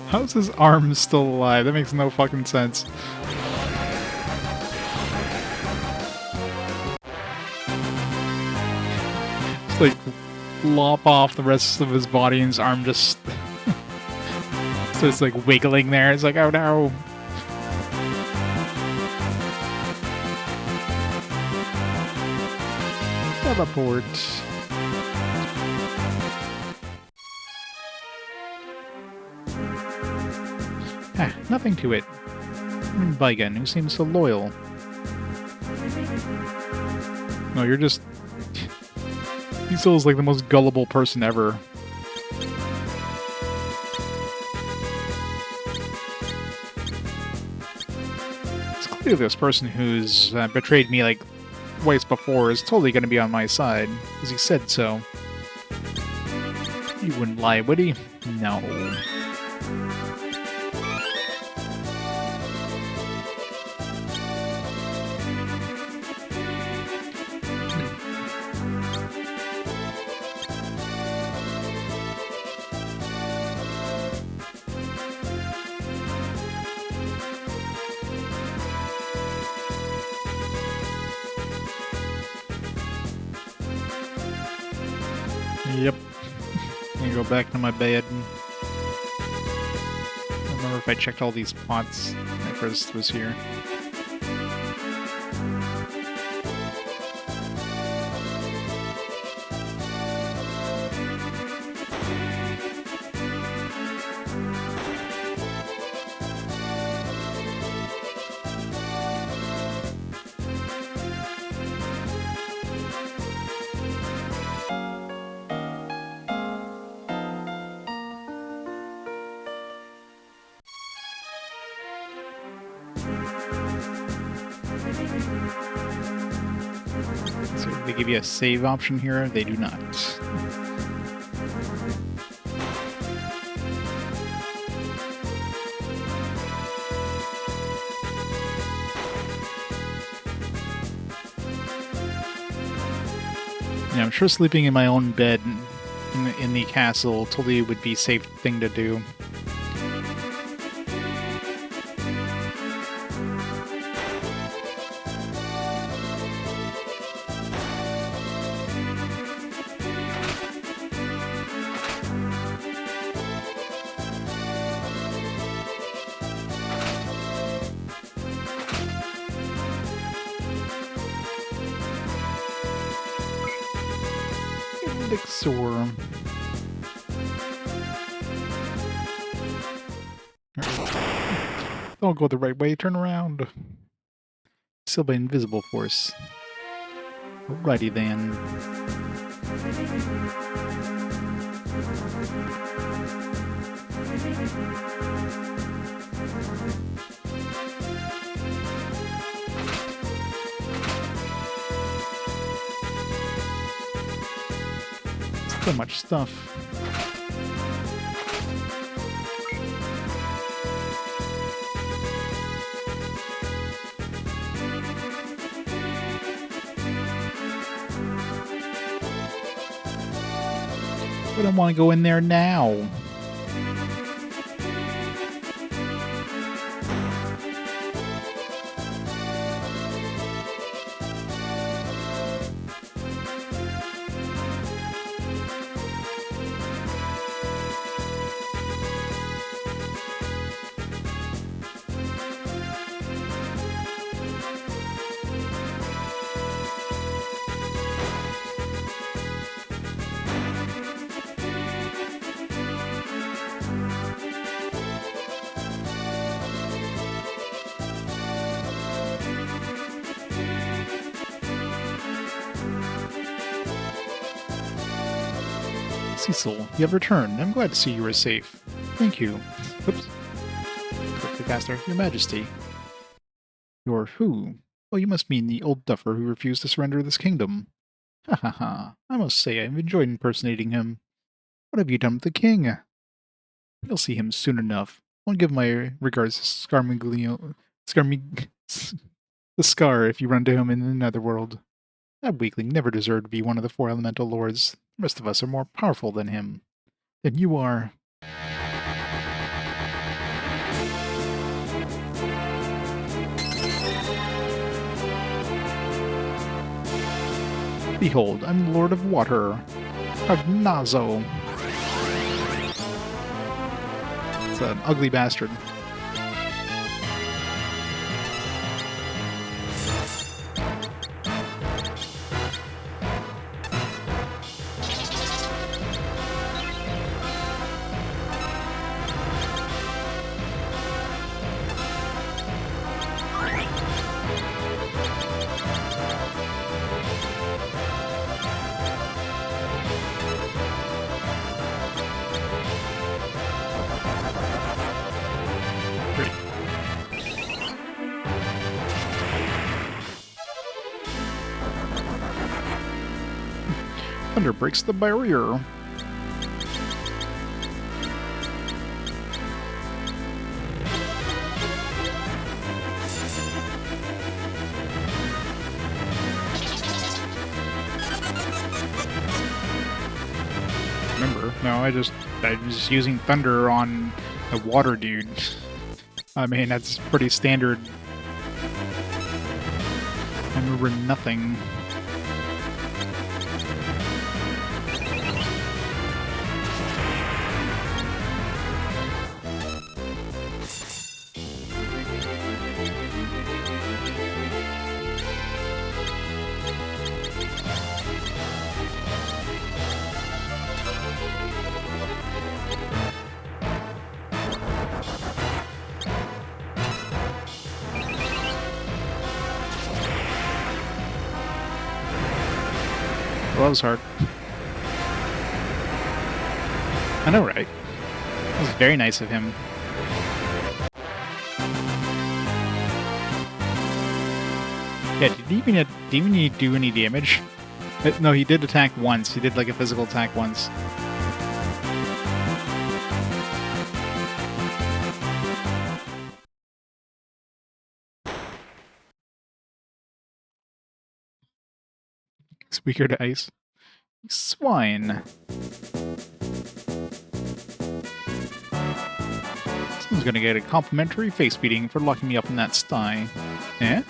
How's his arm still alive? That makes no fucking sense. Like lop off the rest of his body and his arm just so it's like wiggling there. It's like, oh no. Teleport. Ah, nothing to it. Vigan, who seems so loyal. No, you're just... Cecil is like the most gullible person ever. It's clear this person who's betrayed me like twice before is totally going to be on my side, because he said so. He wouldn't lie, would he? No. Yep. I'm gonna go back to my bed. I remember if I checked all these pots when I first was here. So they give you a save option here? They do not. Yeah, I'm sure sleeping in my own bed in the castle totally would be a safe thing to do. Elixir. Don't go the right way, turn around. Still by invisible force. Alrighty then. So much stuff. But I want to go in there now. Cecil, you have returned. I'm glad to see you are safe. Thank you. Oops. Quickly faster. Your Majesty. You're who? Oh, you must mean the old duffer who refused to surrender this kingdom. Ha ha ha. I must say I've enjoyed impersonating him. What have you done with the king? You'll see him soon enough. I'll give my regards to the Scar if you run to him in the netherworld. That weakling never deserved to be one of the 4 elemental lords. The rest of us are more powerful than him. Than you are. Behold, I'm Lord of Water. Prognazo. It's an ugly bastard. Thunder breaks the barrier. Remember, no, I was just using thunder on the water dude. I mean, that's pretty standard. I remember nothing. Well, that was hard. I know, right? That was very nice of him. Yeah, did he even do any damage? No, he did attack once. He did like a physical attack once. It's weaker to ice. Swine. Someone's gonna get a complimentary face beating for locking me up in that sty. Eh?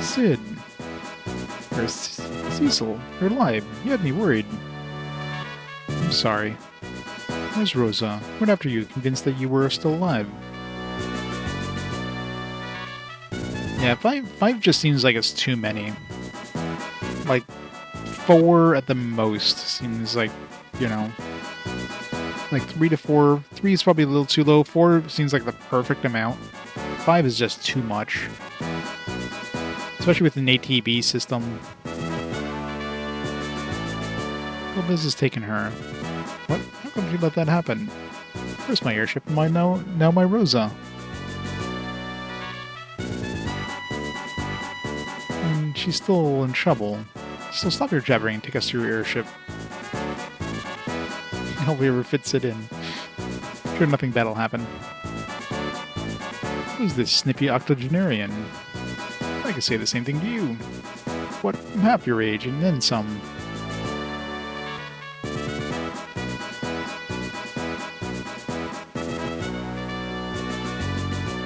Sid. Or Cecil, you're alive. You had me worried. I'm sorry. Where's Rosa? What after you, convinced that you were still alive? Yeah, five just seems like it's too many. Like, 4 at the most seems like, you know, like 3 to 4. 3 is probably a little too low. 4 seems like the perfect amount. 5 is just too much. Especially with an ATB system. Well, this has taken her. What? How come you let that happen? Where's my airship? Now my Rosa. And she's still in trouble. So stop your jabbering and take us through your airship. Hope he ever fits it in. Sure nothing bad'll happen. Who's this snippy octogenarian? I could say the same thing to you. What, I'm half your age and then some.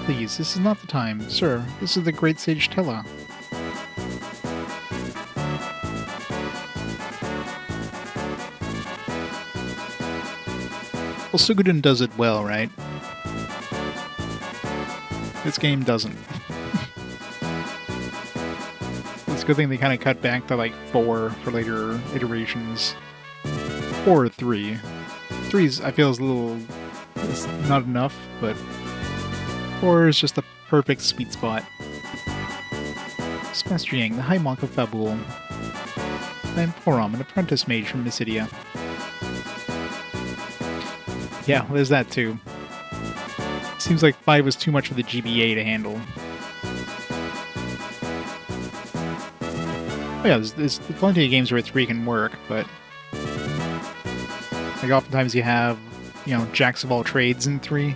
Please, this is not the time. Sir, this is the great sage Tella. Well, Suikoden does it well, right? This game doesn't. It's a good thing they kind of cut back to like 4 for later iterations. Or 3. 3's, I feel, is a little... It's not enough, but... 4 is just the perfect sweet spot. Yes, Master Yang, the High Monk of Fabul. I am Porom, an apprentice mage from Mysidia. Yeah, well, there's that too. Seems like 5 was too much for the GBA to handle. Oh yeah, there's plenty of games where 3 can work, but like oftentimes you have, you know, jacks of all trades in 3. You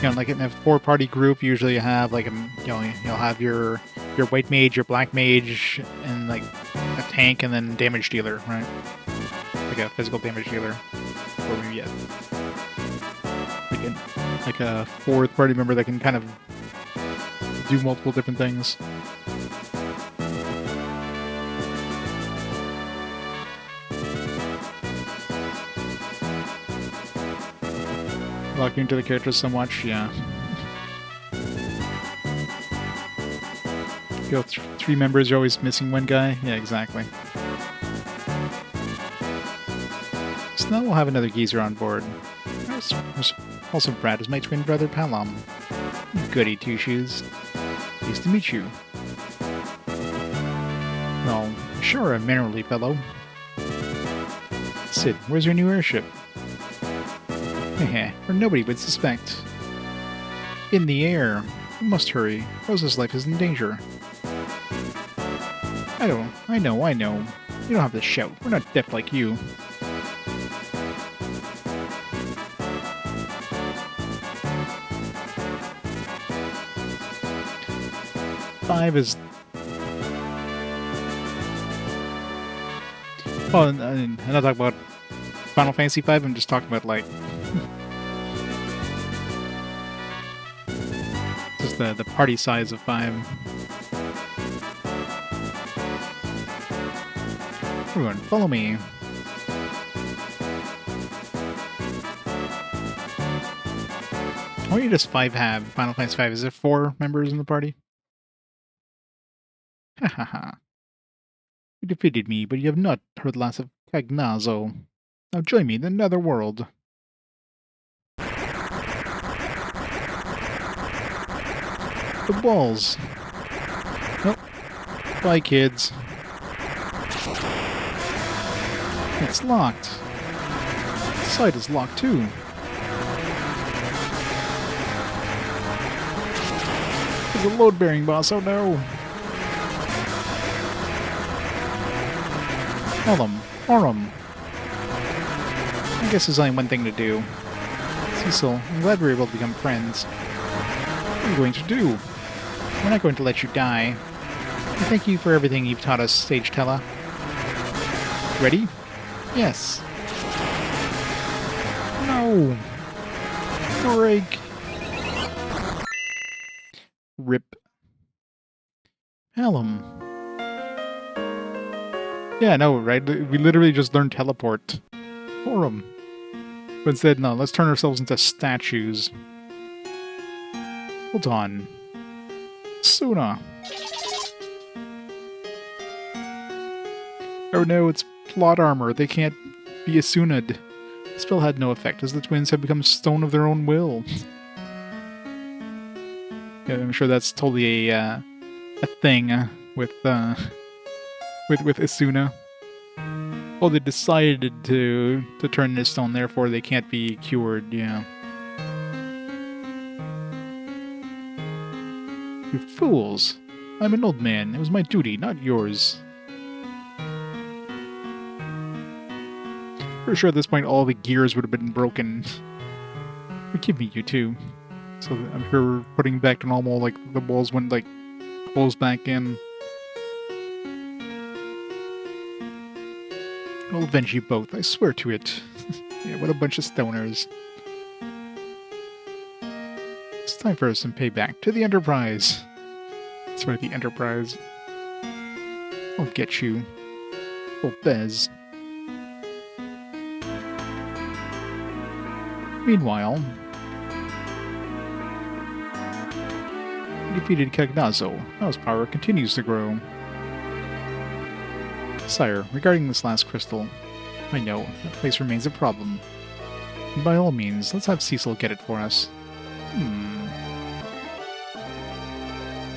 know, like in a 4-party group, usually you have like you'll have your white mage, your black mage, and like a tank, and then damage dealer, right? Like a physical damage dealer, or maybe like a 4th party member that can kind of do multiple different things. Locking into the characters so much, yeah. You go 3 members, you're always missing 1 guy. Yeah, exactly. So now we'll have another geezer on board. There's also Brad is my twin brother Palam. Goody two-shoes. Nice to meet you. Well, sure, a minerally fellow. Sid, where's your new airship? Heh, where nobody would suspect. In the air. We must hurry. Rosa's life is in danger. I know. You don't have to shout. We're not deaf like you. Five is... Oh, and I'm not talking about Final Fantasy V, I'm just talking about, like... just the party size of 5. Everyone, follow me. Why don't you just 5 have Final Fantasy V? Is there 4 members in the party? Ha ha ha. You defeated me, but you have not heard the last of Cagnazo. Now join me in the Netherworld. The walls. Nope. Bye, kids. It's locked. The site is locked, too. There's a load-bearing boss, oh no! Aurum. I guess there's only one thing to do. Cecil, I'm glad we were able to become friends. What are you going to do? We're not going to let you die. And thank you for everything you've taught us, Sage Tella. Ready? Yes. No. Break. Rip. Hallam. Yeah, no, right? We literally just learned teleport. Forum. But instead, no, let's turn ourselves into statues. Hold on. Suna. Oh no, it's plot armor. They can't be Asuna'd. The spell had no effect, as the twins have become stone of their own will. Yeah, I'm sure that's totally a thing with Asuna. Well, they decided to turn into stone, therefore they can't be cured, yeah. You fools! I'm an old man. It was my duty, not yours. For sure at this point all the gears would have been broken. Forgive me, you two. So I'm sure we're putting back to normal, like the walls went like closed back in. I'll avenge you both, I swear to it. Yeah, what a bunch of stoners. It's time for some payback. To the Enterprise! That's right, the Enterprise. I'll get you. Oh, Bez. Meanwhile... defeated Cagnazo. Now his power continues to grow. Sire, regarding this last crystal, I know, that place remains a problem. And by all means, let's have Cecil get it for us.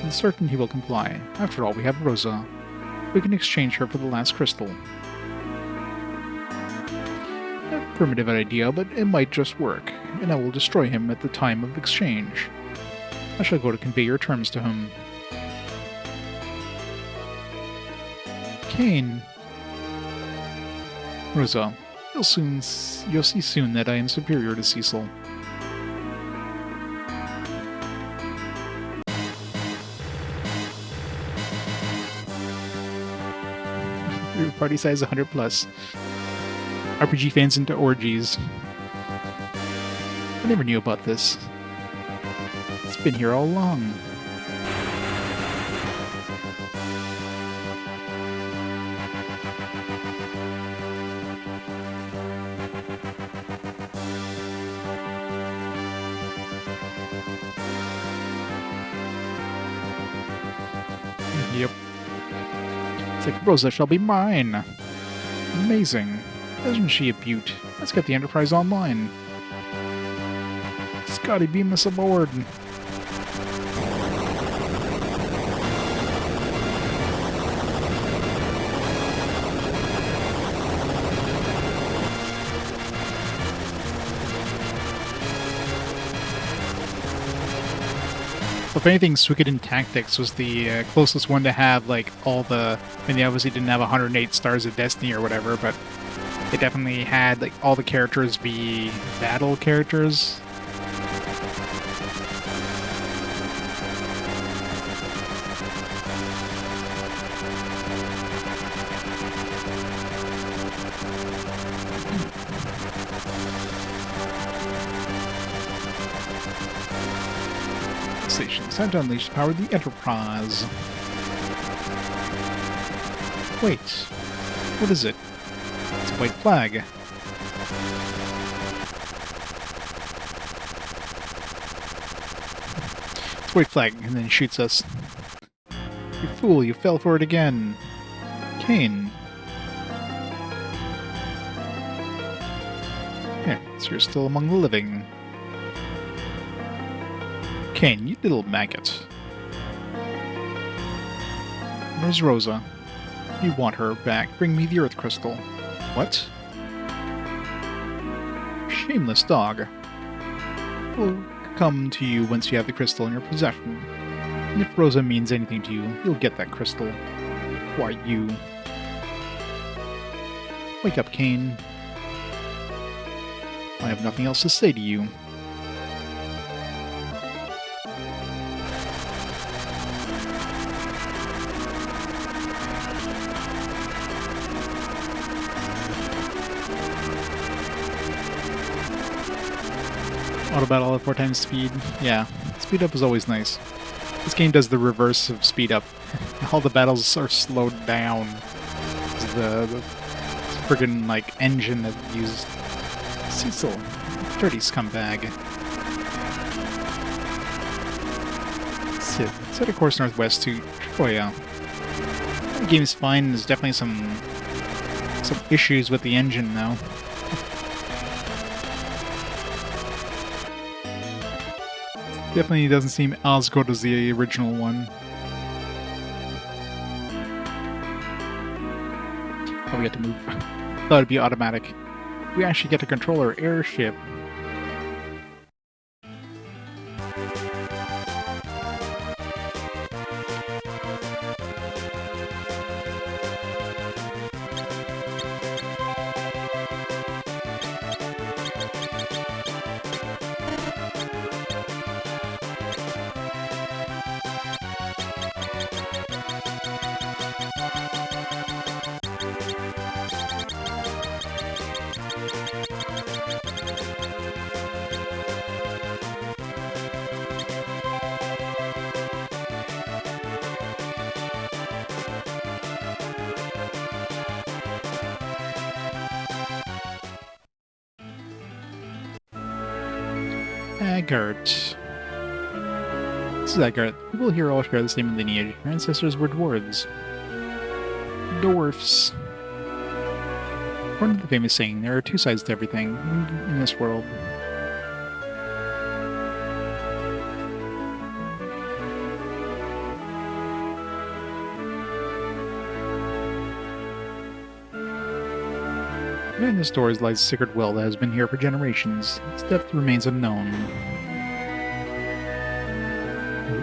and certain he will comply. After all, we have Rosa. We can exchange her for the last crystal. A primitive idea, but it might just work, and I will destroy him at the time of exchange. I shall go to convey your terms to him. Cain. Rosa, you'll see soon that I am superior to Cecil. Your party size 100 plus. RPG fans into orgies. I never knew about this. It's been here all along. Yep. It's like, Rosa shall be mine. Amazing. Isn't she a beaut? Let's get the Enterprise online. Scotty, beam us aboard. If anything, Suikoden Tactics was the closest one to have, like, all the... I mean, they obviously didn't have 108 Stars of Destiny or whatever, but they definitely had, like, all the characters be battle characters. It's time to unleash the power of the Enterprise. Wait, what is it? It's a white flag. It's a white flag, and then shoots us. You fool, you fell for it again. Cain. Yeah, so you're still among the living. Cain, you little maggot. Where's Rosa? You want her back. Bring me the Earth Crystal. What? Shameless dog. We'll come to you once you have the crystal in your possession. And if Rosa means anything to you, you'll get that crystal. Why, you... Wake up, Cain. I have nothing else to say to you. Auto battle at 4 times speed. Yeah, speed up is always nice. This game does the reverse of speed up. All the battles are slowed down. The friggin' like engine that used Cecil. Dirty scumbag. Set a course northwest to Troya. The game is fine. There's definitely some issues with the engine though. Definitely doesn't seem as good as the original one. Oh, we have to move. Thought it'd be automatic. We actually get to control our airship. Agart. This is Agart. People here all share the same lineage. Our ancestors were dwarves. Dwarfs. According to the famous saying, there are two sides to everything in this world. Behind this doors lies a secret well that has been here for generations. Its depth remains unknown.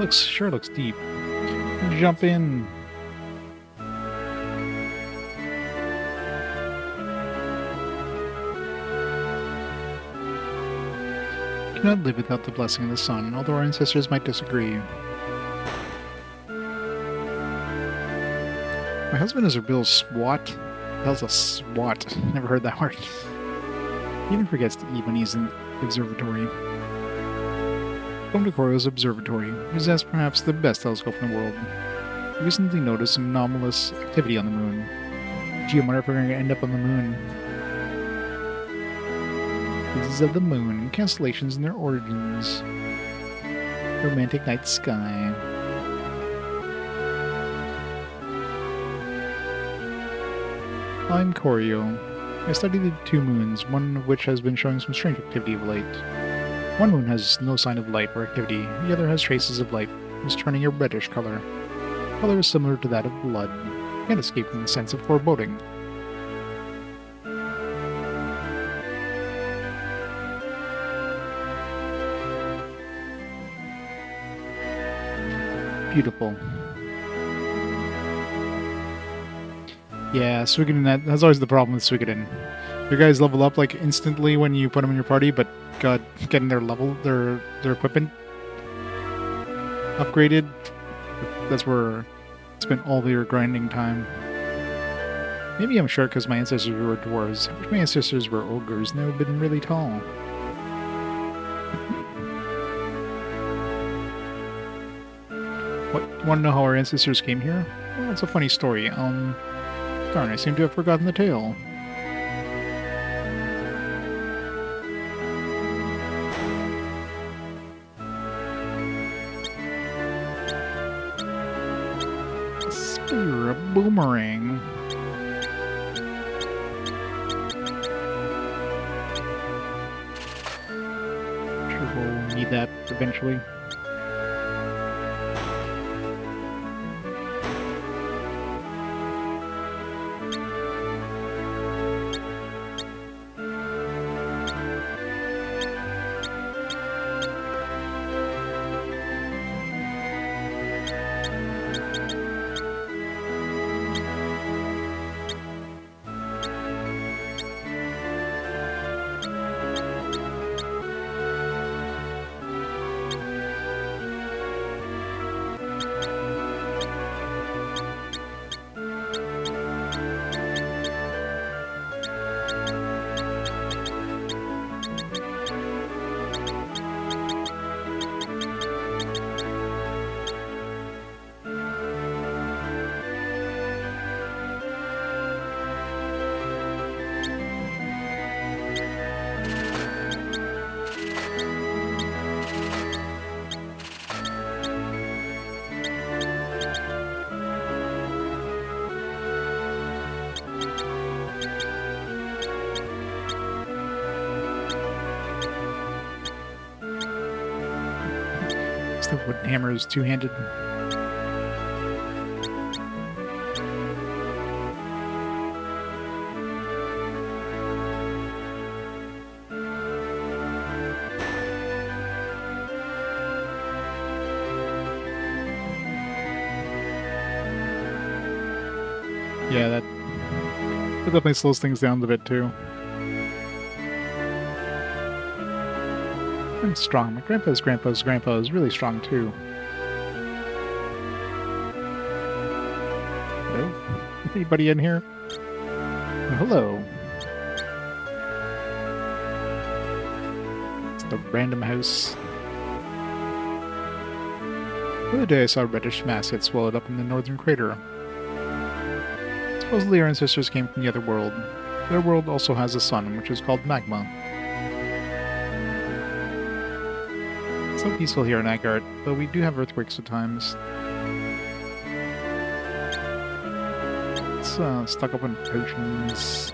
It sure looks deep. Jump in. Cannot live without the blessing of the sun, although our ancestors might disagree. My husband is a real swat. The hell's a swat? Never heard that word. He even forgets to eat when he's in the observatory. Come to Coro's observatory. It is as perhaps the best telescope in the world. We recently noticed some anomalous activity on the moon. Gee, I wonder if we're going to end up on the moon. Phases of the moon, constellations and their origins. Romantic night sky. I'm Corio. I study the two moons, one of which has been showing some strange activity of late. One moon has no sign of light or activity, the other has traces of light, and is turning a reddish color. The color is similar to that of blood. Can't escape from the sense of foreboding. Beautiful. Yeah, Suikoden, that's always the problem with Suikoden. Your guys level up like instantly when you put them in your party, but God, getting their equipment upgraded, that's where I spent all your grinding time. Maybe I'm short because my ancestors were dwarves. I wish my ancestors were ogres and they would have been really tall. What? You want to know how our ancestors came here? Well, it's a funny story. Darn, I seem to have forgotten the tale. Spear, a boomerang. Sure we'll need that eventually. The wooden hammer is two-handed. Yeah, that definitely slows things down a bit too. I'm strong. My grandpa's grandpa is really strong too. Hello? Anybody in here? Oh, hello. It's the random house. The other day I saw a reddish mass get swallowed up in the northern crater. Supposedly our ancestors came from the other world. Their world also has a sun, which is called magma. It's so peaceful here in Agard, though we do have earthquakes at times. It's stuck up in potions.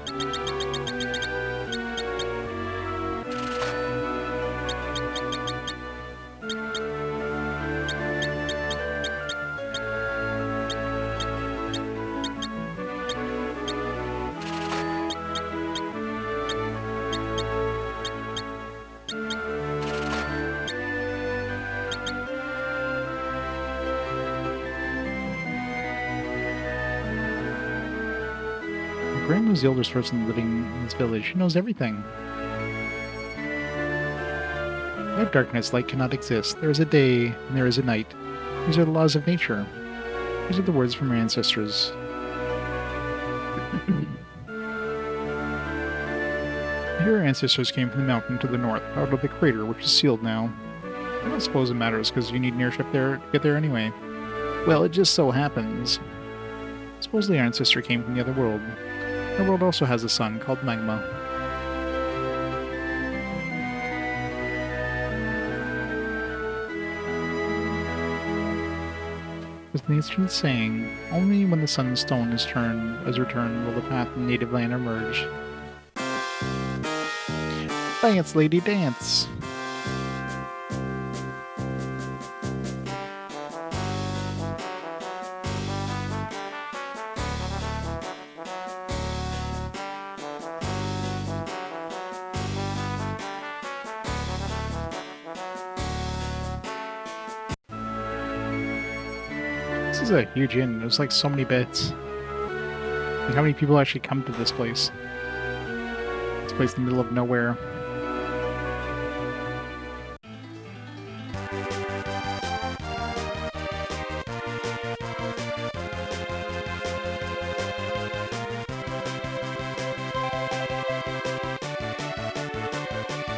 Graham was the oldest person living in this village. She knows everything. Without darkness, light cannot exist. There is a day, and there is a night. These are the laws of nature. These are the words from our ancestors. Here, our ancestors came from the mountain to the north, out of the crater, which is sealed now. I don't suppose it matters, because you need an airship there to get there anyway. Well, it just so happens. Supposedly our ancestor came from the other world. Our world also has a sun called Magma. With the ancient saying, only when the sun's stone is returned will the path in native land emerge. Dance, lady, dance! This is a huge inn. There's like so many beds. Like how many people actually come to this place? This place in the middle of nowhere.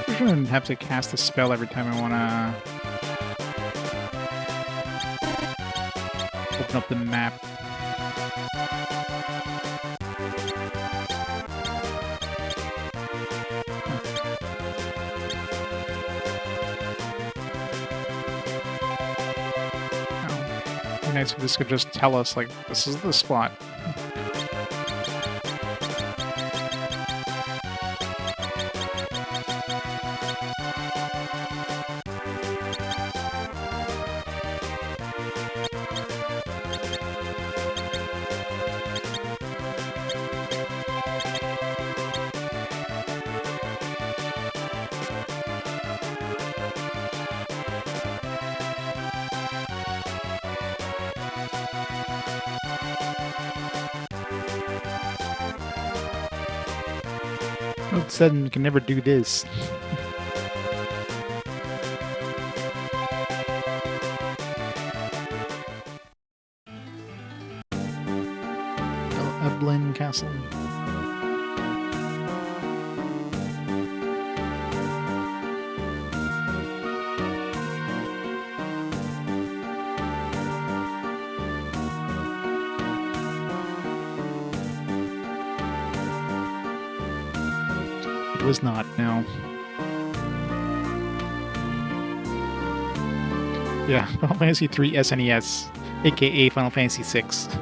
I shouldn't have to cast a spell every time I wanna open up the map. Oh. It'd be nice if this could just tell us, like, this is the spot. All of a sudden, you can never do this. Eblin Castle. It was not, no. Yeah, Final Fantasy 3 SNES, aka Final Fantasy 6. Of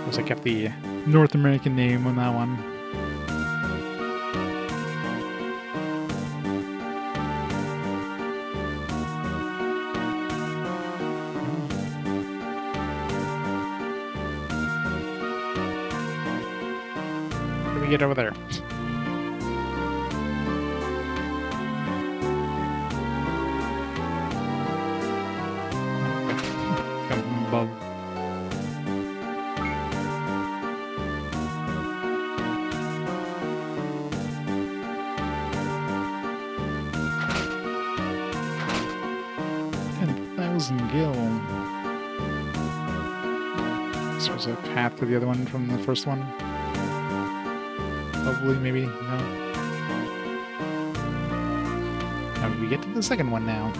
course, I kept the North American name on that one. Get over there. Come from above. Gil. This was a path to the other one from the first one. Probably, maybe, no. How did we get to the second one now?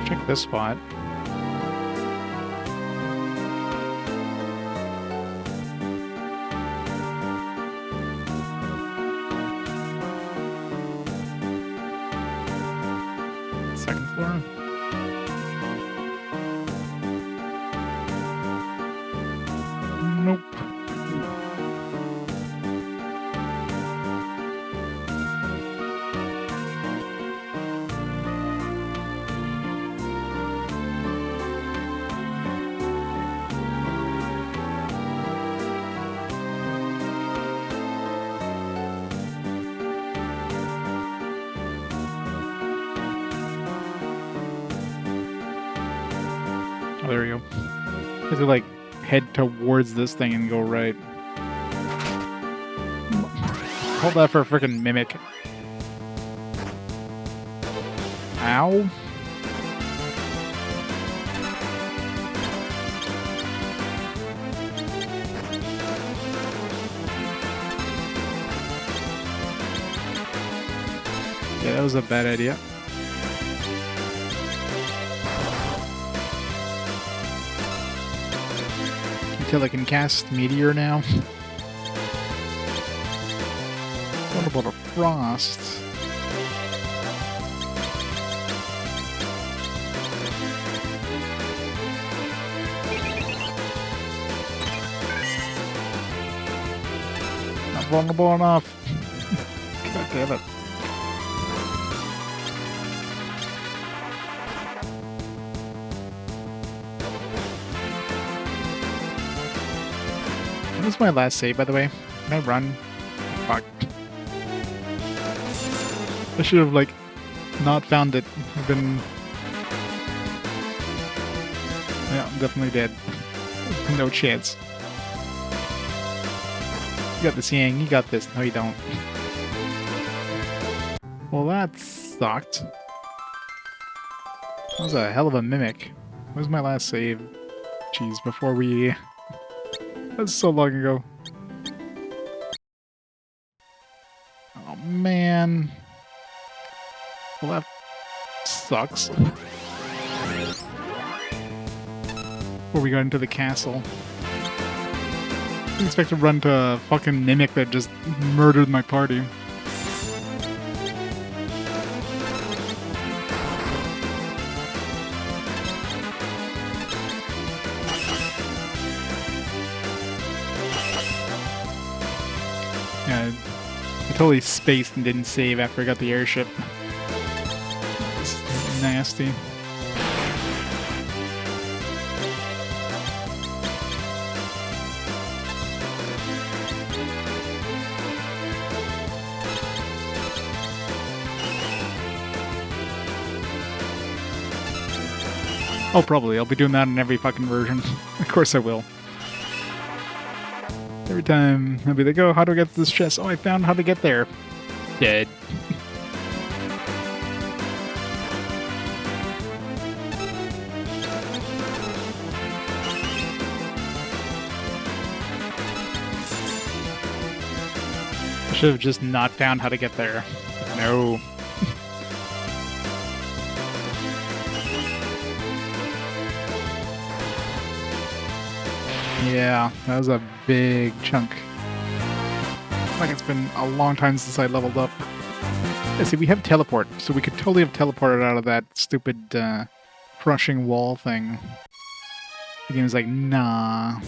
Check this spot. Second floor. Nope. Oh, there we go. I have to like head towards this thing and go right. Hold that for a freaking mimic. Ow. Yeah, that was a bad idea. Until I can cast Meteor now. What about a Frost? Not vulnerable enough. God damn it. What was my last save, by the way? Can I run? Fuck. I should have, like, not found it. I've been... Yeah, I'm definitely dead. No chance. You got this, Yang. You got this. No, you don't. Well, that sucked. That was a hell of a mimic. What was my last save? Jeez, before we... That was so long ago. Oh, man. Well, that sucks. Before we got into the castle. I didn't expect to run to a fucking mimic that just murdered my party. Yeah, I totally spaced and didn't save after I got the airship. It's nasty. Oh, probably. I'll be doing that in every fucking version. Of course I will. Every time I'll be like, oh, how do I get to this chest? Oh, I found how to get there. Dead. I should have just not found how to get there. No. Yeah, that was a big chunk. Like it's been a long time since I leveled up. Yeah, see, we have teleport, so we could totally have teleported out of that stupid crushing wall thing. The game's like, nah.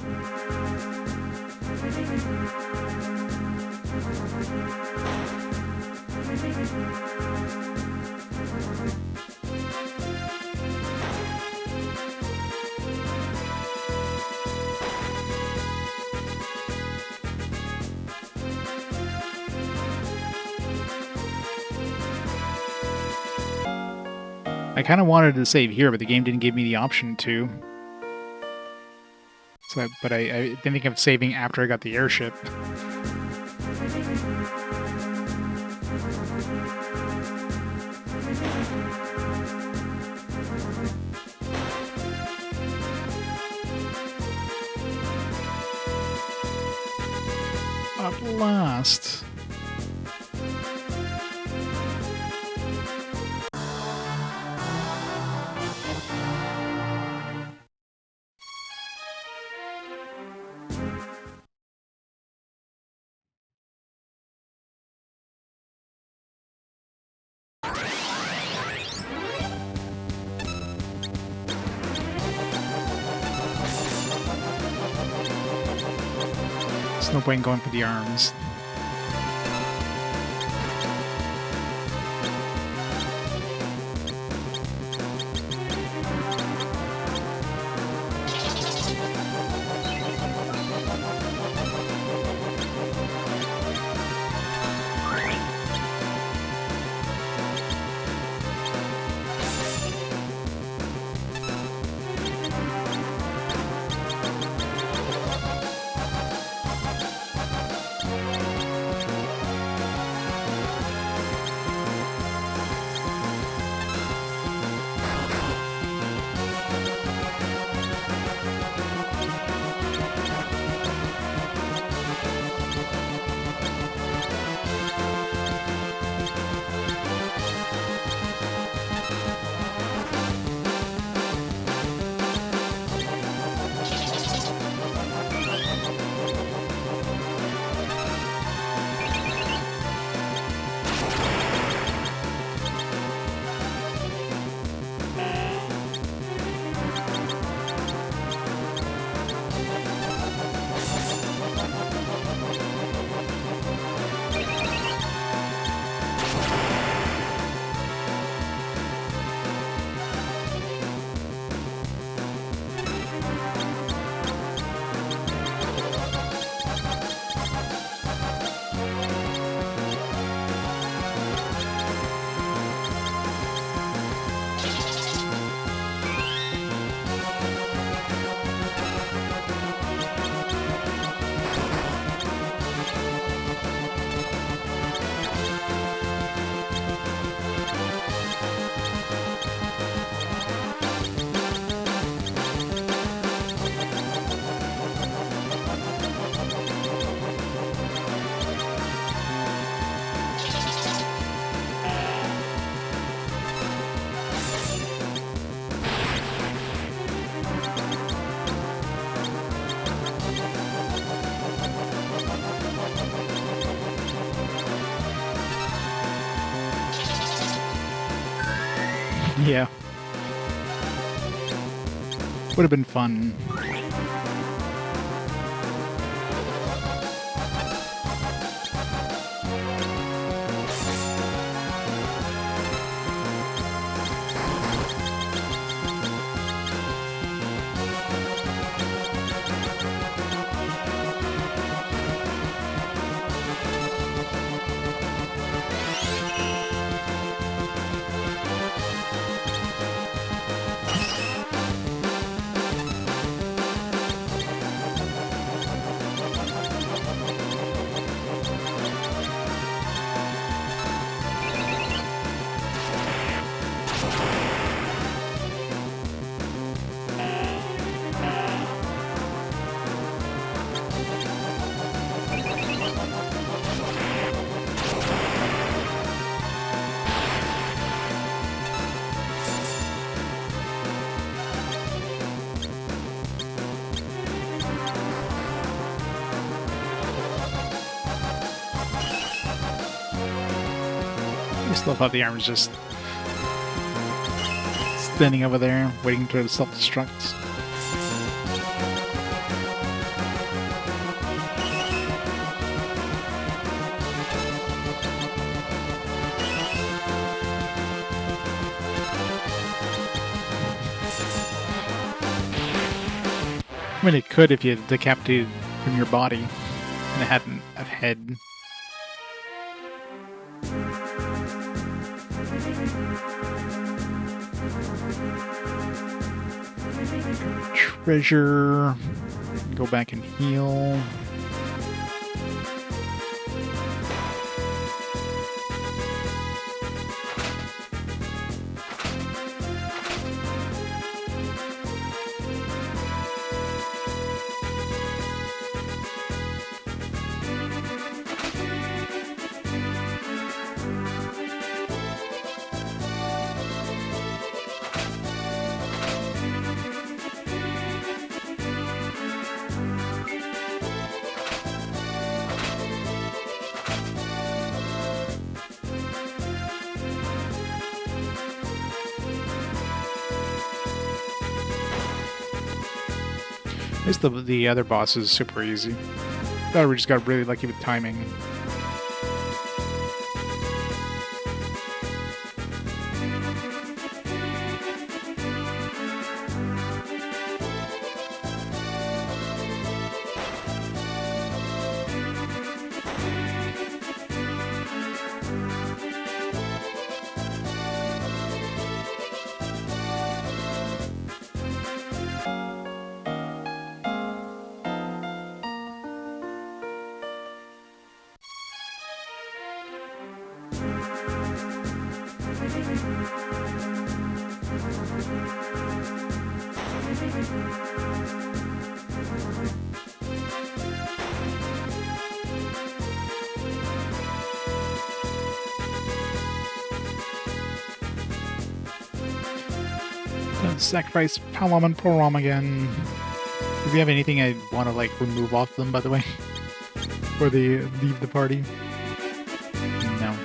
I kind of wanted to save here, but the game didn't give me the option to. So, but I didn't think of saving after I got the airship. At last. No point in going for the arms. Yeah. Would have been fun. I just love how the arm's just standing over there, waiting to self-destruct. I mean, it could if you decapitated from your body and it hadn't a head. Treasure. Go back and heal. At least the other boss is super easy. thought we just got really lucky with timing. Sacrifice Palom and Porom again. Do we have anything I want to like remove off them, by the way? Before they leave the party? No.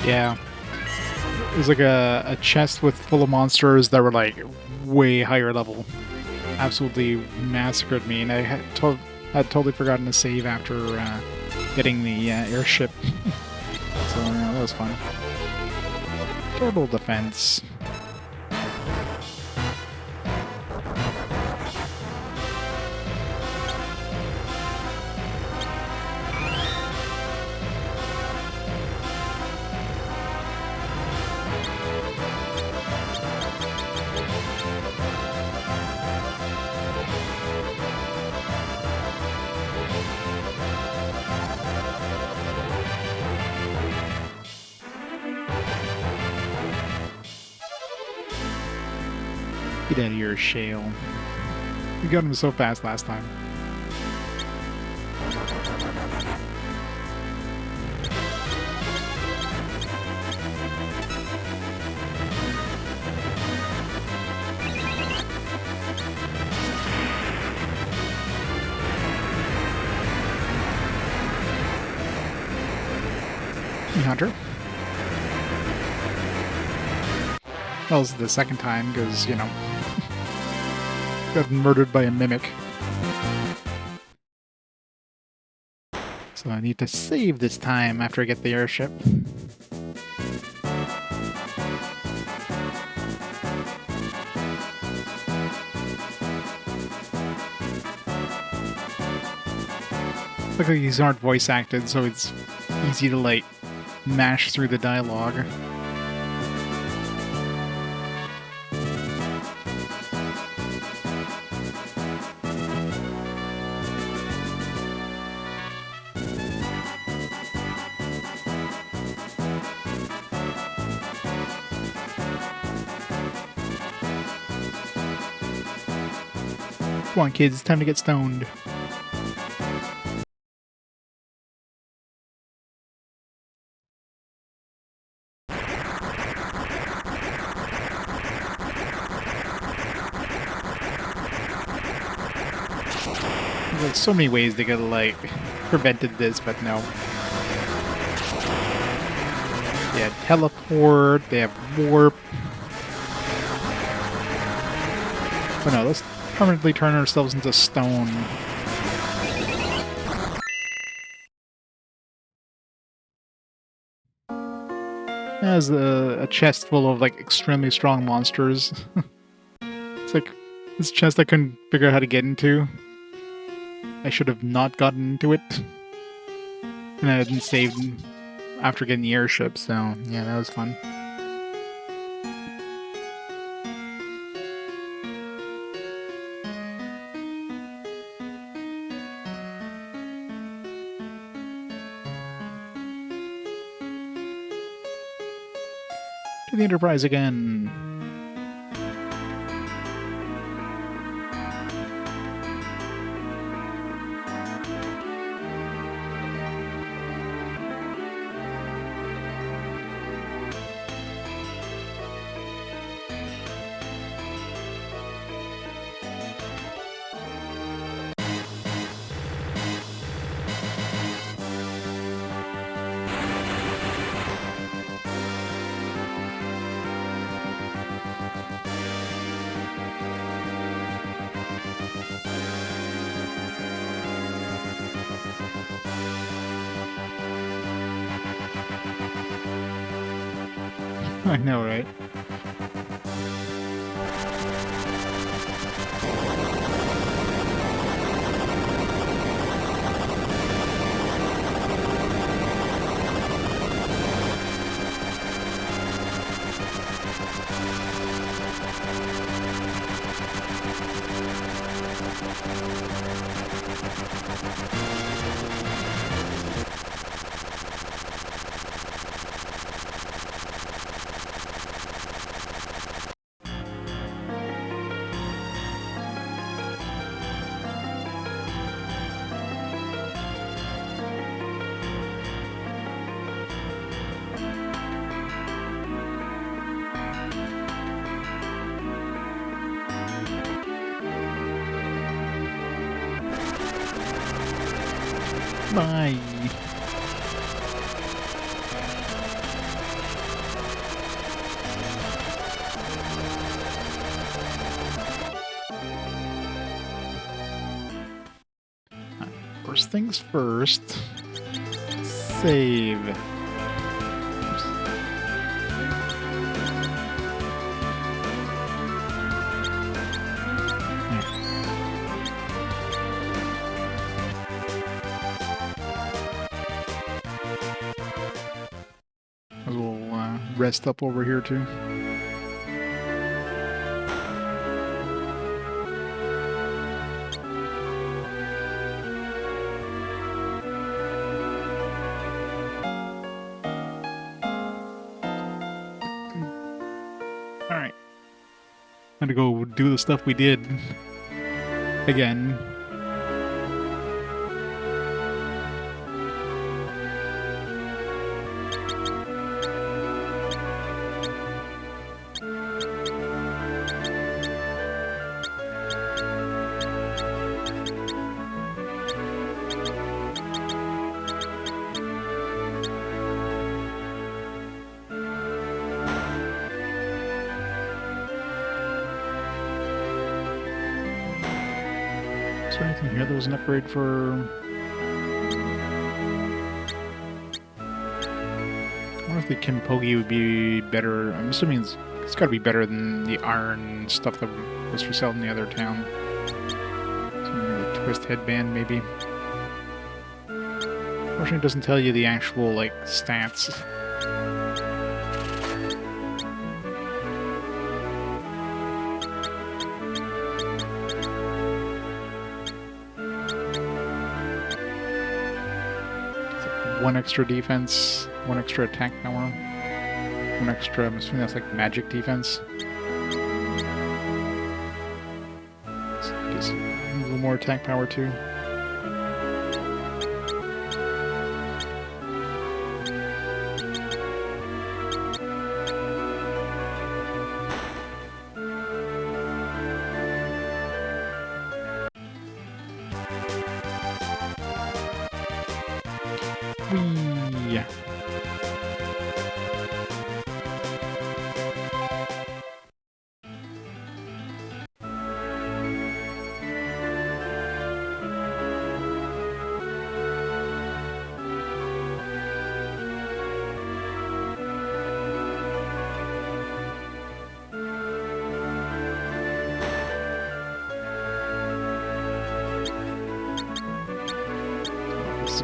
Yeah. It was like a chest with full of monsters that were like way higher level. Absolutely massacred me, and I had totally forgotten to save after getting the airship. So yeah, that was fun. Total defense. Get out of here, Shale. We got him so fast last time. Hunter. That was the second time, because, you know, got murdered by a mimic. So I need to save this time after I get the airship. Luckily these aren't voice acted, so it's easy to, like, mash through the dialogue. Come on, kids, it's time to get stoned. Like, so many ways they could have, like, prevented this, but no. They had teleport, they have warp. But no, let's permanently turn ourselves into stone. It has a chest full of, like, extremely strong monsters. It's like, this chest I couldn't figure out how to get into. I should have not gotten into it. And I didn't save after getting the airship, so yeah, that was fun. To the Enterprise again. I know, right? Bye. First things first. Save. Oops. Might as well rest up over here too. Alright. Time to go do the stuff we did. Again. Is there anything here that was an upgrade for... I wonder if the Kimpogi would be better. I'm assuming it's got to be better than the iron stuff that was for sale in the other town. Something like a twist headband, maybe. Unfortunately, it doesn't tell you the actual, like, stats. One extra defense, one extra attack power, one extra, I'm assuming that's like magic defense. So I guess a little more attack power too.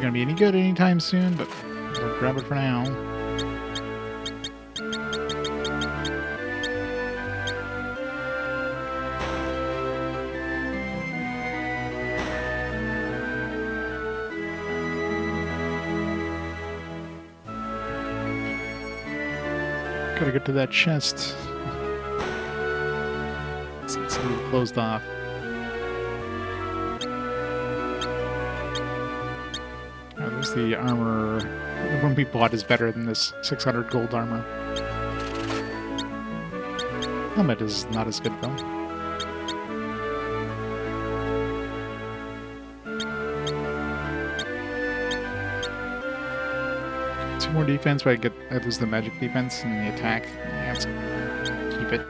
isn't going to be any good anytime soon, but we'll grab it for now. Gotta get to that chest. It's a little closed off. Oh, there's the armor. The one we bought is better than this 600 gold armor. Helmet is not as good though. More defense, but I lose the magic defense and the attack. Yeah, let's keep it.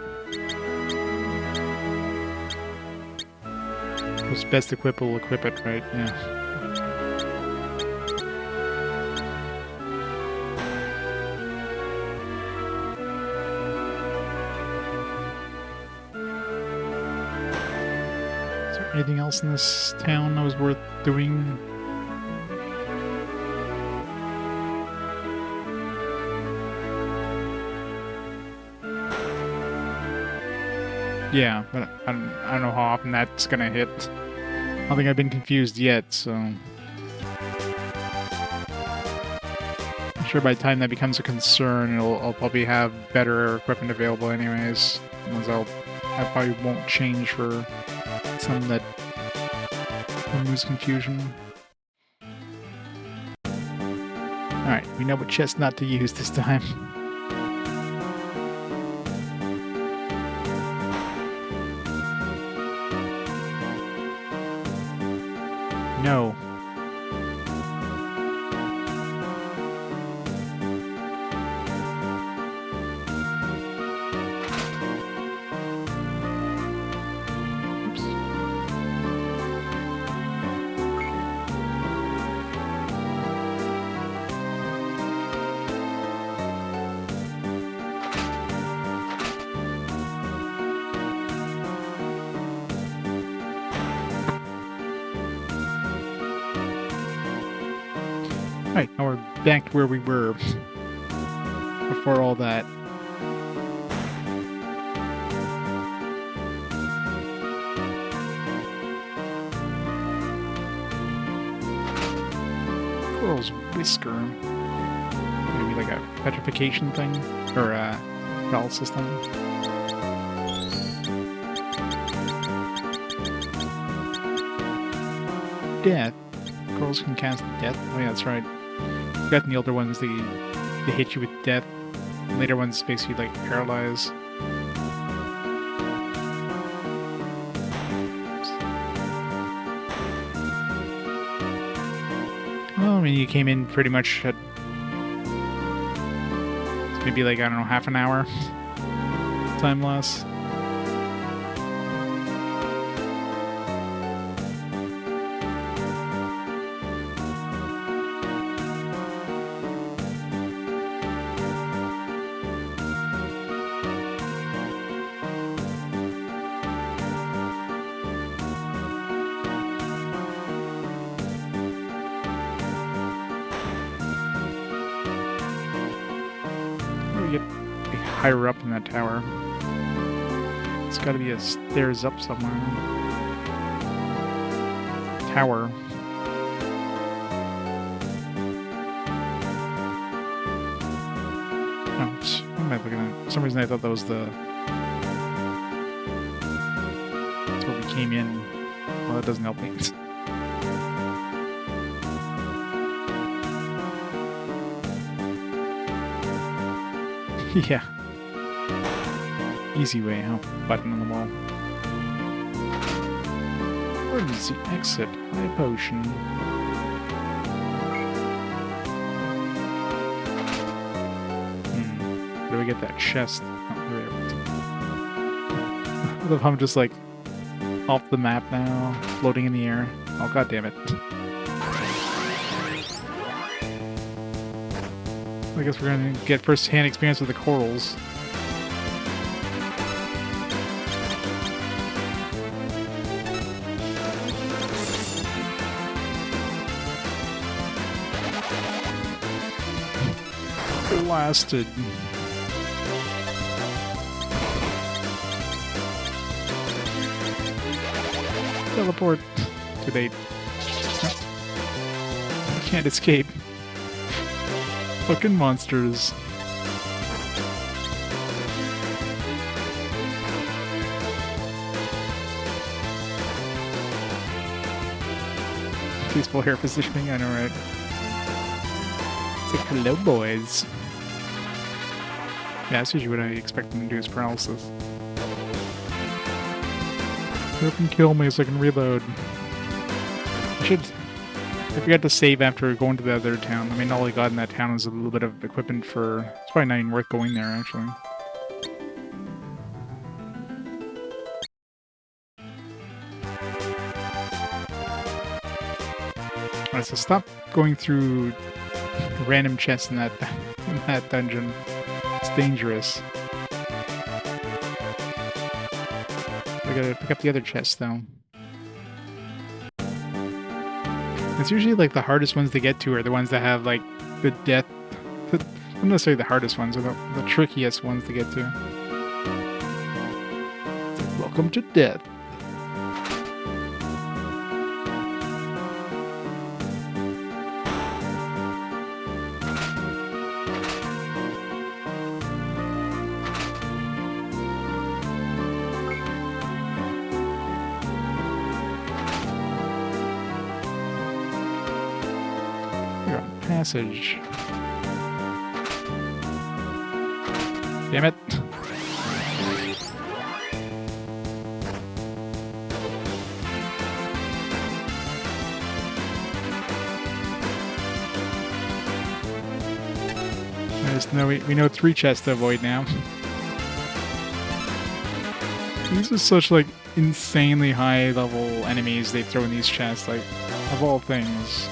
What's best equipped will equip it, right? Yeah. Is there anything else in this town that was worth doing? Yeah, but I don't know how often that's gonna hit. I don't think I've been confused yet, so... I'm sure by the time that becomes a concern, I'll probably have better equipment available anyways. Ones I probably won't change for some that removes confusion. Alright, we know what chest not to use this time. No. Oops. Right, now we're back to where we were before all that. Coral's whisker. Maybe like a petrification thing? Or a paralysis thing? Death. Corals can cast death. Oh yeah, that's right. Got in the older ones, they hit you with death. Later ones basically like paralyze. Well, I mean, you came in pretty much at maybe like, I don't know, half an hour time loss. Higher up in that tower. It's got to be a stairs up somewhere. Tower. Oh, what am I looking at? For some reason I thought that was the... That's where we came in. Well, that doesn't help me. Yeah. Easy way, huh? Button on the wall. Where is the exit? High potion. Where do we get that chest? Oh, there we go. I love how I'm just like off the map now, floating in the air. Oh, god damn it. I guess we're gonna get first-hand experience with the corals. blasted. Teleport. Too late. Can't escape. Fucking monsters. Peaceful hair positioning, I know, right? It's like, hello, boys. Yeah, that's usually what I expect them to do is paralysis. Hope and kill me so I can reload. I forgot to save after going to the other town. I mean, all I got in that town was a little bit of equipment for... It's probably not even worth going there, actually. Alright, so stop going through random chests in that dungeon. It's dangerous. I gotta pick up the other chest, though. It's usually like the hardest ones to get to are the ones that have like the death. Not necessarily the hardest ones, or the trickiest ones to get to. Welcome to death. Passage. Damn it. We know 3 chests to avoid now. These are such like insanely high level enemies they throw in these chests, like of all things.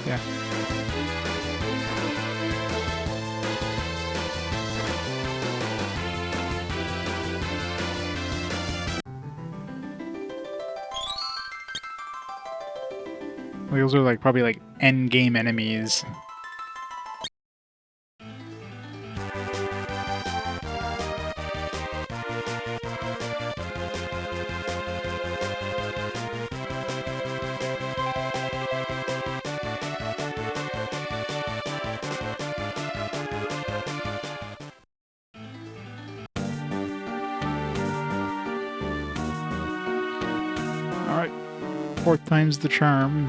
Yeah. Those are like probably like end game enemies. Alright. 4th time's the charm.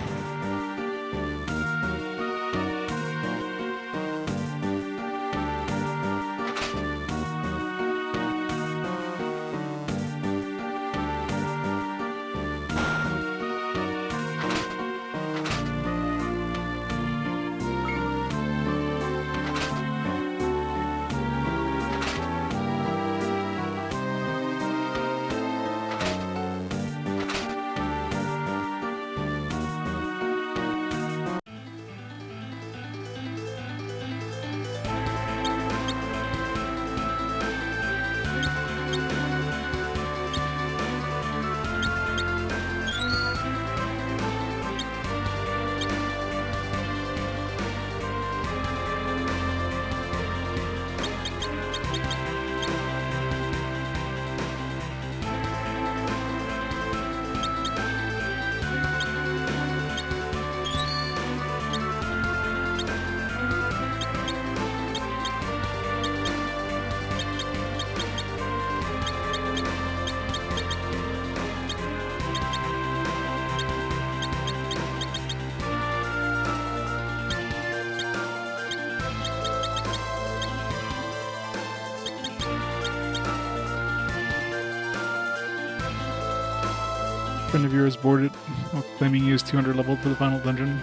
Friend of yours boarded while claiming he was 200 leveled for the final dungeon.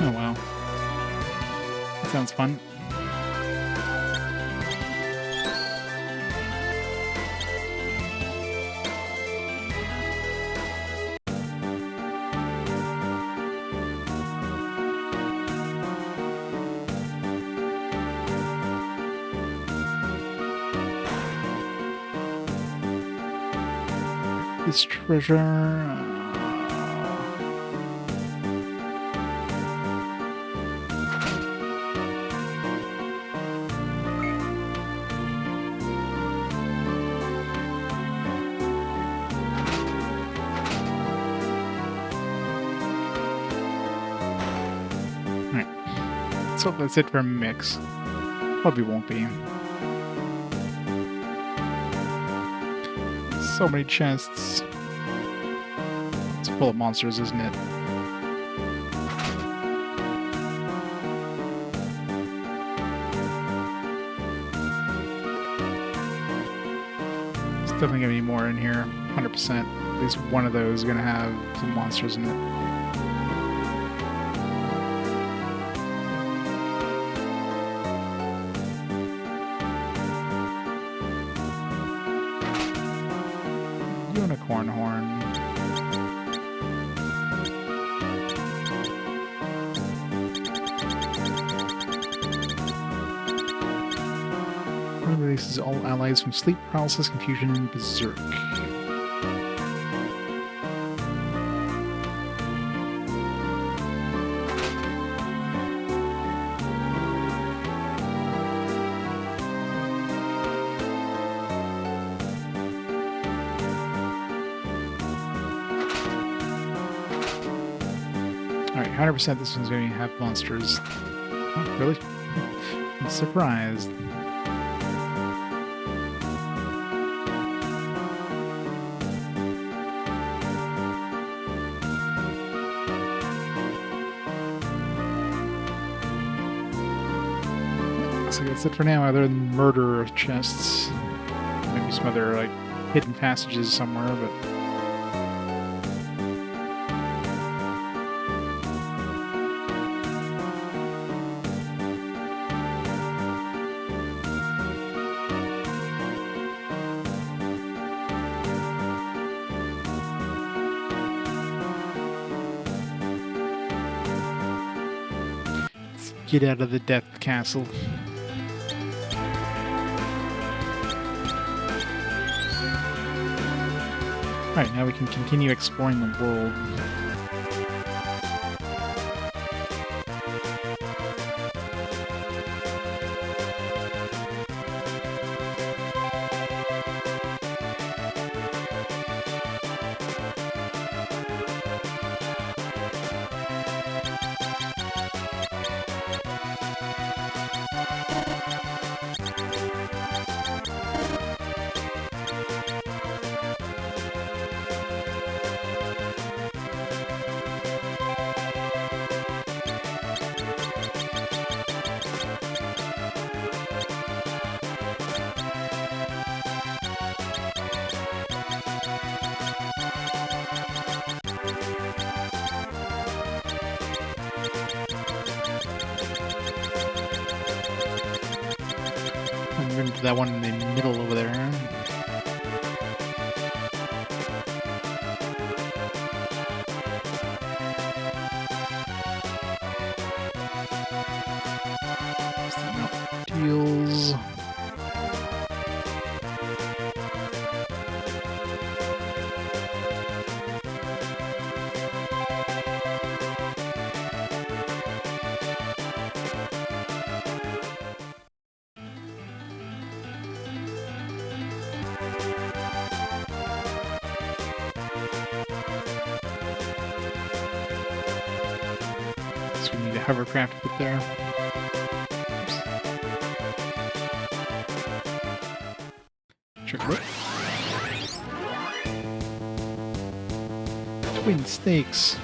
Oh wow. That sounds fun. this treasure. Alright. So that's it for a mix. Probably won't be. So many chests. It's full of monsters, isn't it? There's definitely gonna be more in here. 100%. At least one of those is gonna have some monsters in it. Unicorn horn. Releases all allies from sleep paralysis, confusion, and berserk. Alright, 100% this one's going to have monsters. Oh, really? I'm surprised. Looks like that's it for now, other than murder chests. Maybe some other, like, hidden passages somewhere, but... Get out of the death castle. Alright, now we can continue exploring the world. I'm going to that one in the middle over there. Deals. So we need a hovercraft put there. Chocolate. Twin snakes.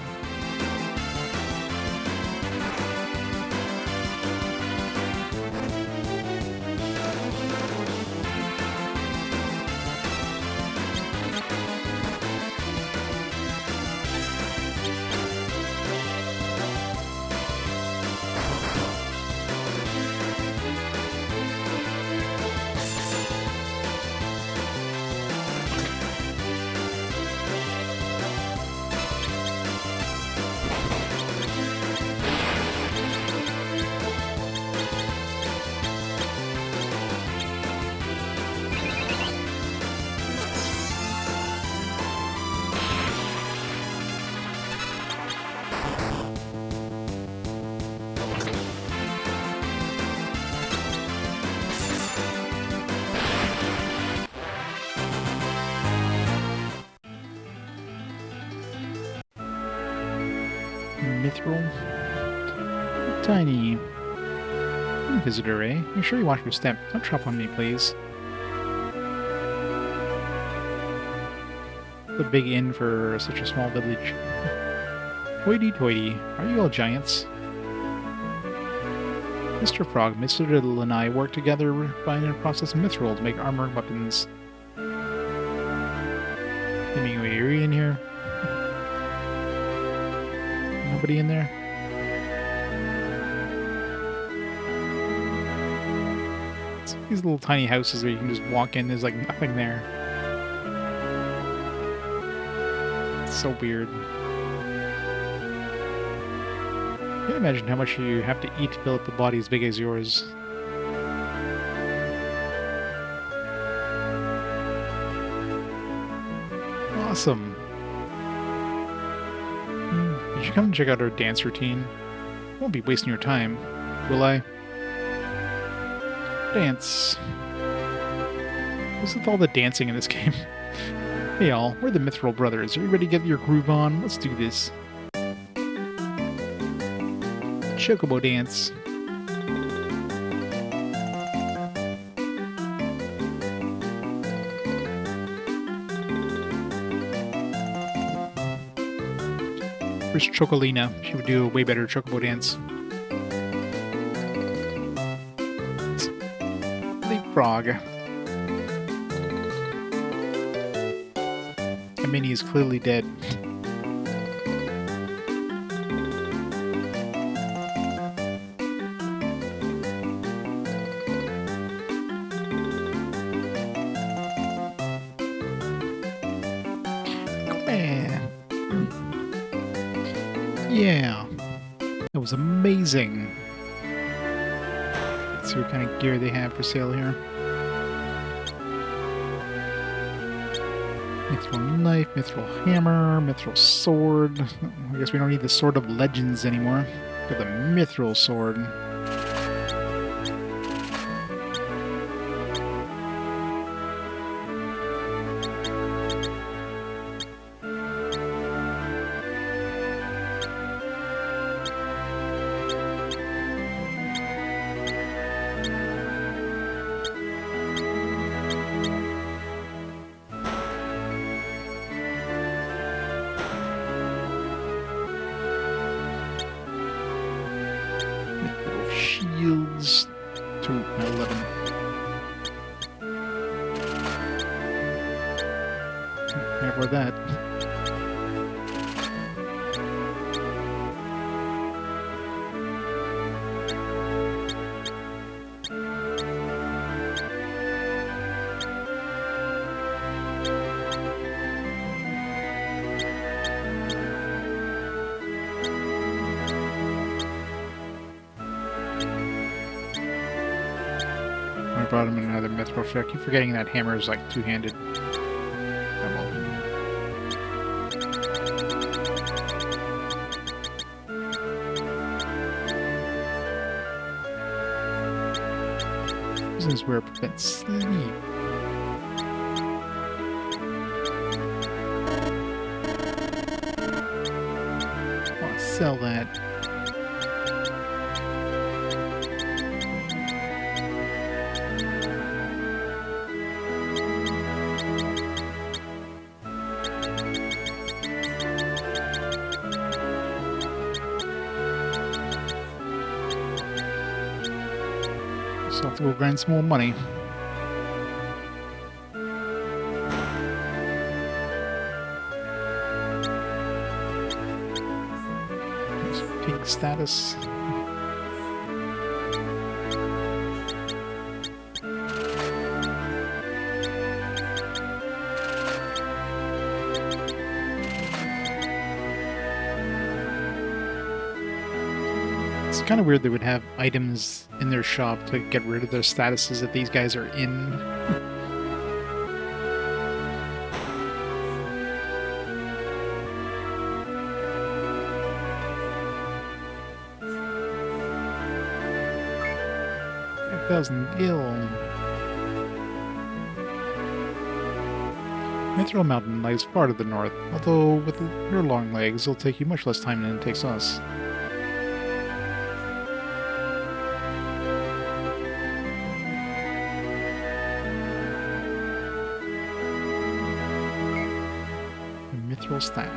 Mithril. Tiny. Visitor, eh? Make sure you watch your step. Don't trap on me, please. The big inn for such a small village. Hoity-toity. Are you all giants? Mr. Frog, Mr. Little, and I work together refining and process mithril to make armor and weapons. Seeming eerie in here. Nobody in there? It's these little tiny houses where you can just walk in, there's like nothing there. It's so weird. I can't imagine how much you have to eat to fill up a body as big as yours. Awesome. You should come and check out our dance routine. I won't be wasting your time, will I? Dance. What's with all the dancing in this game? Hey all, we're the Mithril Brothers. Are you ready to get your groove on? Let's do this. Chocobo dance. Where's Chocolina? She would do a way better chocobo dance. Leapfrog. And Minnie is clearly dead. Yeah, that was amazing. Let's see what kind of gear they have for sale here. Mithril knife, mithril hammer, mithril sword. I guess we don't need the Sword of Legends anymore. Got the mithril sword. Shields. 211. How about that? I brought him another mithril check. I keep forgetting that hammer is like two-handed. This is where it prevents sleep. I'll sell that. So I'll have to go grind some more money. There's pig status. It's kind of weird they would have items in their shop to get rid of their statuses that these guys are in. Gil. Mithril Mountain lies far to the north, although with your long legs, it'll take you much less time than it takes us. Spectral Staff.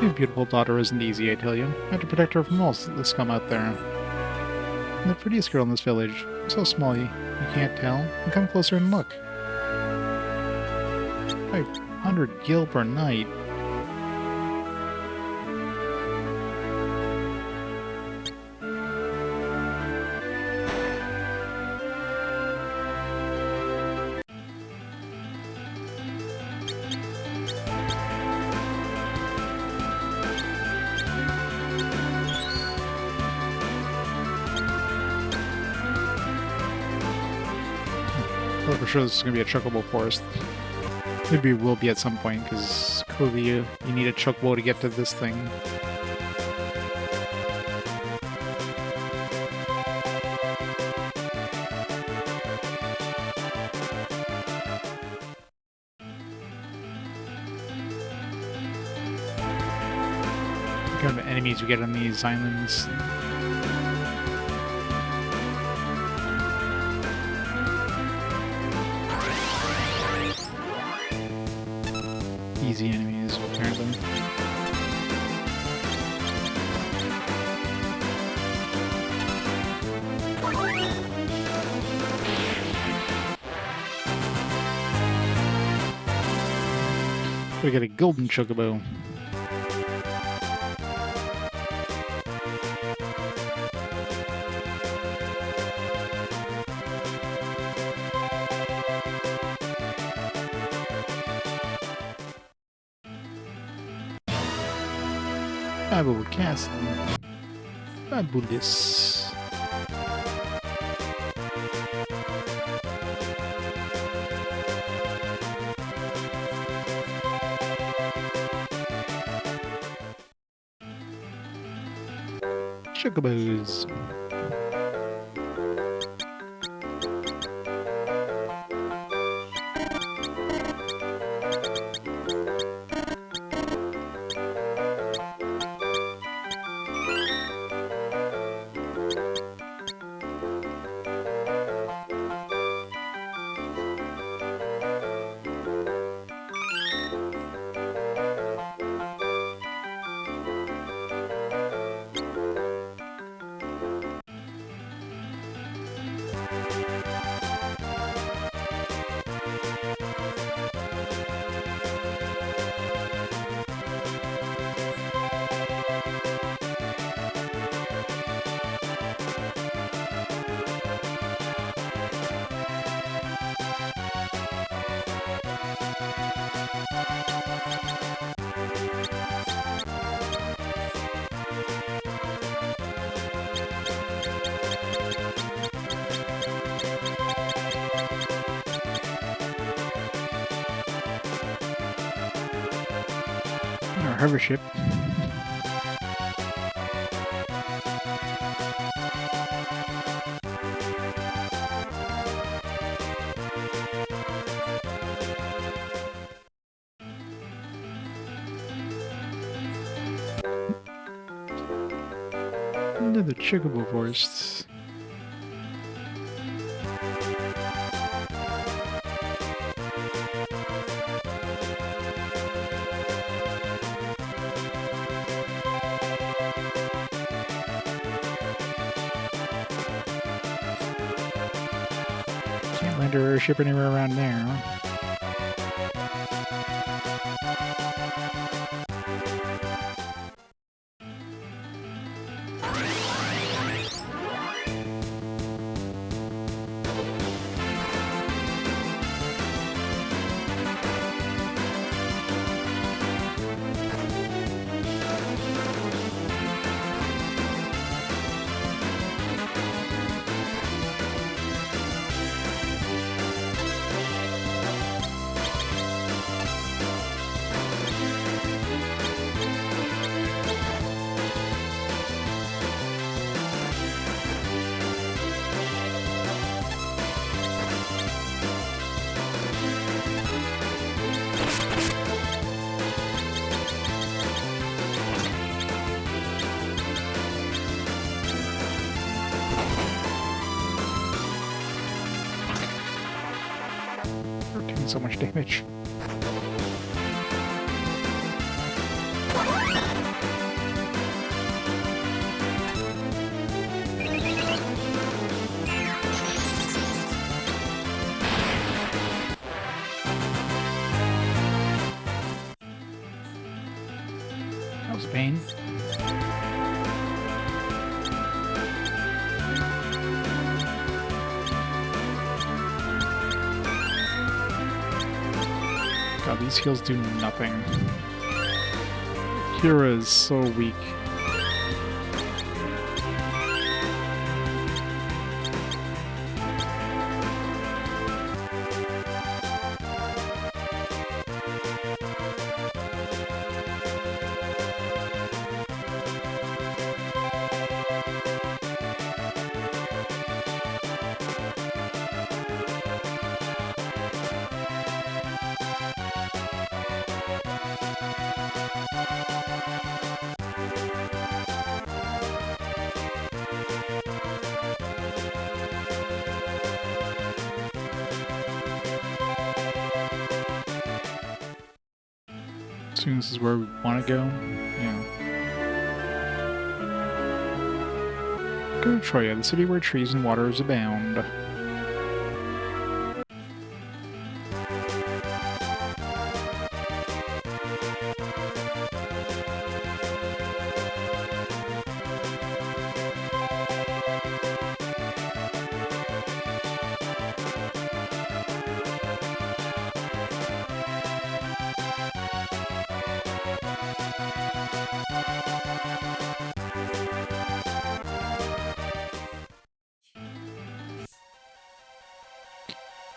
Your beautiful daughter isn't easy, I tell you. I have to protect her from all the scum out there. I'm the prettiest girl in this village. So small you can't tell. Come closer and look. 500 gil per night. Well, for sure this is going to be a chocobo forest. Maybe it will be at some point, because clearly you need a chocobo to get to this thing. What kind of enemies you get on these islands? Easy enemies, apparently. We got a golden chocobo. Fabulous Castle. Fabulous. Chocobos. Our hover ship. Into the chocobo forests. Can't land our ship anywhere around there, huh? They're taking so much damage. That was a pain. God, these heals do nothing. Kira is so weak. Assuming this is where we want to go. Yeah. Go to Troya, the city where trees and waters abound.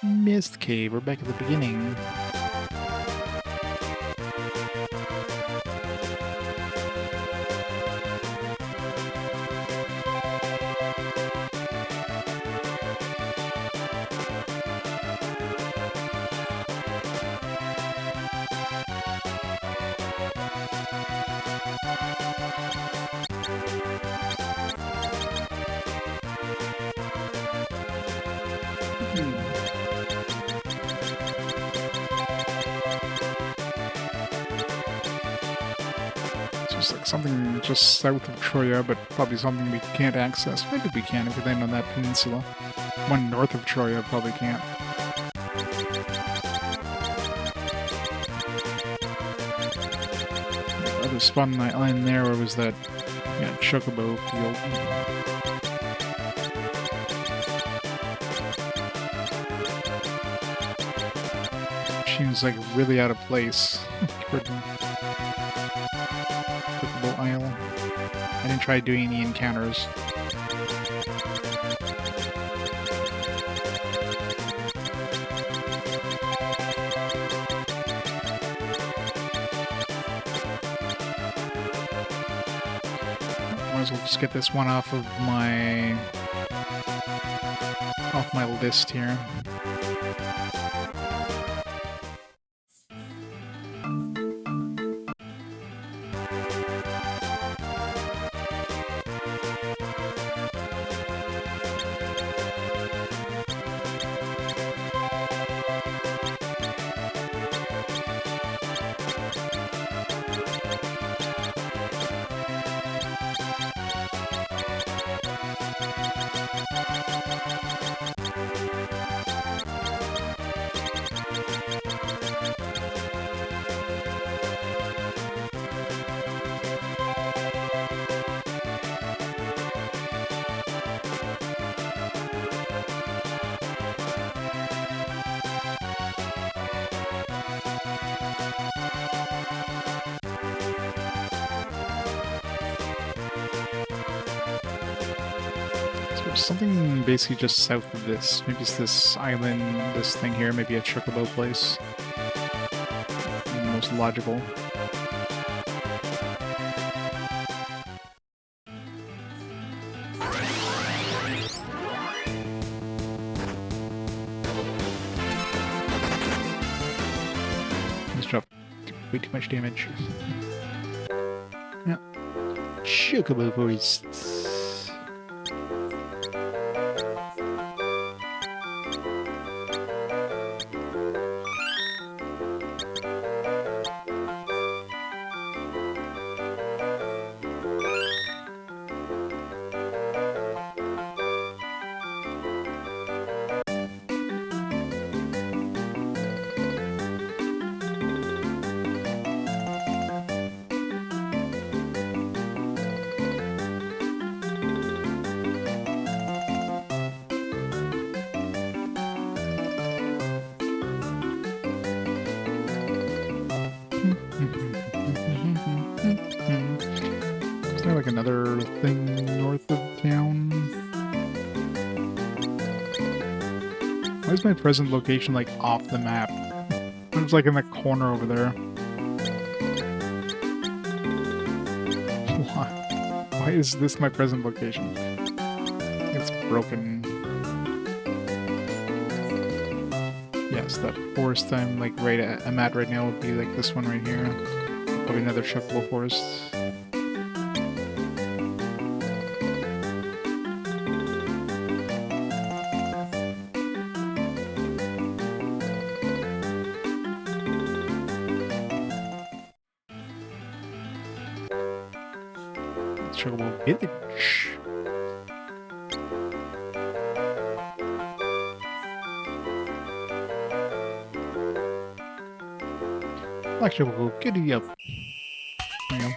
Mist Cave, we're back at the beginning. It's like something just south of Troya, but probably something we can't access. Maybe we can if we land on that peninsula. One north of Troya probably can't. The other spot on the island there was that chocobo field. Seems like really out of place. Isle. I didn't try doing the encounters. Might as well just get this one off my list here. Something basically just south of this. Maybe it's this island, this thing here, maybe a chocobo place. The most logical. This dropped way too much damage. Yeah. Chocobo forests. like another thing north of town? Why is my present location like off the map? It's like in the corner over there. Why is this my present location? It's broken. Yes, that forest I'm like I'm at right now would be like this one right here. Probably another chocobo forest. Chocobo village. Black chocobo, giddy up. There you go.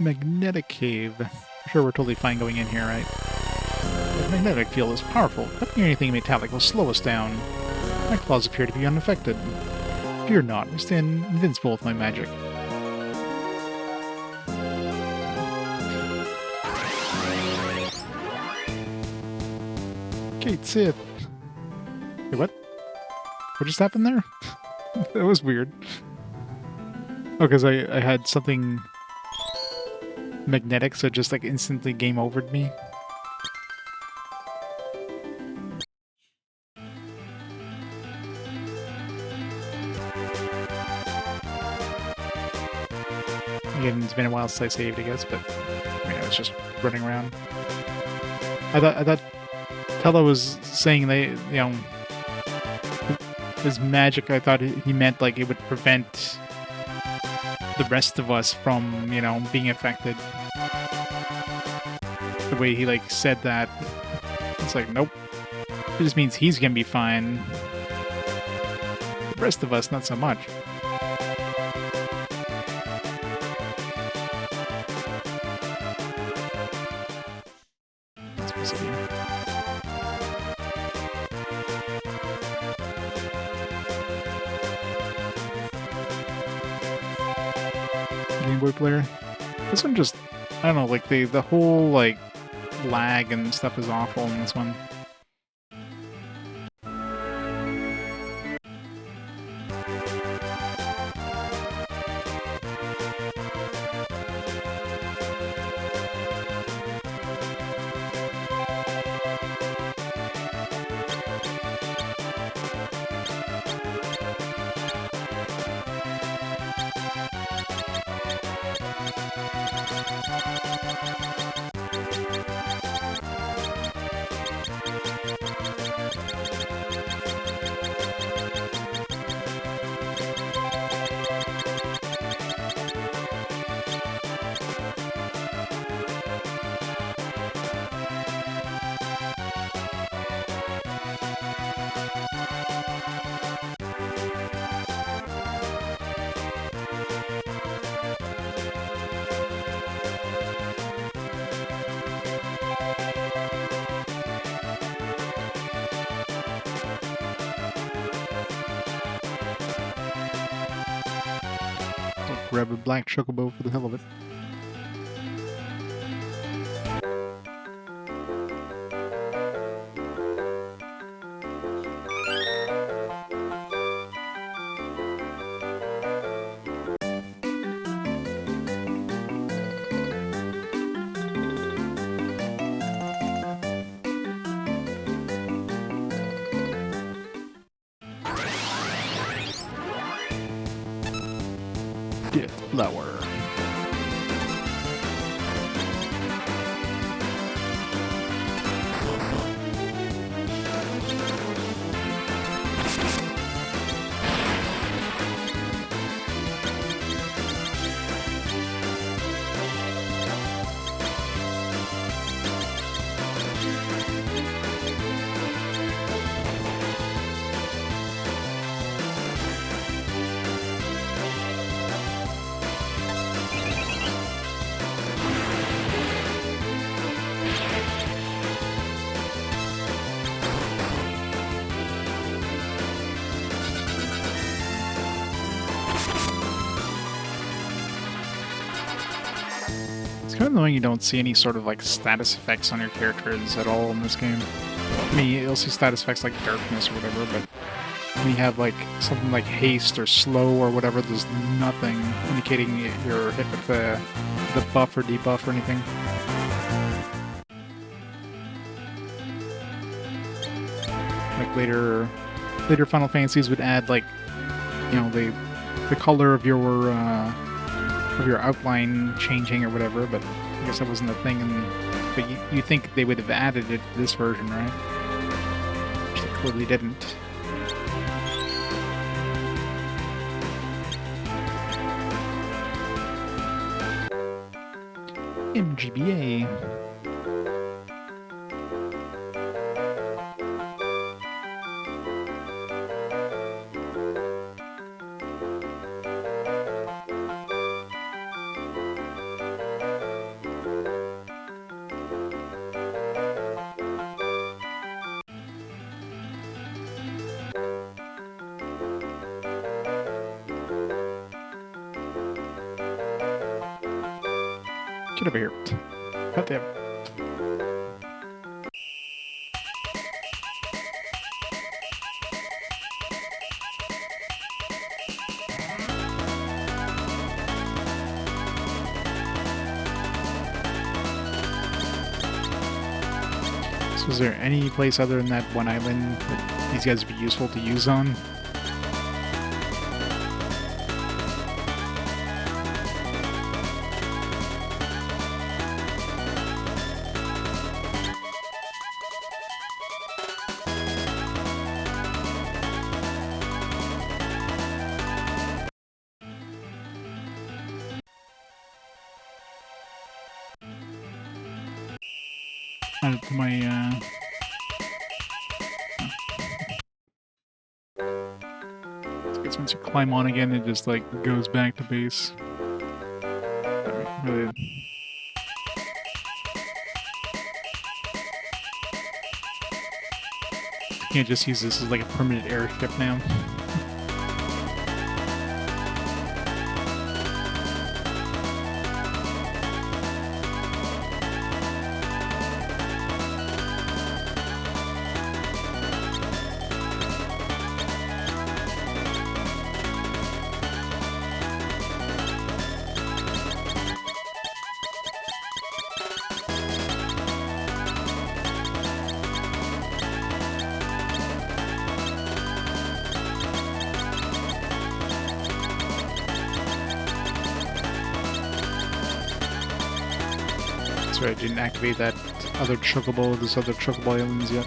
Magnetic cave. I'm sure we're totally fine going in here, right? The magnetic field is powerful. Touching anything metallic will slow us down. My claws appear to be unaffected. Fear not, we stand invincible with my magic. Kate, Sith. Wait, what? What just happened there? That was weird. Oh, because I had something magnetic, so it just like instantly game overed me. Again, it's been a while since I saved, I guess, but I mean, I was just running around. I thought Tella was saying they, you know, his magic. I thought he meant like it would prevent the rest of us from, you know, being affected. The way he like said that, it's like, nope. It just means he's gonna be fine. The rest of us, not so much. That's supposed to be. Game Boy player. This one just, I don't know, like the whole like lag and stuff is awful in this one. Grab a black chocobo for the hell of it. Death flower. It's kind of annoying you don't see any sort of like status effects on your characters at all in this game. I mean, you'll see status effects like darkness or whatever, but when you have like something like haste or slow or whatever, there's nothing indicating you're hit with the buff or debuff or anything. Like later Final Fantasies would add like, you know, the color of your outline changing or whatever, but I guess that wasn't a thing. But you think they would have added it to this version, right? Which they clearly didn't. GBA. Get over here. God damn. So is there any place other than that one island that these guys would be useful to use on? Add it to my, I guess once you climb on again, it just, like, goes back to base. Really... You can't just use this as, like, a permanent airship now. I didn't activate that other chocobo, this other chocobo islands yet.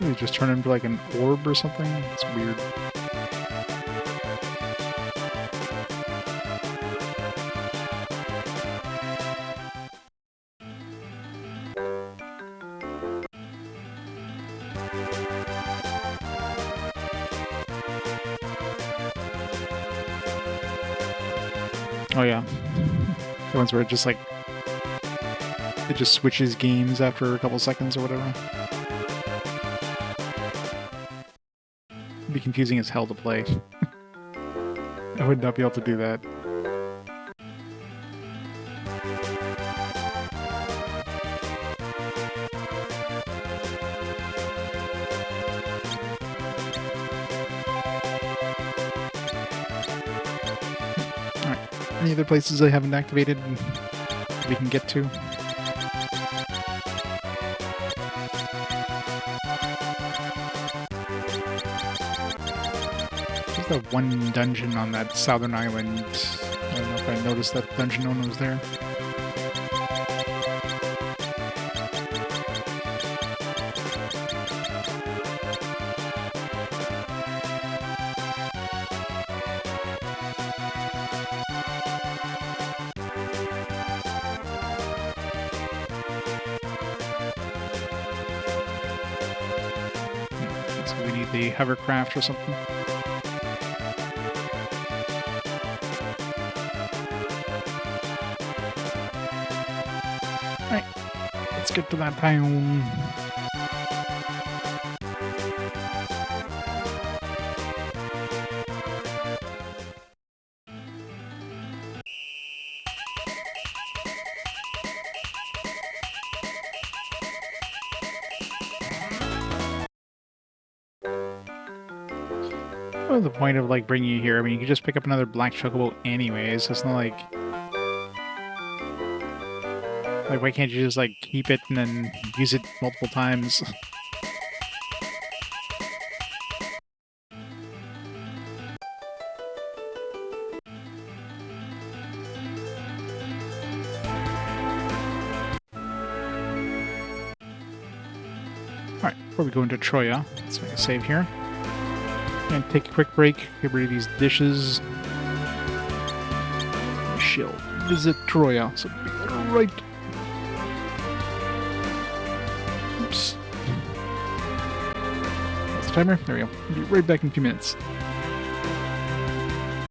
They just turn into like an orb or something? It's weird. Oh yeah, the ones where it just like, it just switches games after a couple seconds or whatever. It'd be confusing as hell to play. I would not be able to do that. Any other places I haven't activated we can get to? There's that one dungeon on that southern island. I don't know if I noticed that dungeon owner was there. The hovercraft or something. get to that town. What was the point of like bringing you here? I mean, you could just pick up another black chocobo anyways. It's not like why can't you just like keep it and then use it multiple times? Alright, before we go into Troya, let's make a save here. And take a quick break, get rid of these dishes. We shall visit Troya, so we go to right. Oops. That's the timer. There we go. We'll be right back in a few minutes.